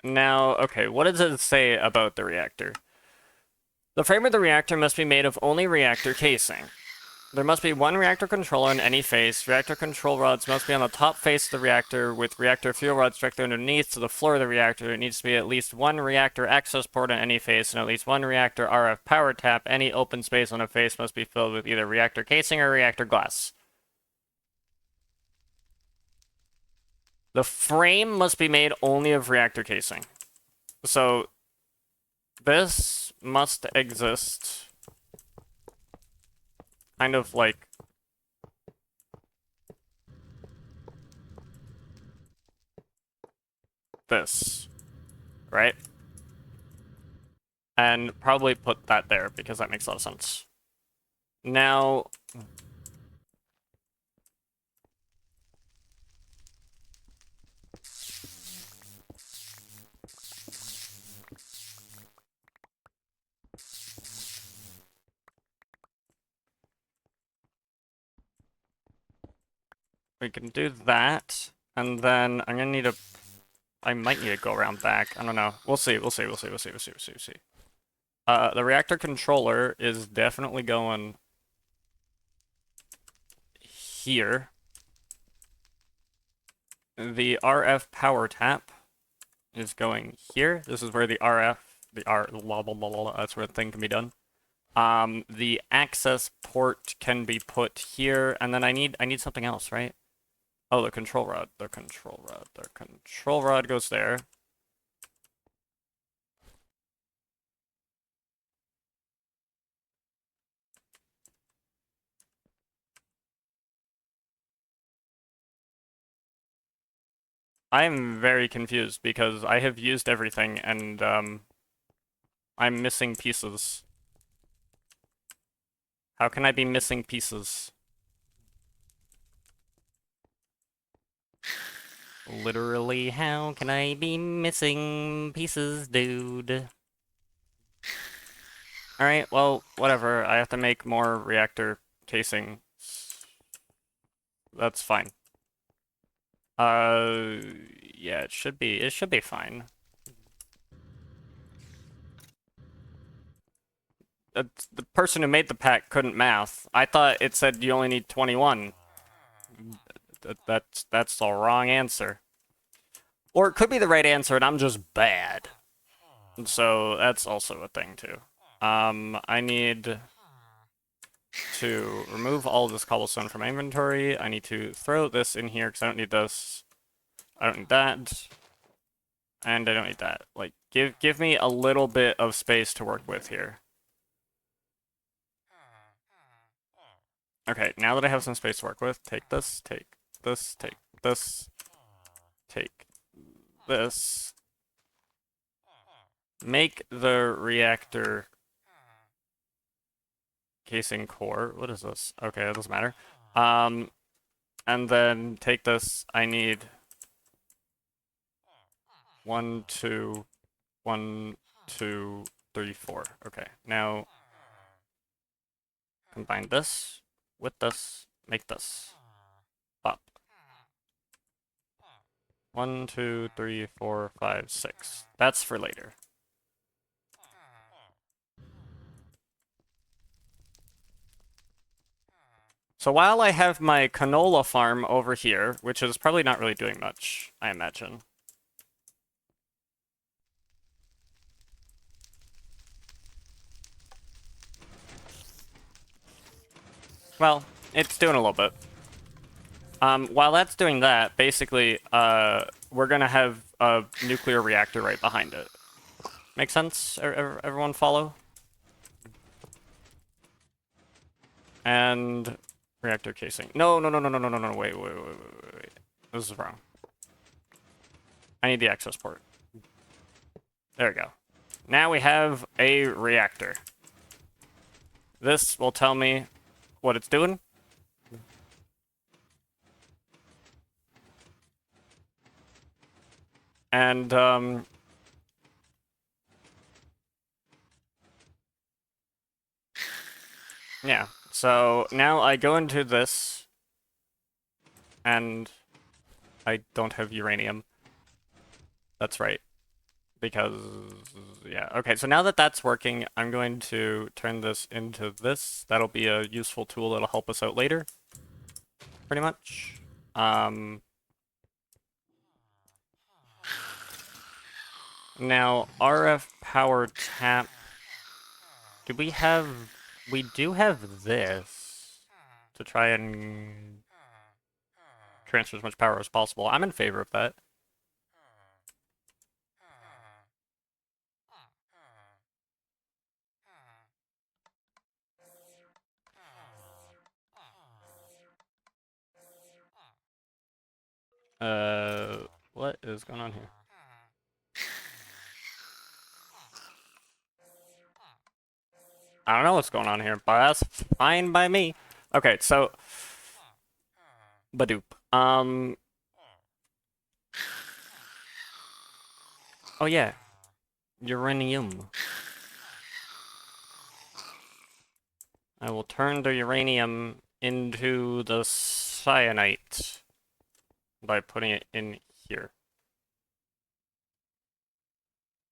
Now, okay, what does it say about the reactor? The frame of the reactor must be made of only reactor casing. There must be one reactor controller in any face. Reactor control rods must be on the top face of the reactor, with reactor fuel rods directly underneath to the floor of the reactor. It needs to be at least one reactor access port on any face, and at least one reactor RF power tap. Any open space on a face must be filled with either reactor casing or reactor glass. The frame must be made only of reactor casing. So, this must exist kind of like this, right? And probably put that there because that makes a lot of sense. Now, we can do that, and then I'm gonna need I might need to go around back. I don't know. We'll see. We'll see. We'll see. We'll see. We'll see. We'll see. We'll see. The reactor controller is definitely going here. The RF power tap is going here. This is where the RF, that's where the thing can be done. The access port can be put here, and then I need something else, right? Oh, the control rod. The control rod. The control rod goes there. I am very confused because I have used everything and I'm missing pieces. How can I be missing pieces? Literally, how can I be missing pieces, dude? Alright, well, whatever. I have to make more reactor casing. That's fine. Yeah, it should be fine. The person who made the pack couldn't math. I thought it said you only need 21. That's the wrong answer. Or it could be the right answer and I'm just bad. And so that's also a thing too. I need to remove all of this cobblestone from my inventory. I need to throw this in here because I don't need this. I don't need that. And I don't need that. Like, give me a little bit of space to work with here. Okay, now that I have some space to work with, take this, take this, take this, take this. Make the reactor casing core. What is this? Okay, that doesn't matter. And then take this. I need 1, 2, 1, 2, 3, 4. Okay, now combine this with this. Make this. Pop. 1, 2, 3, 4, 5, 6. That's for later. So while I have my canola farm over here, which is probably not really doing much, I imagine. Well, it's doing a little bit. While that's doing that, basically, we're gonna have a nuclear reactor right behind it. Make sense? Everyone follow? And Reactor casing. No, no, no, no, no, no, no, no, wait, wait, wait, wait, wait, wait. This is wrong. I need the access port. There we go. Now we have a reactor. This will tell me what it's doing. And, yeah. So now I go into this, and I don't have uranium. That's right. Because, yeah. Okay, so now that that's working, I'm going to turn this into this. That'll be a useful tool that'll help us out later. Pretty much. Now, RF power tap. Do we have... We do have this to try and transfer as much power as possible. I'm in favor of that. What is going on here? I don't know what's going on here, but that's fine by me. Okay, so... Badoop. Oh yeah. Uranium. I will turn the uranium into the cyanite by putting it in here.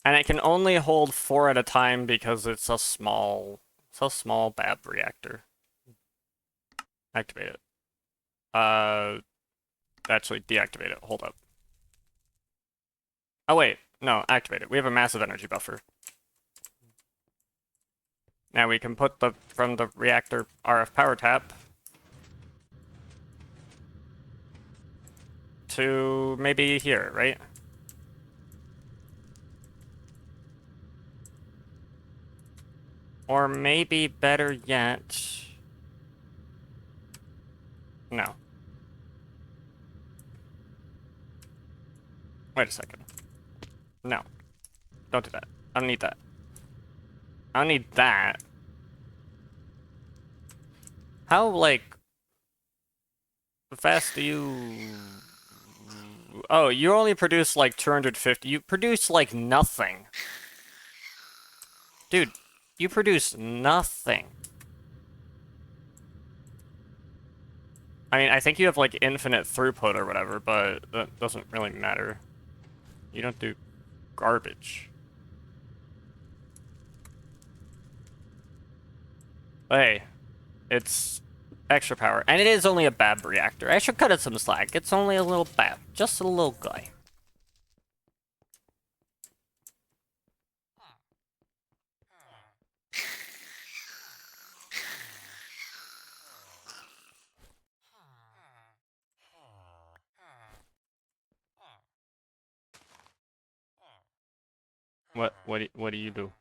And it can only hold 4 at a time because it's a small BAB reactor. Activate it. Actually deactivate it. Hold up. Oh wait, no, activate it. We have a massive energy buffer. Now we can put from the reactor RF power tap to maybe here, right? Or maybe better yet... No. Wait a second. No. Don't do that. I don't need that. I don't need that. How, like... fast do you... Oh, you only produce like 250. You produce like nothing. Dude, you produce nothing. I mean, I think you have like infinite throughput or whatever, but that doesn't really matter. You don't do garbage. Hey, it's extra power. And it is only a BAB reactor. I should cut it some slack. It's only a little BAB. Just a little guy. What do you do?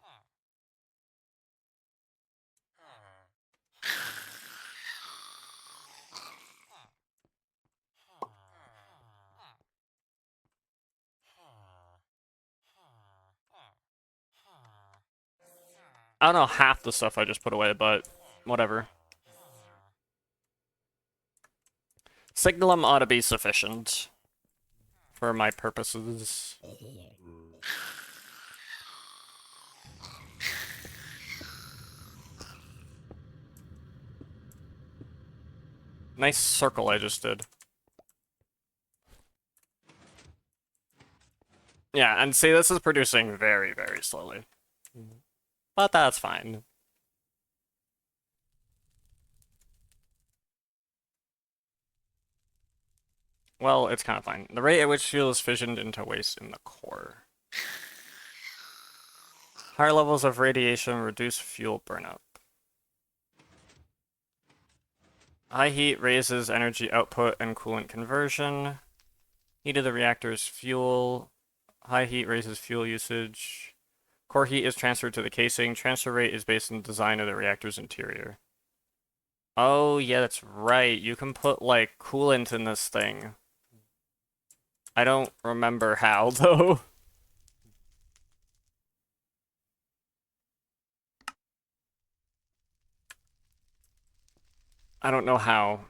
I don't know half the stuff I just put away, but whatever. Signalum ought to be sufficient for my purposes. Nice circle I just did. Yeah, and see, this is producing very, very slowly. But that's fine. Well, it's kind of fine. The rate at which fuel is fissioned into waste in the core. Higher levels of radiation reduce fuel burnup. High heat raises energy output and coolant conversion. Heat of the reactor's fuel. High heat raises fuel usage. Core heat is transferred to the casing. Transfer rate is based on the design of the reactor's interior. Oh, yeah, that's right. You can put, like, coolant in this thing. I don't remember how, though. I don't know how.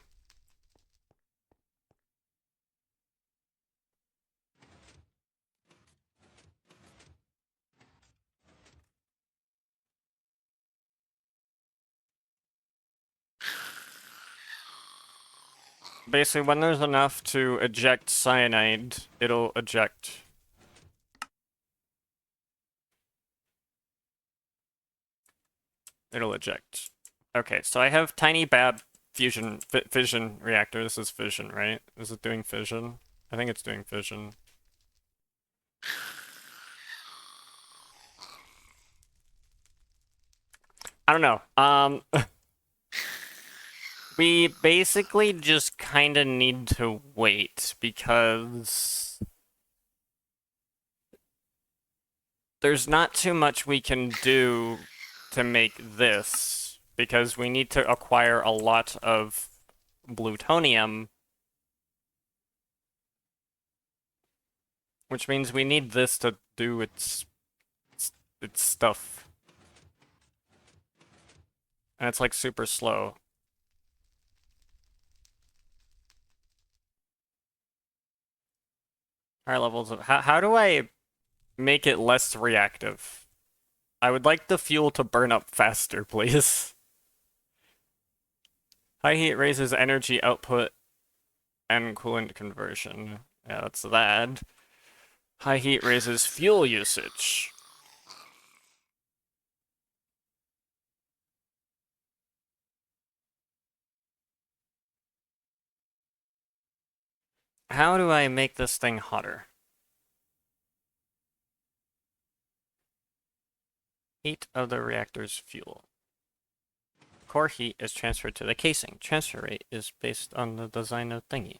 Basically, when there's enough to eject cyanide, it'll eject. It'll eject. Okay, so I have tiny bad fission reactor. This is fission, right? Is it doing fission? I think it's doing fission. I don't know. We basically just kind of need to wait because there's not too much we can do to make this because we need to acquire a lot of plutonium, which means we need this to do its stuff. And it's like super slow. Higher levels of how do I make it less reactive? I would like the fuel to burn up faster, please. High heat raises energy output and coolant conversion. Yeah, that's that. High heat raises fuel usage. How do I make this thing hotter? Heat of the reactor's fuel. Core heat is transferred to the casing. Transfer rate is based on the design of thingy.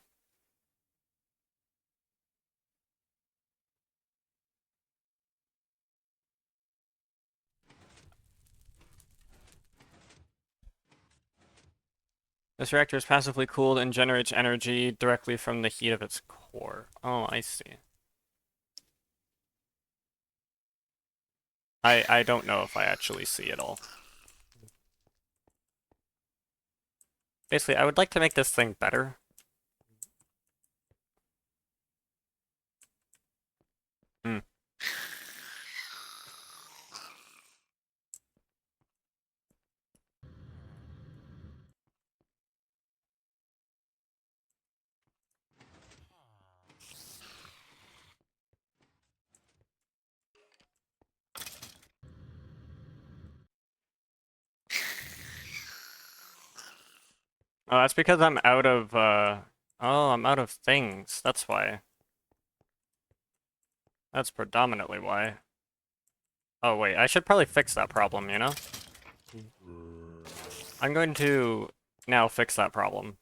This reactor is passively cooled and generates energy directly from the heat of its core. Oh, I see. I don't know if I actually see it all. Basically, I would like to make this thing better. Hmm. Oh, that's because I'm out of, oh, I'm out of things. That's why. That's predominantly why. Oh, wait, I should probably fix that problem, you know? I'm going to now fix that problem.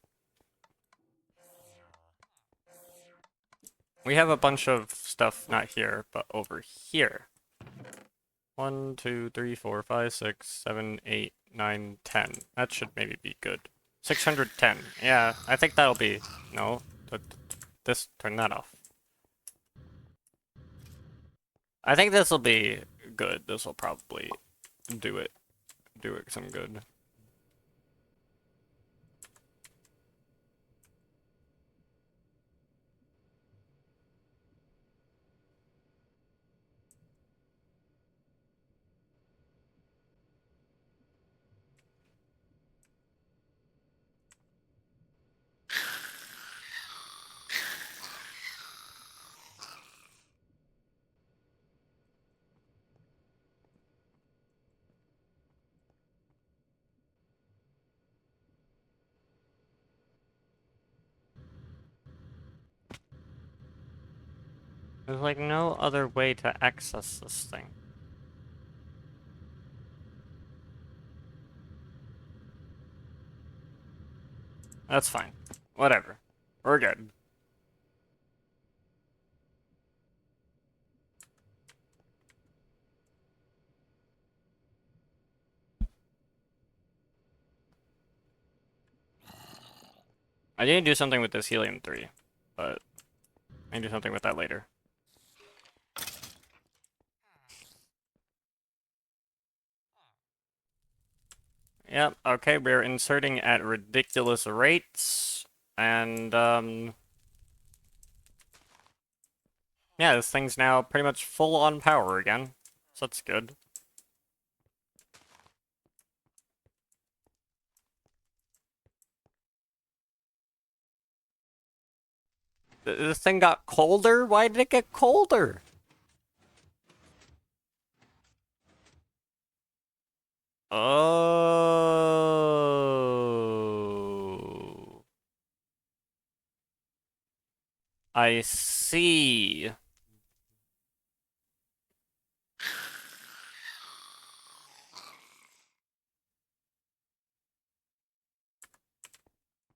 We have a bunch of stuff not here, but over here. 1, 2, 3, 4, 5, 6, 7, 8, 9, 10. That should maybe be good. 610. Yeah, I think that'll be... No. This... Turn that off. I think this'll be good. This'll probably do it. Do it some good. There's like no other way to access this thing. That's fine. Whatever. We're good. I need to do something with this helium-3, but I can do something with that later. Yep, okay, we're inserting at ridiculous rates, and, yeah, this thing's now pretty much full on power again, so that's good. This thing got colder? Why did it get colder? Oh. I see.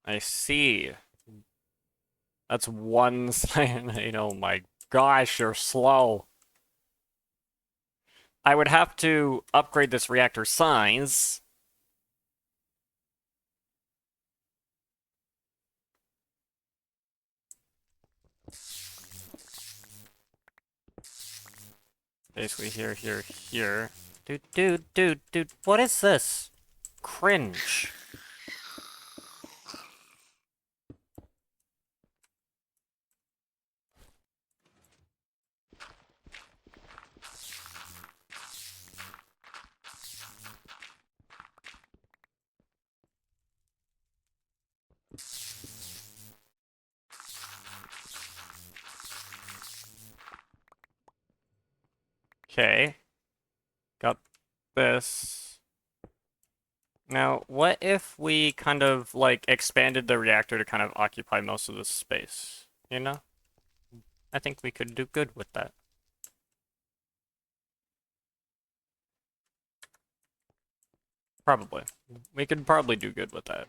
I see. That's one cyanide. Oh my gosh, you're slow. I would have to upgrade this reactor size. Basically here, here, here. Dude, what is this? Cringe. Okay. Got this. Now, what if we kind of, like, expanded the reactor to kind of occupy most of the space? You know? I think we could do good with that. Probably. We could probably do good with that.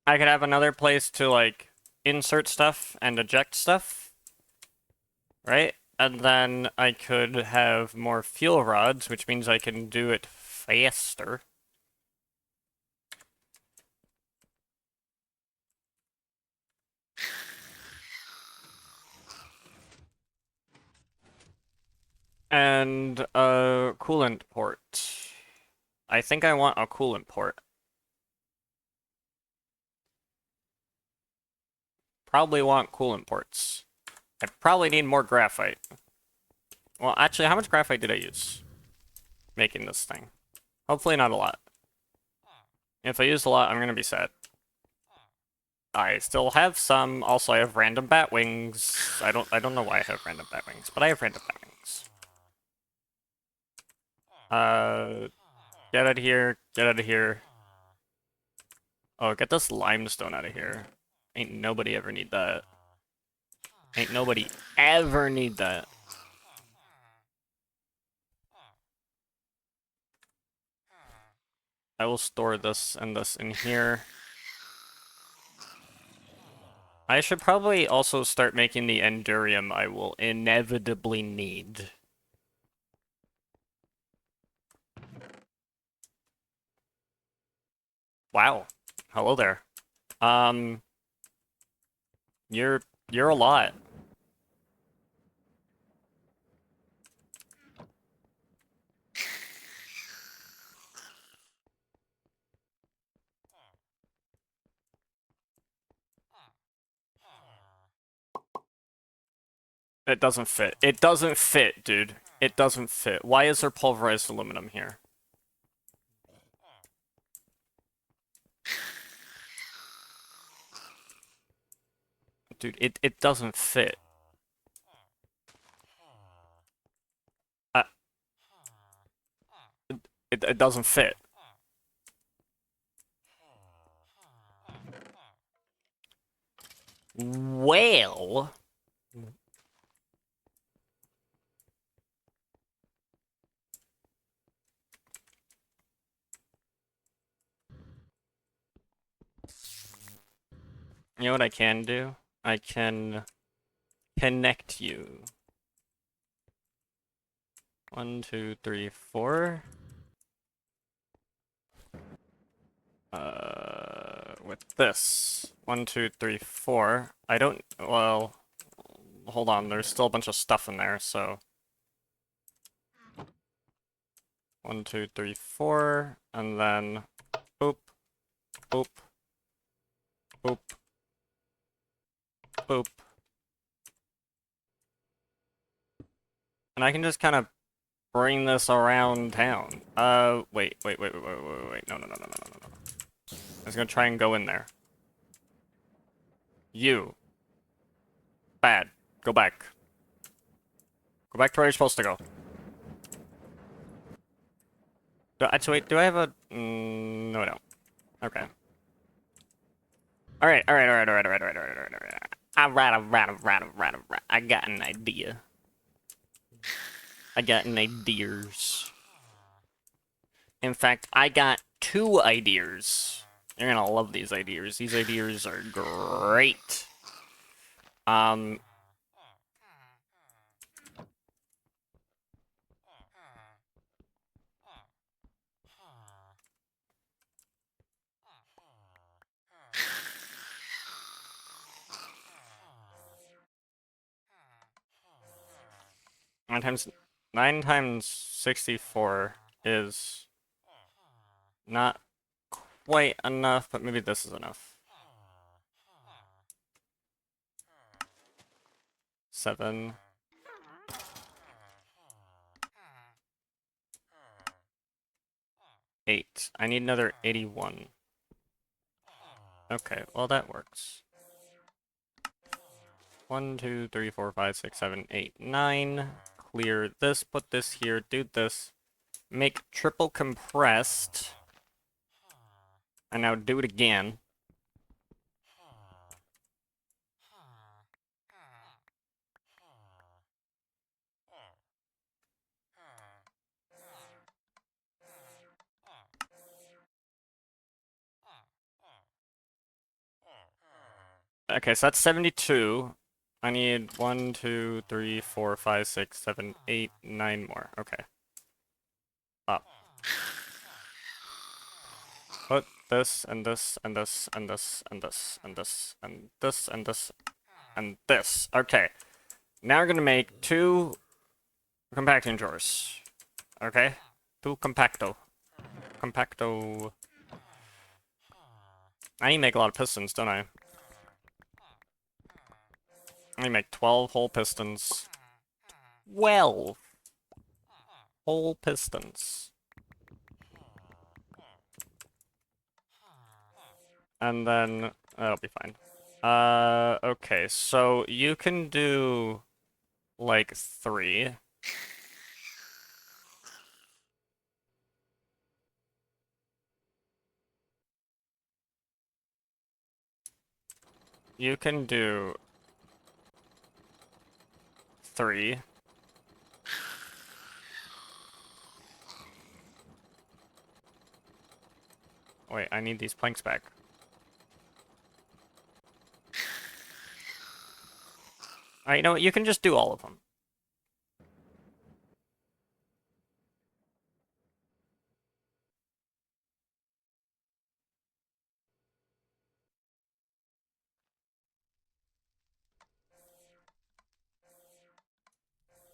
I could have another place to, like, insert stuff and eject stuff. Right? And then I could have more fuel rods, which means I can do it faster. And a coolant port. I think I want a coolant port. Probably want coolant ports. I probably need more graphite. Well, actually, how much graphite did I use making this thing? Hopefully not a lot. If I used a lot, I'm gonna be sad. I still have some. Also, I have random bat wings. I don't know why I have random bat wings, but I have random bat wings. Get out of here. Get out of here. Oh, get this limestone out of here. Ain't nobody ever need that. Ain't nobody ever need that. I will store this and this in here. I should probably also start making the endurium I will inevitably need. Wow. Hello there. Um, you're a lot. It doesn't fit. It doesn't fit, dude. It doesn't fit. Why is there pulverized aluminum here? Dude, it doesn't fit. Uh, it doesn't fit. Well... You know what I can do? I can connect you. 1, 2, 3, 4. With this. 1, 2, 3, 4. I don't, well, hold on, there's still a bunch of stuff in there, so. 1, 2, 3, 4, and then boop, boop, boop, boop. And I can just kind of bring this around town. Wait. No. I was gonna try and go in there. You. Bad. Go back. Go back to where you're supposed to go. Actually, wait, do I have a... no, I don't. Okay. Alright. I got an idea. In fact, I got 2 ideas. You're gonna love these ideas. These ideas are great. 9 times 64 is not quite enough, but maybe this is enough. 7. 8. I need another 81. Okay, well that works. 1, 2, 3, 4, 5, 6, 7, 8, 9. Clear this, put this here, do this. Make triple compressed. And now do it again. Okay, so that's 72. I need 1, 2, 3, 4, 5, 6, 7, 8, 9 more. Okay. Up. Put this and this and this and this and this and this and this and this and this. Okay. Now we're gonna make 2 compacting drawers. Okay? 2 compacto. Compacto. I need to make a lot of pistons, don't I? I need to make 12 whole pistons. 12 whole pistons. And then that'll be fine. Okay, so you can do like 3. You can do 3. Wait, I need these planks back. Alright, you know what? You can just do all of them.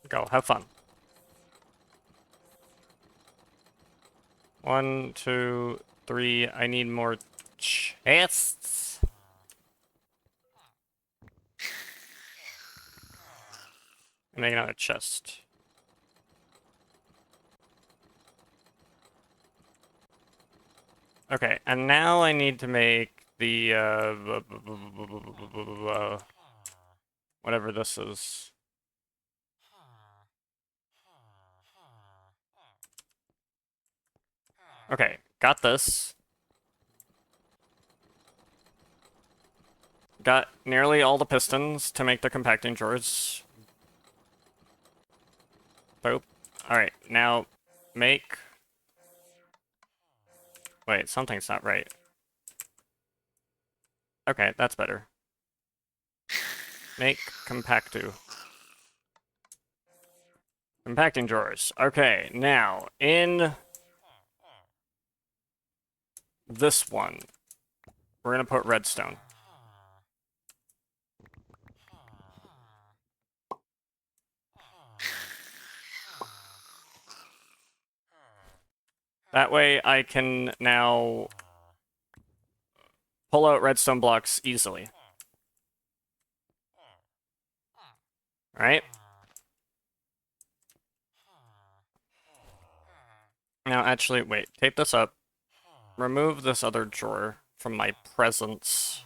Go, have fun. 1, 2, 3. I need more chests. Make another chest. Okay, and now I need to make the, whatever this is. Okay, got this. Got nearly all the pistons to make the compacting drawers. Boop. Alright, now make... Wait, something's not right. Okay, that's better. Make compactu. Compacting drawers. Okay, now, in this one, we're gonna put redstone. That way I can now pull out redstone blocks easily. Alright? Now, actually, wait. Tape this up. Remove this other drawer from my presence.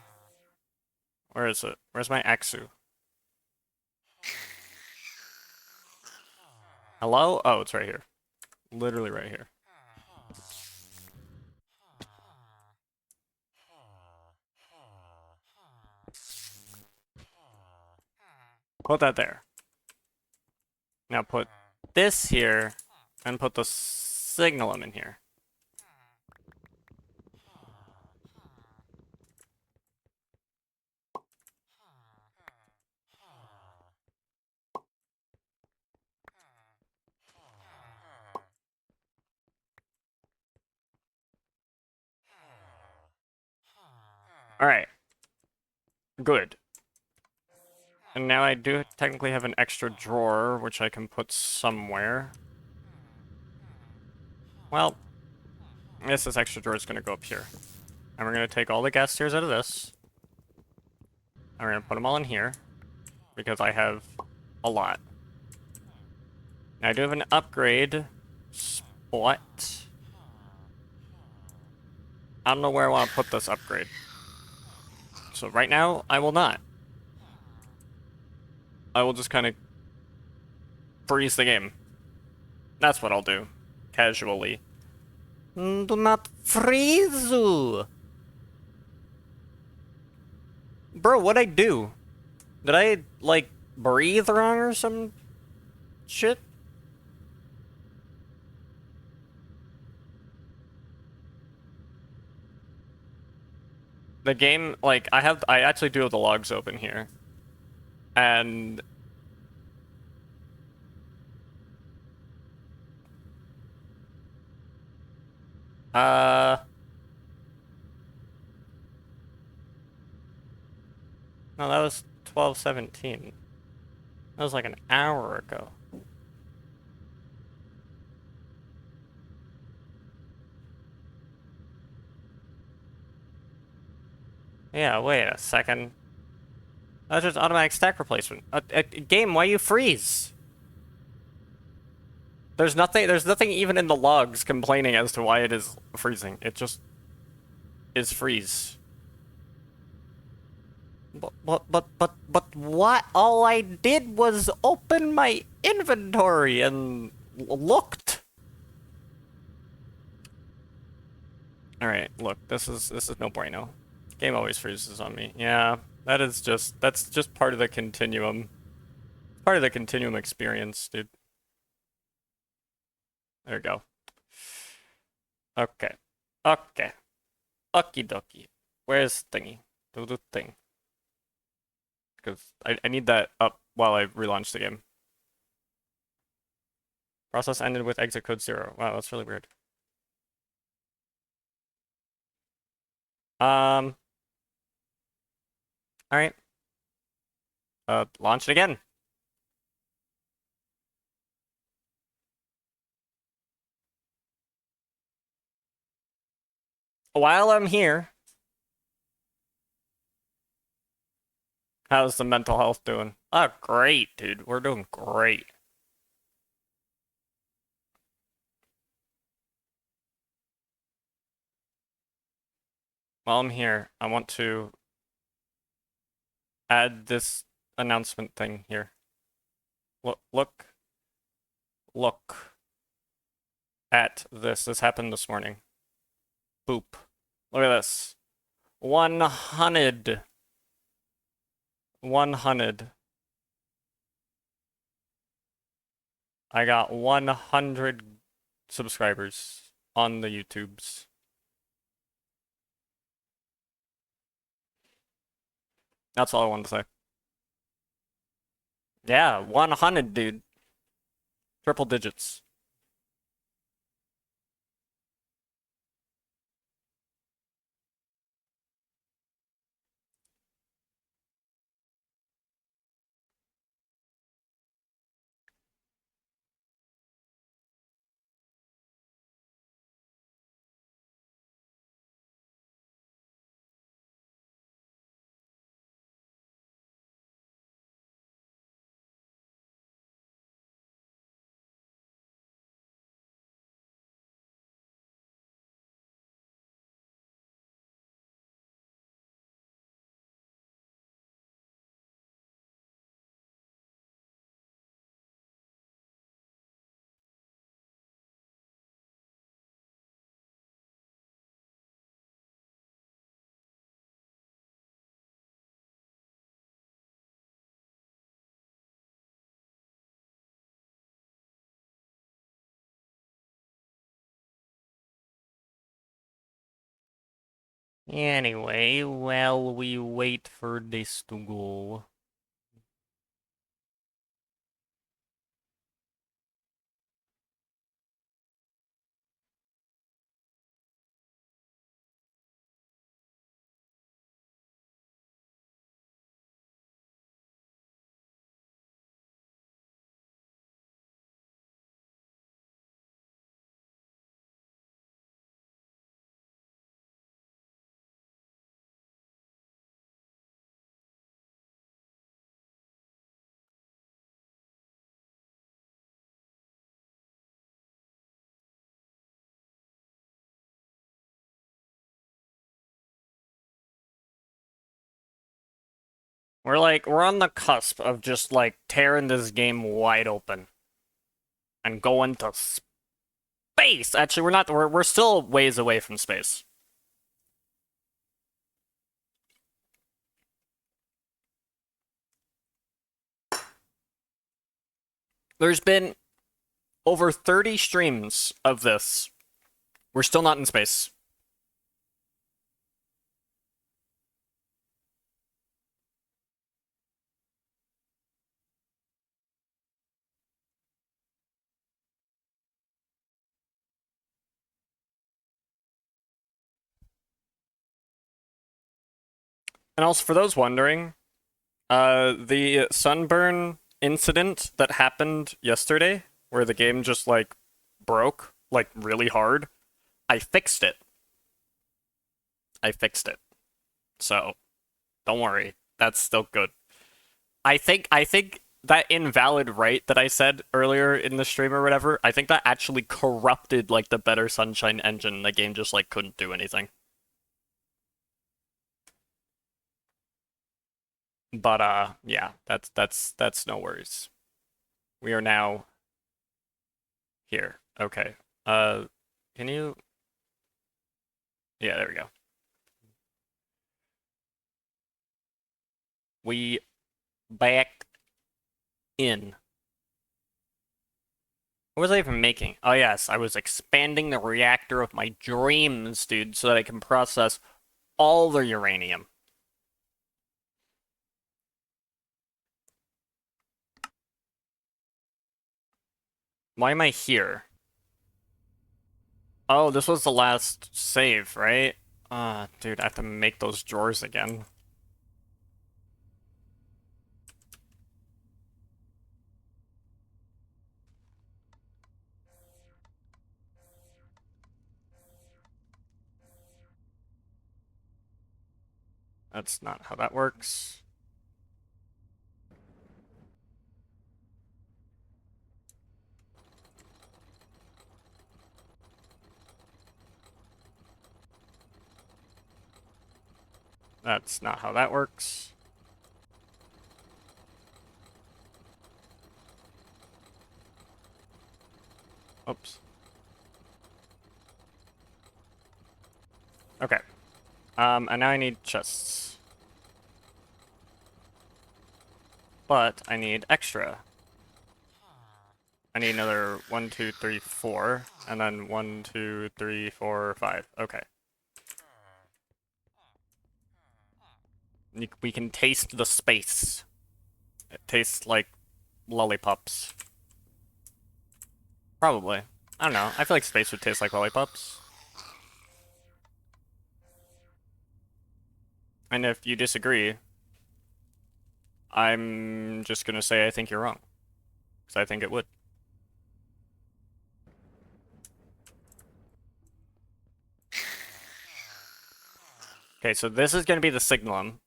Where is it? Where's my Axu? Hello? Oh, it's right here. Literally right here. Put that there. Now put this here, and put the signalum in here. Alright. Good. And now I do technically have an extra drawer, which I can put somewhere. Well, I guess this extra drawer is going to go up here. And we're going to take all the gas tiers out of this. And we're going to put them all in here. Because I have a lot. Now I do have an upgrade spot. I don't know where I want to put this upgrade. So right now, I will not. I will just kind of freeze the game. That's what I'll do. Casually. Do not freeze you. Bro, what'd I do? Did I, like, breathe wrong or some shit? The game, like, I actually do have the logs open here. And... No, that was 12:17. That was like an hour ago. Yeah, wait a second. That's just automatic stack replacement. Game, why you freeze? There's nothing even in the logs complaining as to why it is freezing. It just is freeze. But what? All I did was open my inventory and looked. Alright, look, this is no bueno. Game always freezes on me. Yeah, that's just part of the continuum. Part of the continuum experience, dude. There we go. Okay. Okay. Okie dokie. Where's thingy? Do the thing. Because I need that up while I relaunch the game. Process ended with exit code 0. Wow, that's really weird. Alright. Launch it again. While I'm here, how's the mental health doing? Oh, great, dude. We're doing great. While I'm here, I want to add this announcement thing here. Look at this. This happened this morning. Boop. Look at this. 100. 100. I got 100 subscribers on the YouTubes. That's all I wanted to say. Yeah, 100, dude. Triple digits. Anyway, while we wait for this to go. We're on the cusp of just like tearing this game wide open and going to space. Actually, we're not. We're still ways away from space. There's been over 30 streams of this. We're still not in space. And also, for those wondering, the sunburn incident that happened yesterday, where the game just like broke like really hard, I fixed it. I fixed it. So don't worry, that's still good. I think that invalid right that I said earlier in the stream or whatever, I think that actually corrupted like the Better Sunshine engine. The game just like couldn't do anything. But yeah, that's no worries. We are now here. Okay. Can you? Yeah, there we go. We back in. What was I even making? Oh yes, I was expanding the reactor of my dreams, dude, so that I can process all the uranium. Why am I here? Oh, this was the last save, right? Dude, I have to make those drawers again. That's not how that works. That's not how that works. Oops. Okay. And now I need chests. But I need extra. I need another 1, 2, 3, 4, and then 1, 2, 3, 4, 5. Okay. We can taste the space. It tastes like lollipops. Probably. I don't know. I feel like space would taste like lollipops. And if you disagree, I'm just gonna say I think you're wrong. Because I think it would. Okay, so this is gonna be the signalum.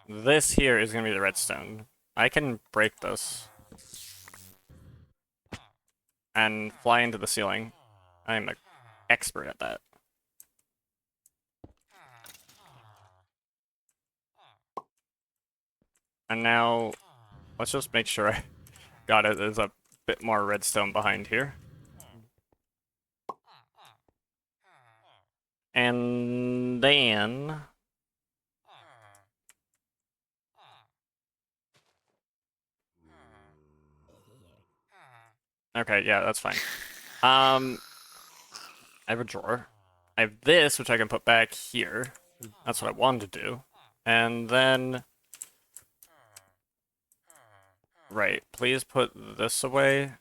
This here is gonna be the redstone. I can break this and fly into the ceiling. I'm an expert at that. And now, let's just make sure I got it. There's a bit more redstone behind here. And then... Okay, yeah, that's fine. I have a drawer. I have this, which I can put back here. That's what I wanted to do. And then... Right, please put this away.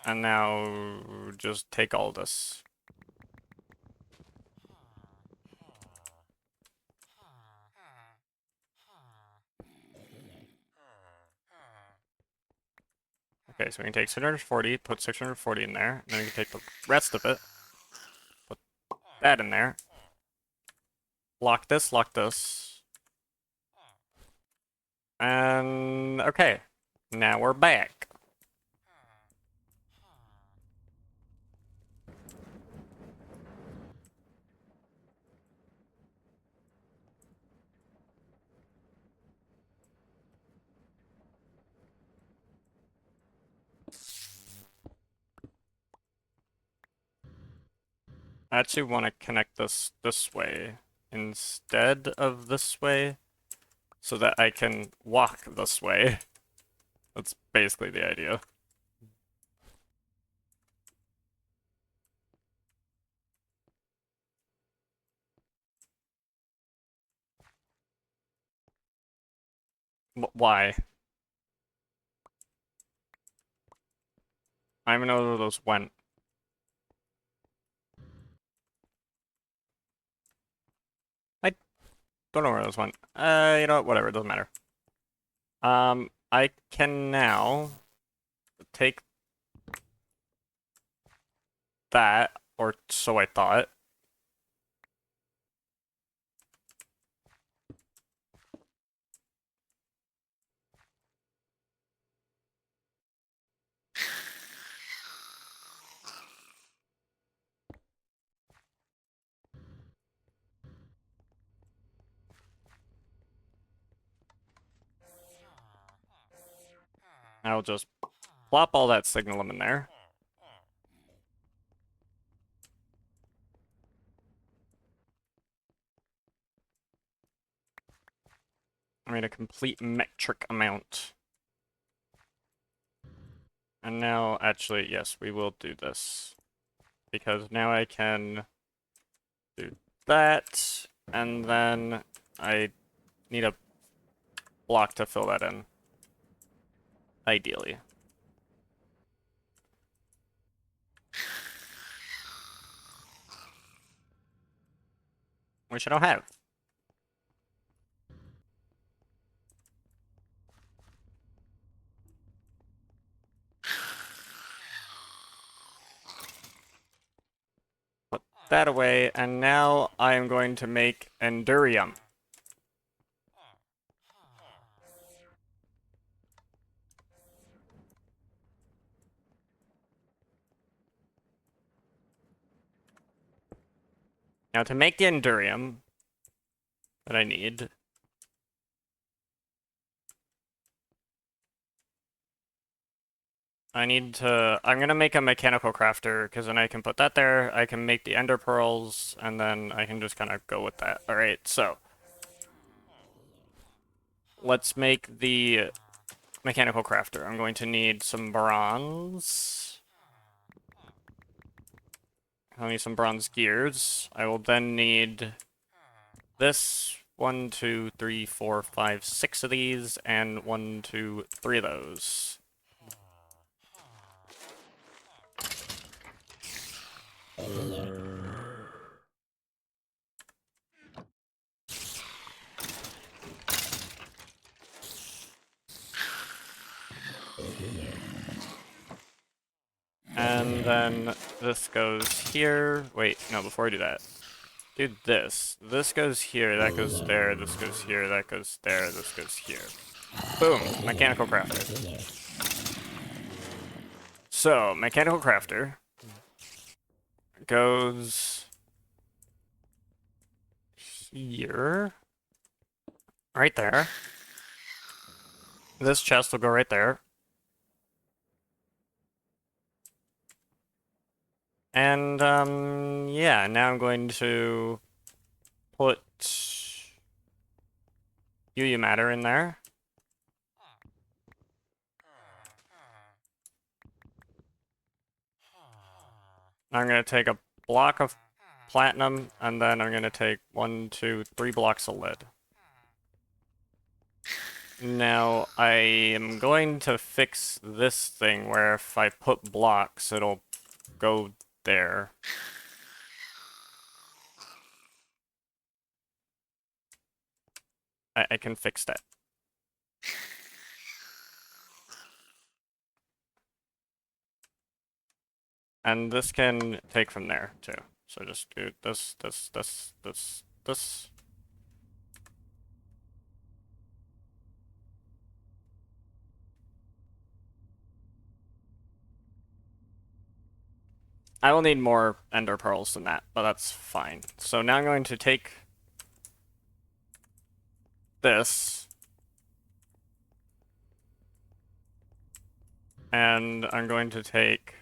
And now just take all this. Okay, so we can take 640, put 640 in there, and then we can take the rest of it, put that in there, lock this, and okay, now we're back. I actually want to connect this way instead of this way, so that I can walk this way. That's basically the idea. Why? I don't even know where those went. I don't know where those went. You know what? Whatever, it doesn't matter. I can now take that, or so I thought. I'll just plop all that signalum in there. I mean, a complete metric amount. And now, actually, yes, we will do this. Because now I can do that, and then I need a block to fill that in. Ideally. Which I don't have. Put that away, and now I am going to make Endurium. Now to make the Endurium that I need, I'm gonna make a mechanical crafter, because then I can put that there, I can make the ender pearls, and then I can just kind of go with that. Alright, so. Let's make the mechanical crafter. I'm going to need some bronze. I'll need some bronze gears. I will then need this. 1, 2, 3, 4, 5, 6 of these, and 1, 2, 3 of those. And then this goes here. Wait, no, before I do that. Do this. This goes here, that goes there, this goes here, that goes there, this goes here. Boom! Mechanical crafter. So, mechanical crafter goes here. Right there. This chest will go right there. And, yeah, now I'm going to put UU matter in there. I'm going to take a block of platinum, and then I'm going to take 1, 2, 3 blocks of lead. Now, I am going to fix this thing where if I put blocks, it'll go there. I can fix that. And this can take from there, too. So just do this, this, this, this, this. I will need more ender pearls than that, but that's fine. So now I'm going to take this. And I'm going to take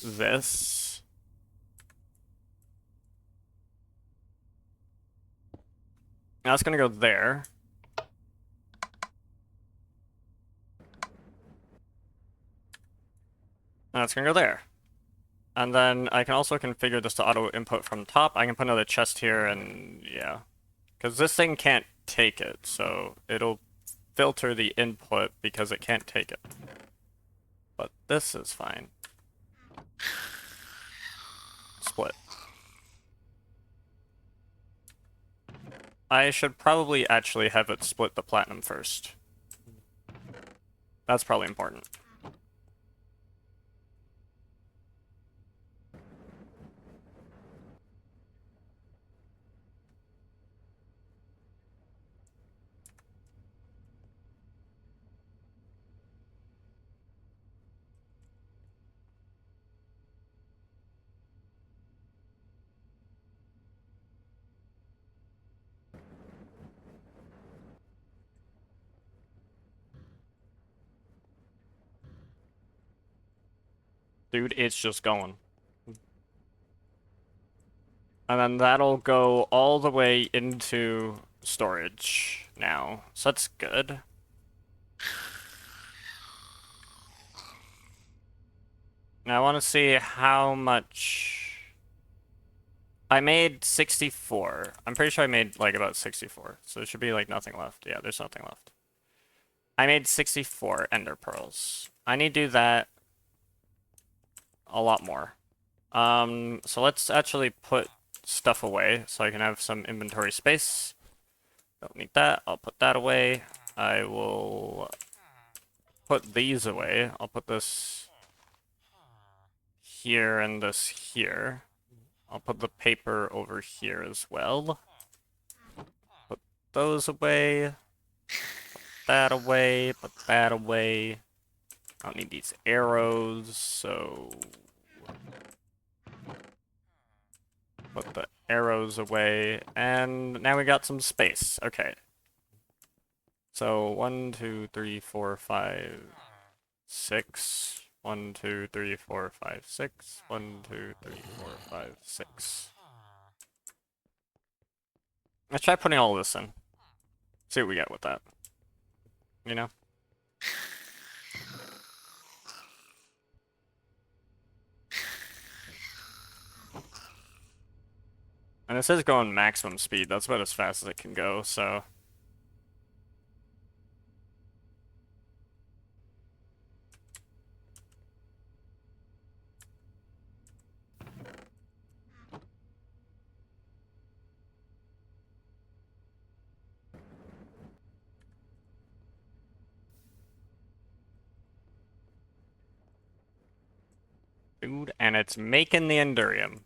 this. Now it's going to go there. And it's going to go there. And then I can also configure this to auto input from top. I can put another chest here and yeah. Because this thing can't take it, so it'll filter the input because it can't take it. But this is fine. Split. I should probably actually have it split the platinum first. That's probably important. Dude, it's just going. And then that'll go all the way into storage now. So that's good. Now I want to see how much... I made 64. I'm pretty sure I made like about 64. So there should be like nothing left. Yeah, there's nothing left. I made 64 ender pearls. I need to do that a lot more. So let's actually put stuff away so I can have some inventory space. Don't need that. I'll put that away. I will put these away. I'll put this here and this here. I'll put the paper over here as well. Put those away. Put that away. Put that away. I don't need these arrows, so... Put the arrows away. And now we got some space. Okay. So 1, 2, 3, 4, 5, 6. 1, 2, 3, 4, 5, 6. 1, 2, 3, 4, 5, 6. Let's try putting all of this in. See what we get with that. You know? And it says going maximum speed. That's about as fast as it can go, so... Dude, and it's making the Endurium.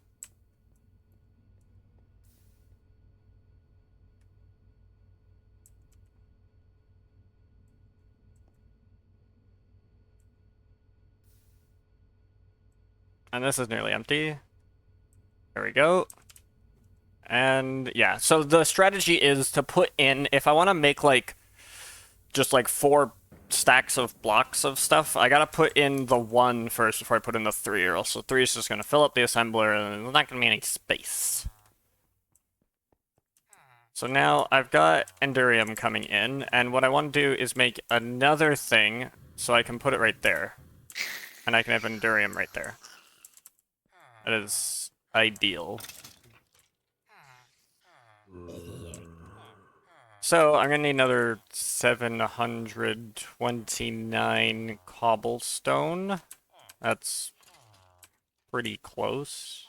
And this is nearly empty. There we go. And yeah, so the strategy is to put in, if I want to make like just like 4 stacks of blocks of stuff, I gotta put in the 1 first before I put in the 3, or else the 3 is just gonna fill up the assembler and there's not gonna be any space. So now I've got Endurium coming in, and what I want to do is make another thing so I can put it right there. And I can have Endurium right there. That is ideal. So I'm gonna need another 729 cobblestone. That's pretty close.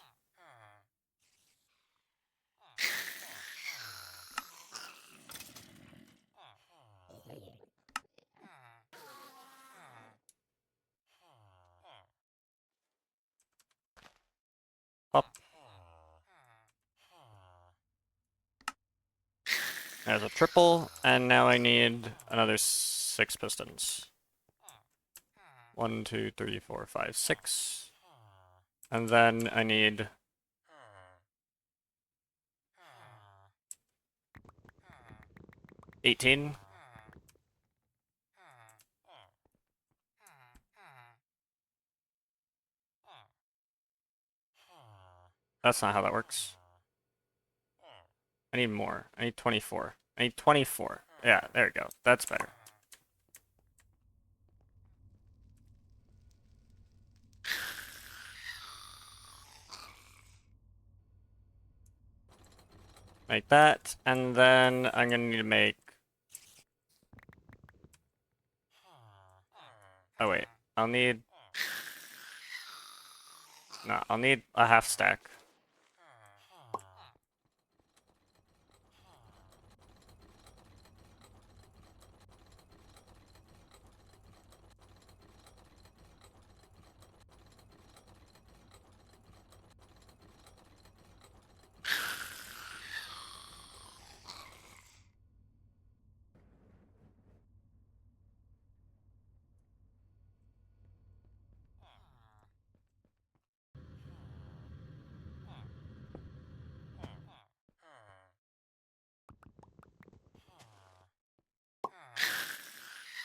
Up. There's a triple, and now I need another 6 pistons. 1, 2, 3, 4, 5, 6. And then I need 18. That's not how that works. I need more. I need 24. I need 24. Yeah, there we go. That's better. Make that, and then I'm gonna need to make... Oh wait, I'll need... No, I'll need a half stack.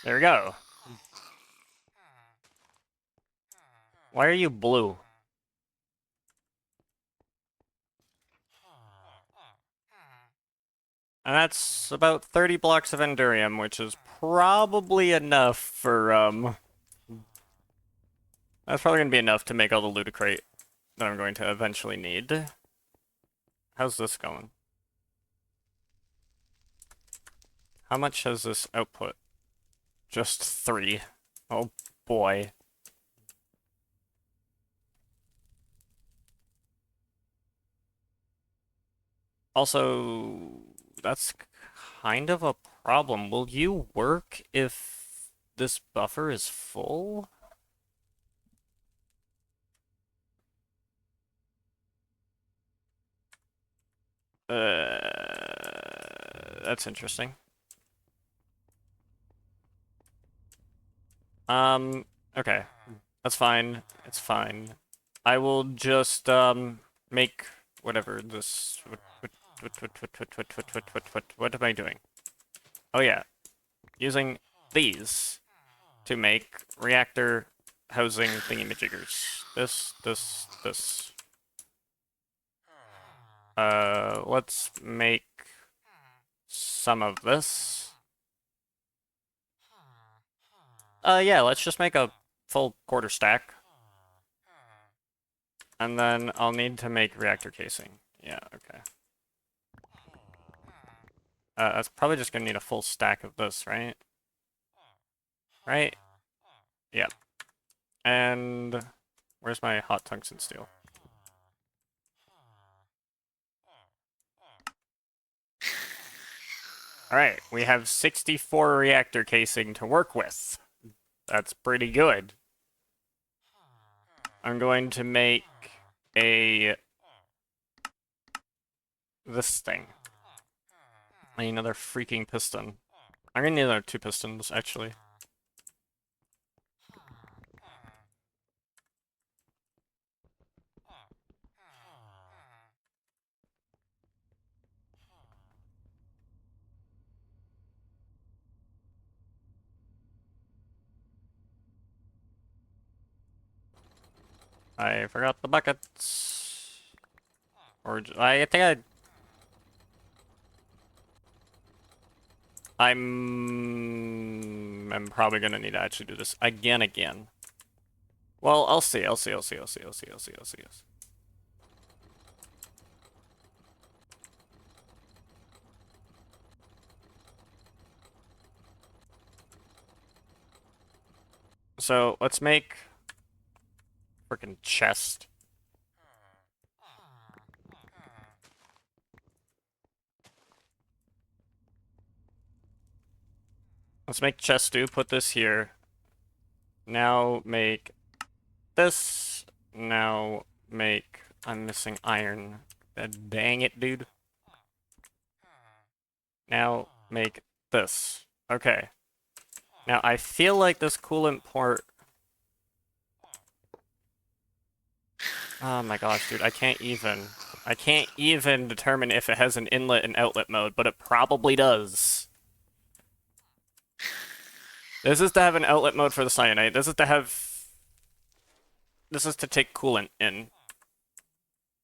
There we go. Why are you blue? And that's about 30 blocks of Endurium, which is probably enough for, That's probably gonna be enough to make all the Ludicrate that I'm going to eventually need. How's this going? How much has this output? Just 3. Oh boy. Also, that's kind of a problem. Will you work if this buffer is full? That's interesting. Okay. That's fine. It's fine. I will just, make whatever this... What am I doing? Oh yeah. Using these to make reactor housing thingy-majiggers. This. Let's make some of this. Yeah, let's just make a full quarter stack. And then I'll need to make reactor casing. Yeah, okay. That's probably just gonna need a full stack of this, right? Right? Yeah. And where's my hot tungsten steel? Alright, we have 64 reactor casing to work with. That's pretty good. I'm going to make this thing. I need another freaking piston. I'm gonna need another 2 pistons, actually. I forgot the buckets. Or I think I'm probably gonna need to actually do this again. Well, I'll see. So let's make freaking chest. Let's make chest stew, put this here. Now make this. Now make... I'm missing iron. Dang it, dude. Now make this. Okay. Now I feel like this coolant port... Oh my gosh, dude, I can't even determine if it has an inlet and outlet mode, but it probably does. This is to have an outlet mode for the cyanide. This is to take coolant in.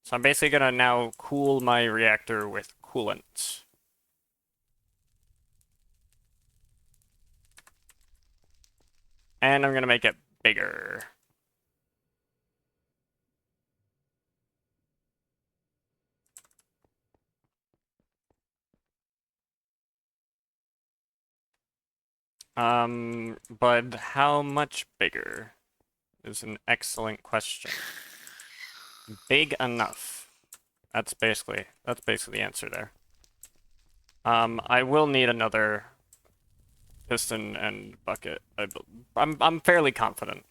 So I'm basically gonna now cool my reactor with coolant. And I'm gonna make it bigger. But how much bigger is an excellent question. Big enough. That's basically the answer there. I will need another piston and bucket. I'm fairly confident.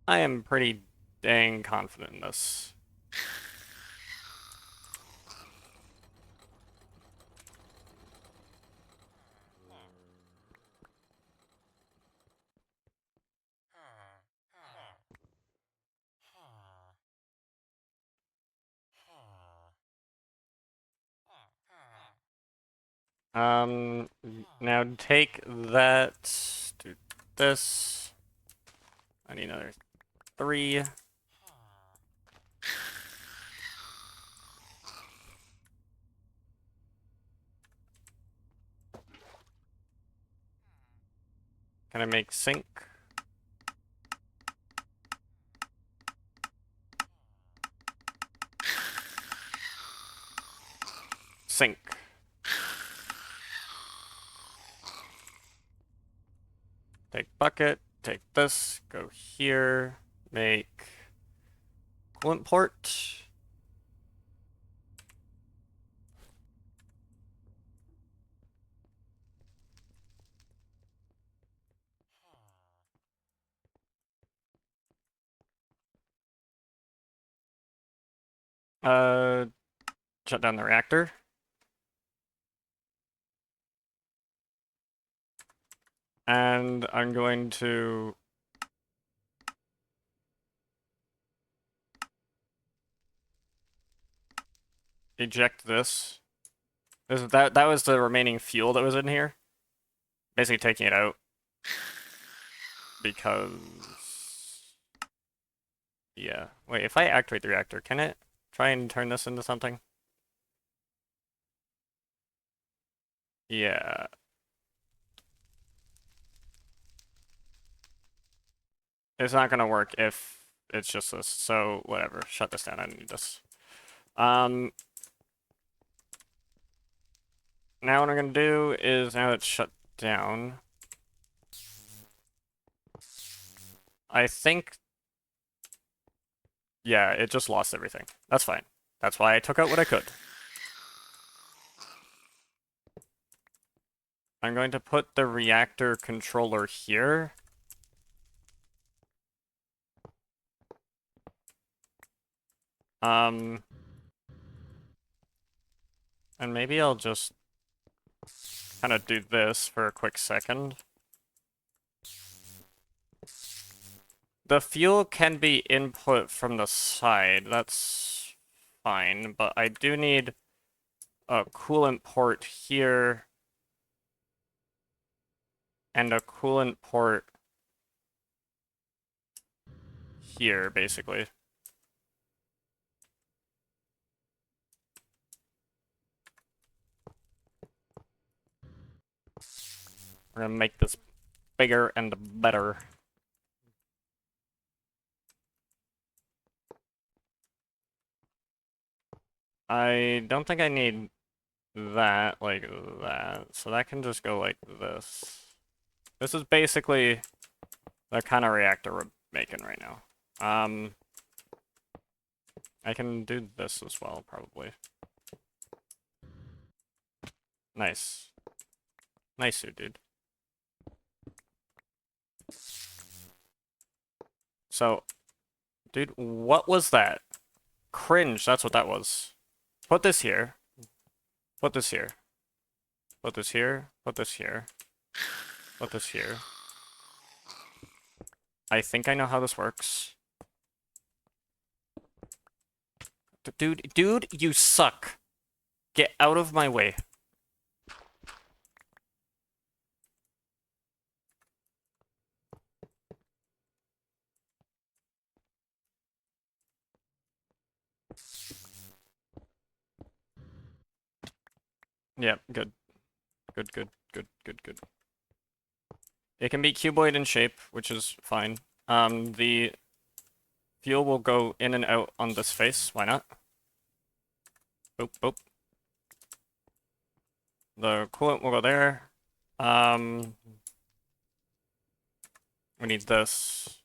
I am pretty dang confident in this. Now take that, do this. I need another 3. Can I make sink? Sink. Take bucket, take this, go here, make coolant port. Shut down the reactor. And I'm going to eject this. That was the remaining fuel that was in here. Basically taking it out. Because... yeah. Wait, if I activate the reactor, can it try and turn this into something? Yeah. It's not gonna work if it's just this. So, whatever. Shut this down. I need this. Now what I'm gonna do is, now it's shut down, I think... yeah, it just lost everything. That's fine. That's why I took out what I could. I'm going to put the reactor controller here. And maybe I'll just kind of do this for a quick second. The fuel can be input from the side, that's fine, but I do need a coolant port here and a coolant port here, basically. We're gonna make this bigger and better. I don't think I need that like that, so that can just go like this. This is basically the kind of reactor we're making right now. I can do this as well, probably. Nice. Nice suit, dude. So, dude, what was that? Cringe, that's what that was. Put this here. Put this here. Put this here. Put this here. Put this here. I think I know how this works. Dude, you suck. Get out of my way. Yeah, good. Good. It can be cuboid in shape, which is fine. The fuel will go in and out on this face. Why not? Boop, boop. The coolant will go there. We need this.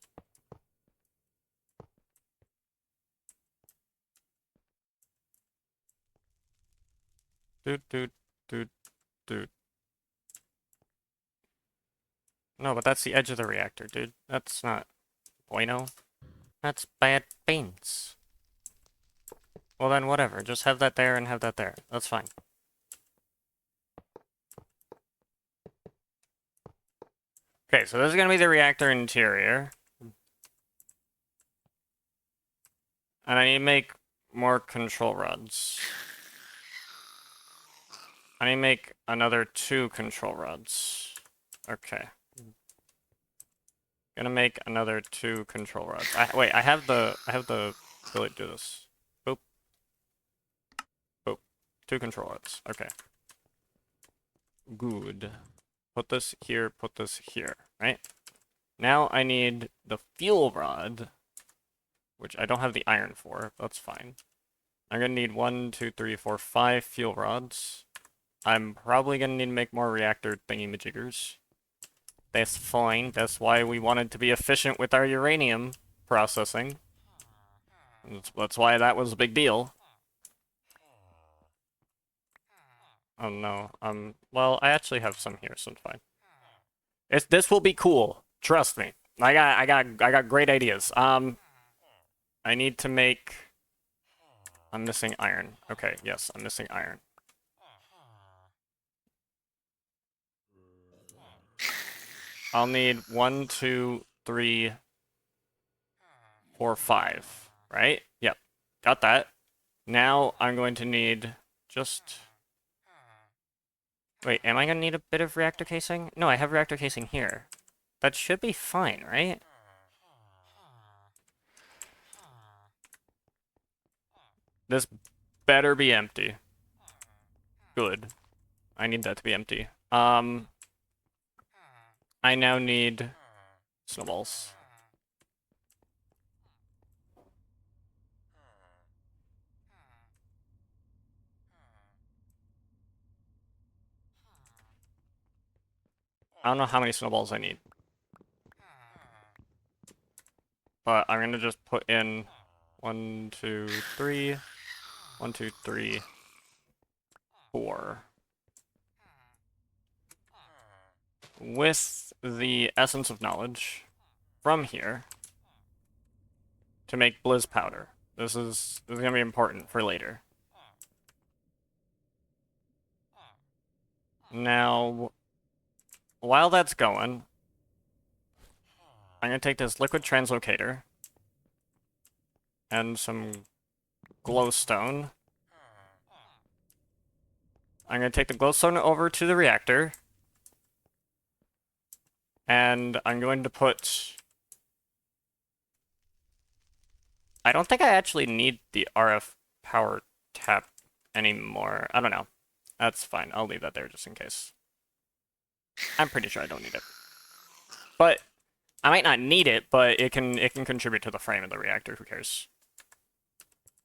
Dude. No, but that's the edge of the reactor, dude. That's not bueno. That's bad beans. Well then, whatever. Just have that there and have that there. That's fine. Okay, so this is gonna be the reactor interior. And I need to make more control rods. I need to make another 2 control rods. Okay. Gonna make another 2 control rods. Wait, I have the ability to do this. Boop. Boop. 2 control rods. Okay. Good. Put this here, right? Now I need the fuel rod, which I don't have the iron for. That's fine. I'm gonna need 1, 2, 3, 4, 5 fuel rods. I'm probably gonna need to make more reactor thingy-majiggers. That's fine. That's why we wanted to be efficient with our uranium processing. That's why that was a big deal. Oh no. Well, I actually have some here, so it's fine. This will be cool. Trust me. I got great ideas. I need to make. I'm missing iron. Okay, yes, I'm missing iron. I'll need 1, 2, 3, 4, 5. Right? Yep. Got that. Now I'm going to need just. Wait, am I gonna need a bit of reactor casing? No, I have reactor casing here. That should be fine, right? This better be empty. Good. I need that to be empty. I now need snowballs. I don't know how many snowballs I need. But I'm gonna just put in 1, 2, 3. 1, 2, 3, 4. With the essence of knowledge from here to make Blizz powder. This is gonna be important for later. Now, while that's going, I'm gonna take this liquid translocator and some glowstone. I'm gonna take the glowstone over to the reactor, and I'm going to put... I don't think I actually need the RF power tap anymore. I don't know. That's fine. I'll leave that there just in case. I'm pretty sure I don't need it. But I might not need it, but it can contribute to the frame of the reactor. Who cares?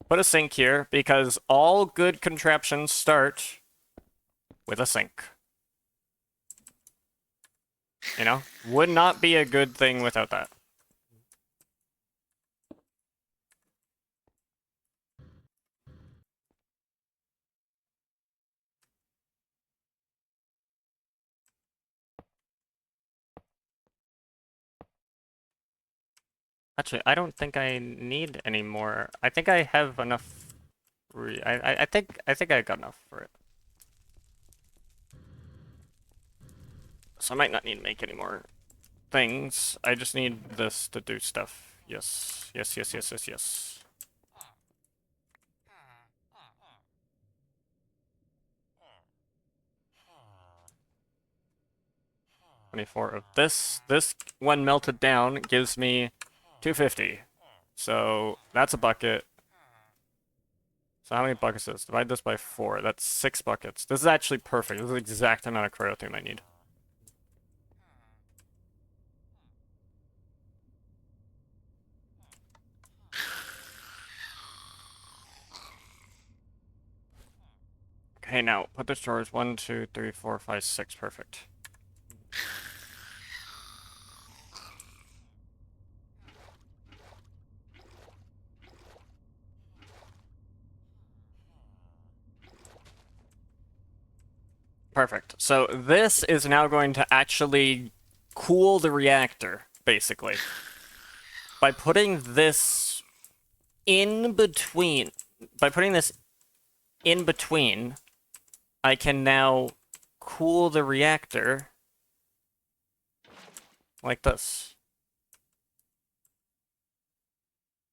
Put a sink here, because all good contraptions start with a sink. You know? Would not be a good thing without that. Actually, I don't think I need any more. I think I have enough. I think I got enough for it. So I might not need to make any more things. I just need this to do stuff. Yes. Yes, yes, yes, yes, yes. 24 of this. This, when melted down, gives me 250. So that's a bucket. So how many buckets is this? Divide this by 4. That's 6 buckets. This is actually perfect. This is the exact amount of cryotheme I need. Okay, now put the drawers 1, 2, 3, 4, 5, 6. Perfect. Perfect. So this is now going to actually cool the reactor, basically. By putting this in between, I can now cool the reactor like this.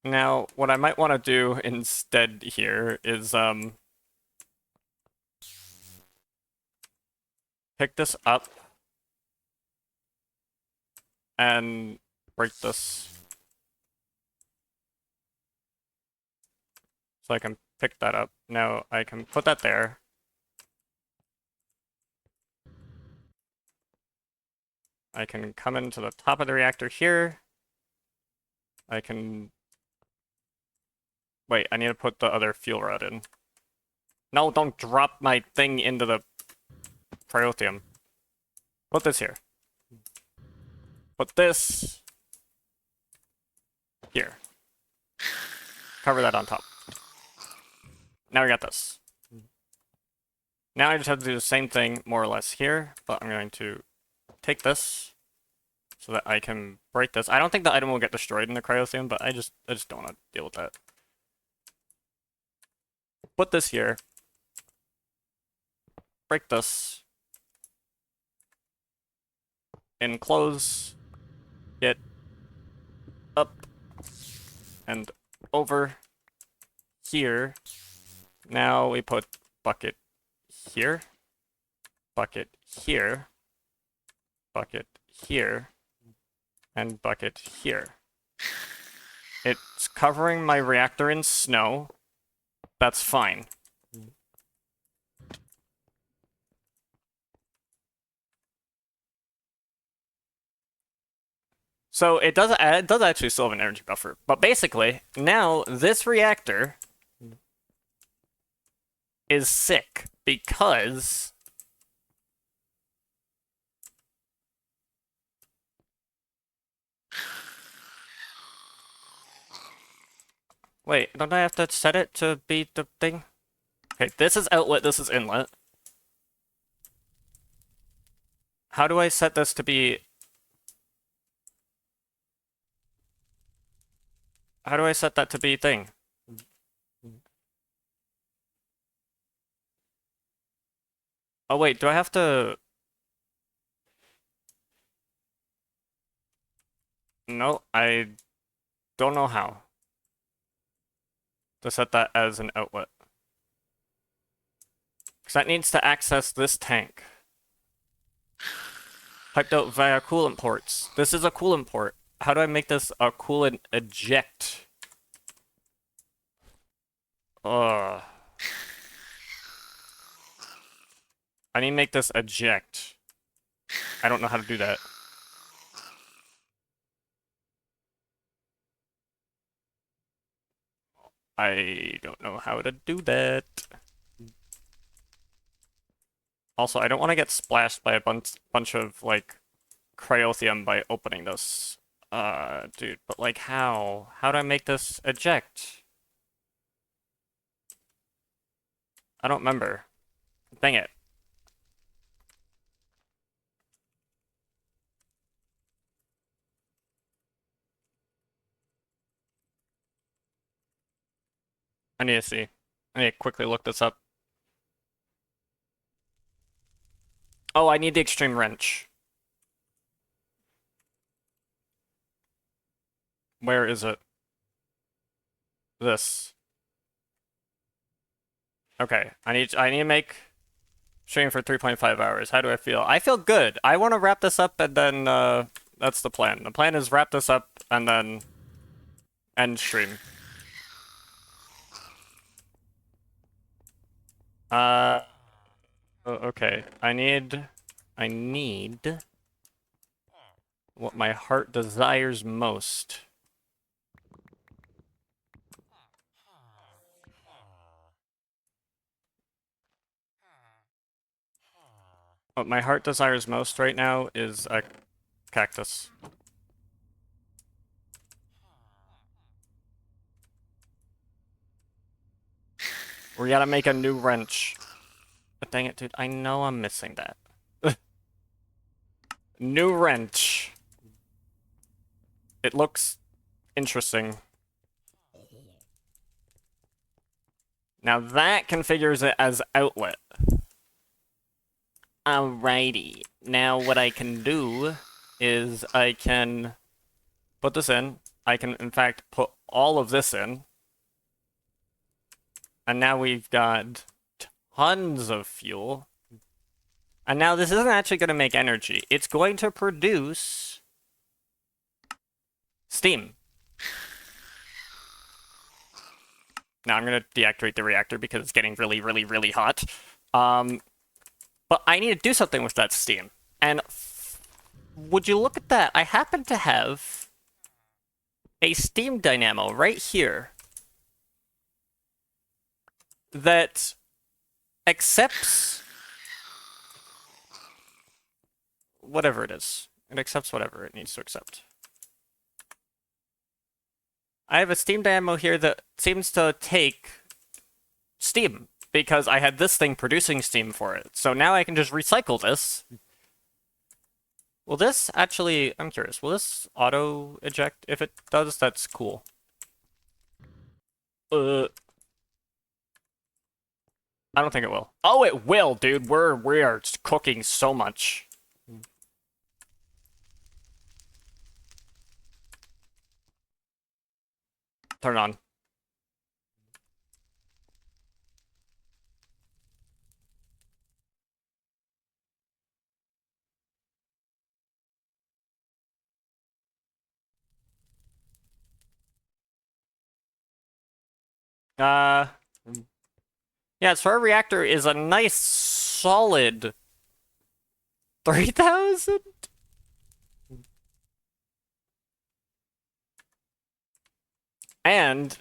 Now, what I might want to do instead here is, pick this up and break this. So I can pick that up. Now I can put that there. I can come into the top of the reactor here. I can... Wait, I need to put the other fuel rod in. No, don't drop my thing into the cryothium. Put this here. Put this here. Cover that on top. Now we got this. Now I just have to do the same thing, more or less, here, but I'm going to take this so that I can break this. I don't think the item will get destroyed in the cryothium, but I just don't want to deal with that. Put this here. Break this. Enclose. Get up and over here. Now we put bucket here, bucket here, bucket here, and bucket here. It's covering my reactor in snow. That's fine. So it does actually still have an energy buffer. But basically, now this reactor is sick because wait, don't I have to set it to be the thing? Okay, this is outlet, this is inlet. How do I set this to be... How do I set that to be thing? Oh wait, do I have to... No, I don't know how to set that as an outlet. Because that needs to access this tank. Piped out via coolant ports. This is a coolant port. How do I make this a coolant eject? Ugh. I need to make this eject. I don't know how to do that. I don't know how to do that. Also, I don't want to get splashed by a bunch of, like, cryothium by opening this. Dude, but, like, how? How do I make this eject? I don't remember. Dang it. I need to see. I need to quickly look this up. Oh, I need the extreme wrench. Where is it? This. Okay, I need to make stream for 3.5 hours. How do I feel? I feel good. I want to wrap this up and then that's the plan. The plan is wrap this up and then end stream. Okay. I need what my heart desires most. What my heart desires most right now is a cactus. We gotta make a new wrench. But dang it, dude, I know I'm missing that. New wrench. It looks interesting. Now that configures it as outlet. Alrighty. Now what I can do is I can put this in. I can, in fact, put all of this in. And now we've got tons of fuel. And now this isn't actually going to make energy. It's going to produce steam. Now I'm going to deactivate the reactor because it's getting really, really, really hot. But I need to do something with that steam. And would you look at that? I happen to have a steam dynamo right here that accepts whatever it is. It accepts whatever it needs to accept. I have a steam dynamo here that seems to take steam because I had this thing producing steam for it. So now I can just recycle this. Will this actually, I'm curious, will this auto eject? If it does, that's cool. I don't think it will. Oh, it will, dude. We are cooking so much. Turn it on. Yeah, so our reactor is a nice solid 3,000? And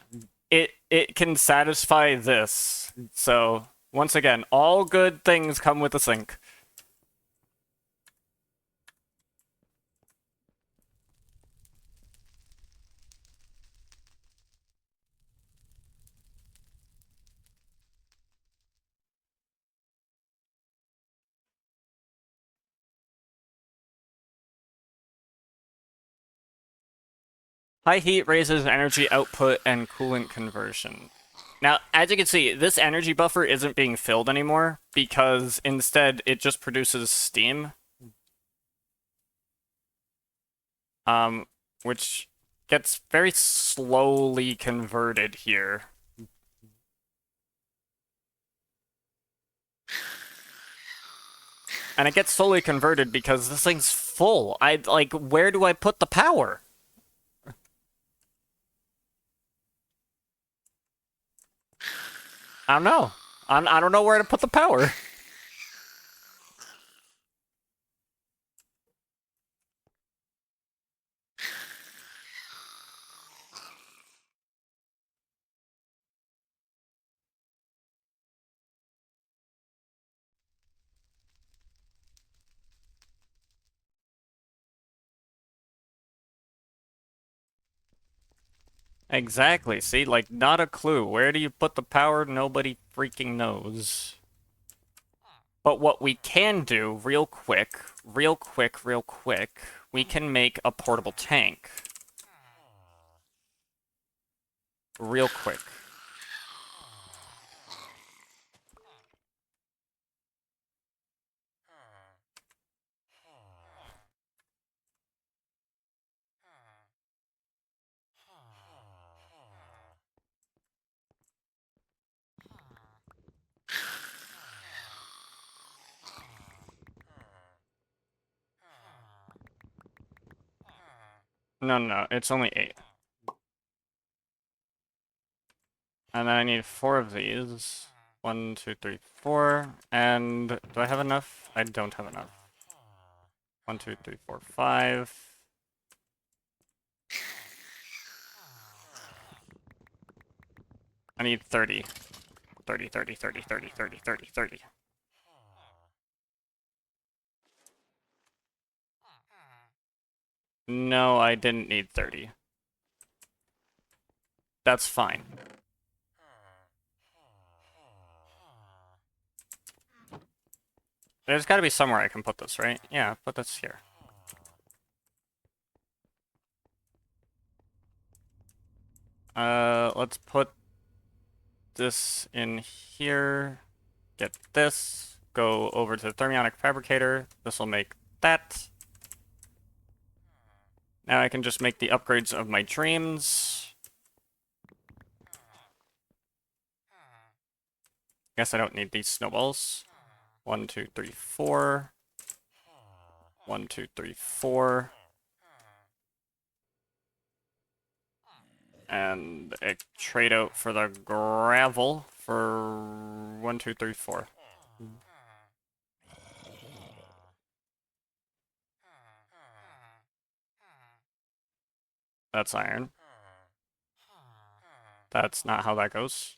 it can satisfy this. So, once again, all good things come with a sink. High heat raises energy output and coolant conversion. Now, as you can see, this energy buffer isn't being filled anymore because instead it just produces steam. Which gets very slowly converted here. And it gets slowly converted because this thing's full. Like, where do I put the power? I don't know. I don't know where to put the power. Exactly. See, like, not a clue. Where do you put the power? Nobody freaking knows. But what we can do, real quick, we can make a portable tank. Real quick. No, it's only 8. And then I need 4 of these. 1, 2, 3, 4. And do I have enough? I don't have enough. 1, 2, 3, 4, 5. I need 30. 30, 30, 30, 30, 30, 30, 30. No, I didn't need 30. That's fine. There's gotta be somewhere I can put this, right? Yeah, put this here. Let's put this in here. Get this. Go over to the thermionic fabricator. This will make that. Now I can just make the upgrades of my dreams. Guess I don't need these snowballs. 1, 2, 3, 4. 1, 2, 3, 4. And a trade out for the gravel for 1, 2, 3, 4. That's iron. That's not how that goes.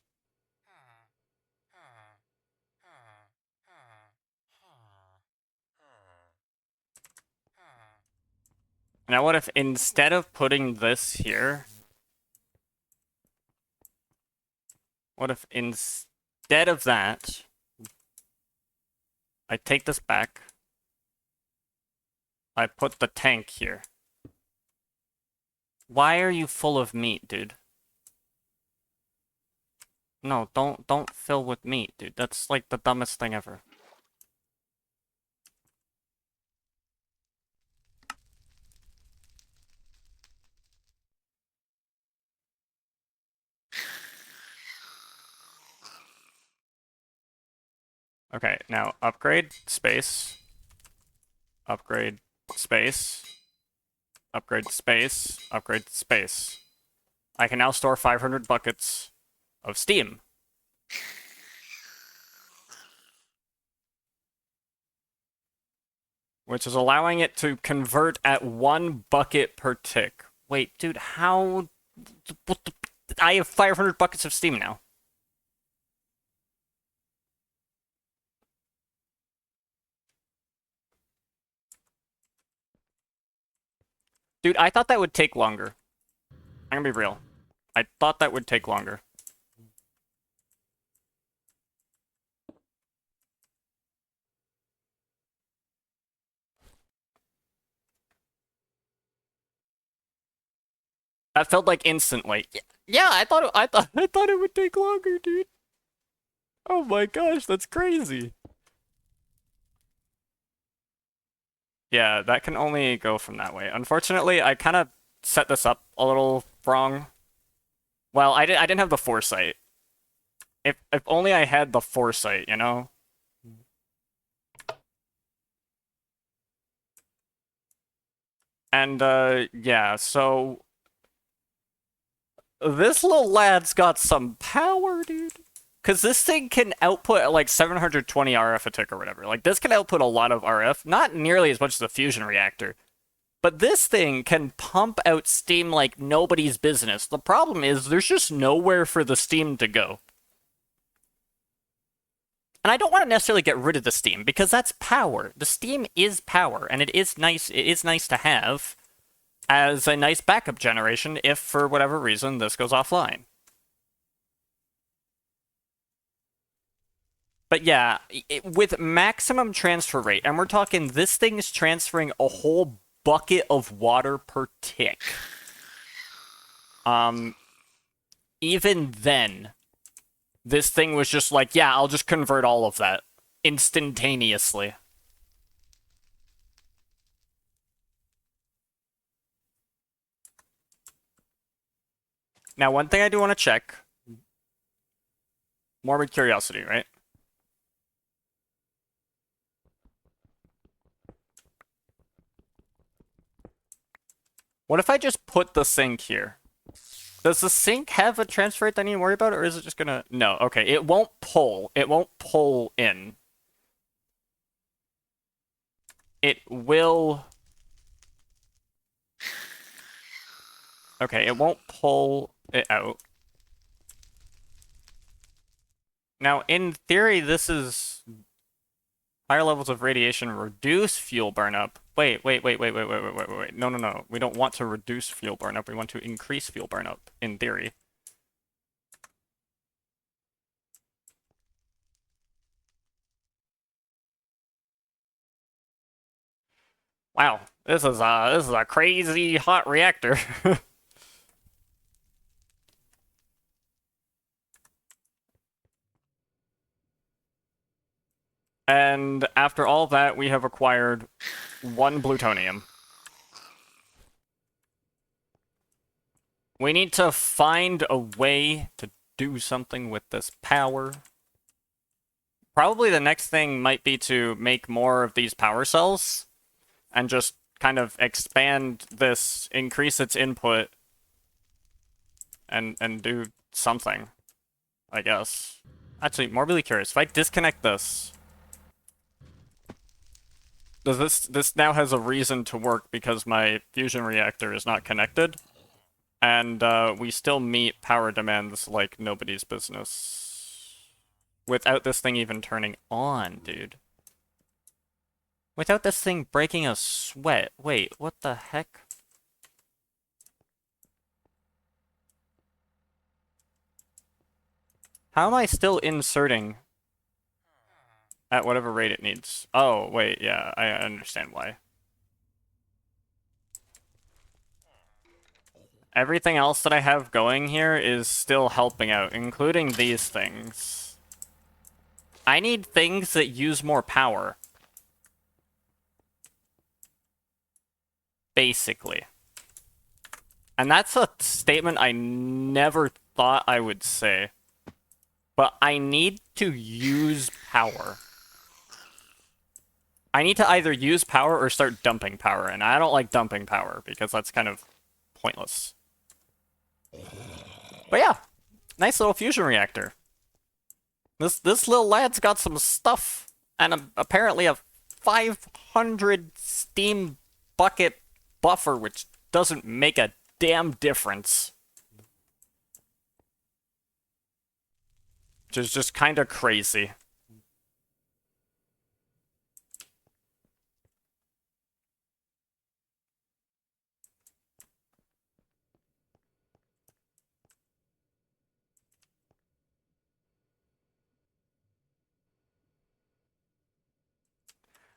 Now what if instead of putting this here, what if instead of that, I take this back, I put the tank here. Why are you full of meat, dude? No, don't fill with meat, dude. That's like the dumbest thing ever. Okay, now upgrade space. Upgrade space. Upgrade space. Upgrade space. I can now store 500 buckets of steam. Which is allowing it to convert at 1 bucket per tick. Wait, dude, how... What the... I have 500 buckets of steam now. Dude, I thought that would take longer. I'm gonna be real. I thought that would take longer. That felt like instantly. Yeah, I thought it would take longer, dude. Oh my gosh, that's crazy. Yeah, that can only go from that way. Unfortunately, I kind of set this up a little wrong. Well, I didn't have the foresight. If only I had the foresight, you know? And yeah, so this little lad's got some power, dude. Because this thing can output like 720 RF a tick or whatever. Like, this can output a lot of RF. Not nearly as much as the fusion reactor. But this thing can pump out steam like nobody's business. The problem is there's just nowhere for the steam to go. And I don't want to necessarily get rid of the steam because that's power. The steam is power, and it is nice to have as a nice backup generation if for whatever reason this goes offline. But yeah, with maximum transfer rate, and we're talking this thing is transferring a whole bucket of water per tick. Even then, this thing was just like, yeah, I'll just convert all of that instantaneously. Now, one thing I do want to check, morbid curiosity, right? What if I just put the sink here? Does the sink have a transfer rate that I need to worry about, or is it just gonna... No, okay, it won't pull. It won't pull in. It will... Okay, it won't pull it out. Now, in theory, this is... Higher levels of radiation reduce fuel burnup. Wait. No. We don't want to reduce fuel burnup. We want to increase fuel burnup, in theory. Wow, this is a crazy hot reactor. And after all that, we have acquired 1 plutonium. We need to find a way to do something with this power. Probably the next thing might be to make more of these power cells and just kind of expand this, increase its input, and do something, I guess. Actually, morbidly curious, if I disconnect this, does this now has a reason to work because my fusion reactor is not connected? And we still meet power demands like nobody's business. Without this thing even turning on, dude. Without this thing breaking a sweat. Wait, what the heck? How am I still inserting at whatever rate it needs? Oh, wait, yeah, I understand why. Everything else that I have going here is still helping out, including these things. I need things that use more power. Basically. And that's a statement I never thought I would say. But I need to use power. I need to either use power or start dumping power, and I don't like dumping power because that's kind of pointless. But yeah, nice little fusion reactor. This little lad's got some stuff, and apparently a 500 steam bucket buffer, which doesn't make a damn difference. Which is just kind of crazy.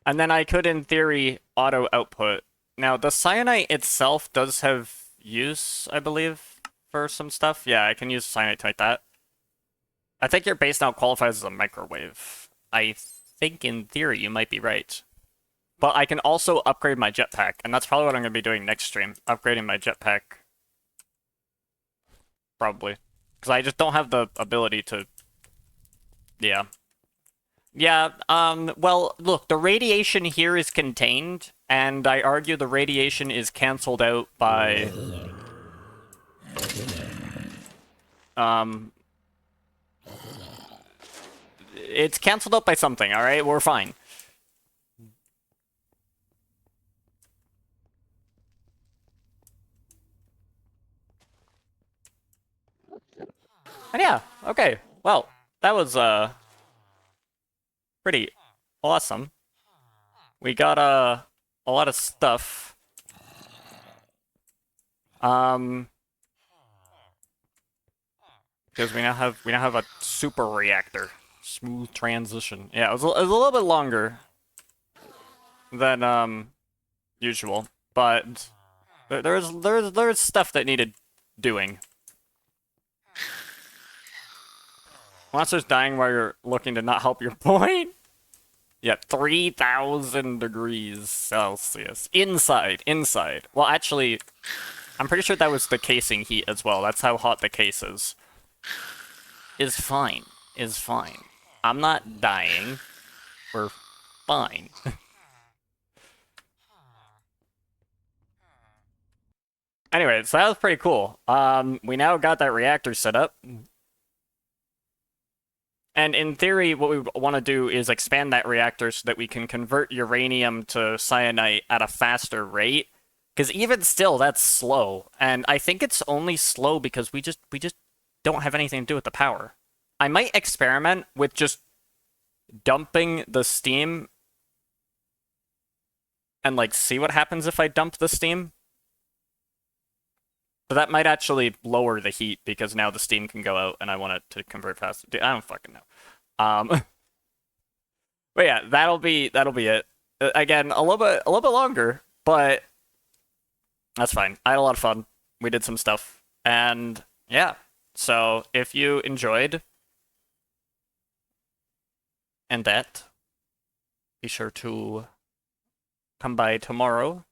And then I could, in theory, auto output. Now, the cyanite itself does have use, I believe, for some stuff. Yeah, I can use cyanite to make that. I think your base now qualifies as a microwave. I think in theory you might be right. But I can also upgrade my jetpack, and that's probably what I'm going to be doing next stream. Upgrading my jetpack. Probably. Because I just don't have the ability to... Yeah. Yeah, well, look, the radiation here is contained, and I argue the radiation is cancelled out by... It's cancelled out by something, alright? We're fine. And yeah, okay, well, that was, pretty awesome. We got, a lot of stuff. Because we now have a super reactor. Smooth transition. Yeah, it was a little bit longer than, usual, but there's stuff that needed doing. Monsters dying while you're looking to not help your point? Yeah, 3,000 degrees Celsius. Inside. Well, actually, I'm pretty sure that was the casing heat as well. That's how hot the case is. Is fine. I'm not dying. We're fine. Anyway, so that was pretty cool. We now got that reactor set up. And in theory, what we want to do is expand that reactor so that we can convert uranium to cyanite at a faster rate. Because even still, that's slow. And I think it's only slow because we just don't have anything to do with the power. I might experiment with just dumping the steam and, like, see what happens if I dump the steam. But that might actually lower the heat because now the steam can go out and I want it to convert faster. Dude, I don't fucking know. But yeah, that'll be it. Again, a little bit longer, but that's fine. I had a lot of fun. We did some stuff. And yeah. So if you enjoyed and that, be sure to come by tomorrow.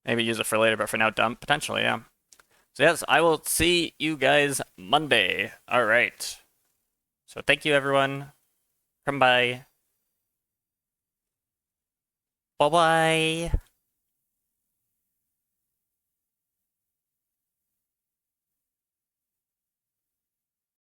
Maybe use it for later, but for now, dump. Potentially, yeah. So yes, I will see you guys Monday. All right. So thank you, everyone. Come by. Bye-bye.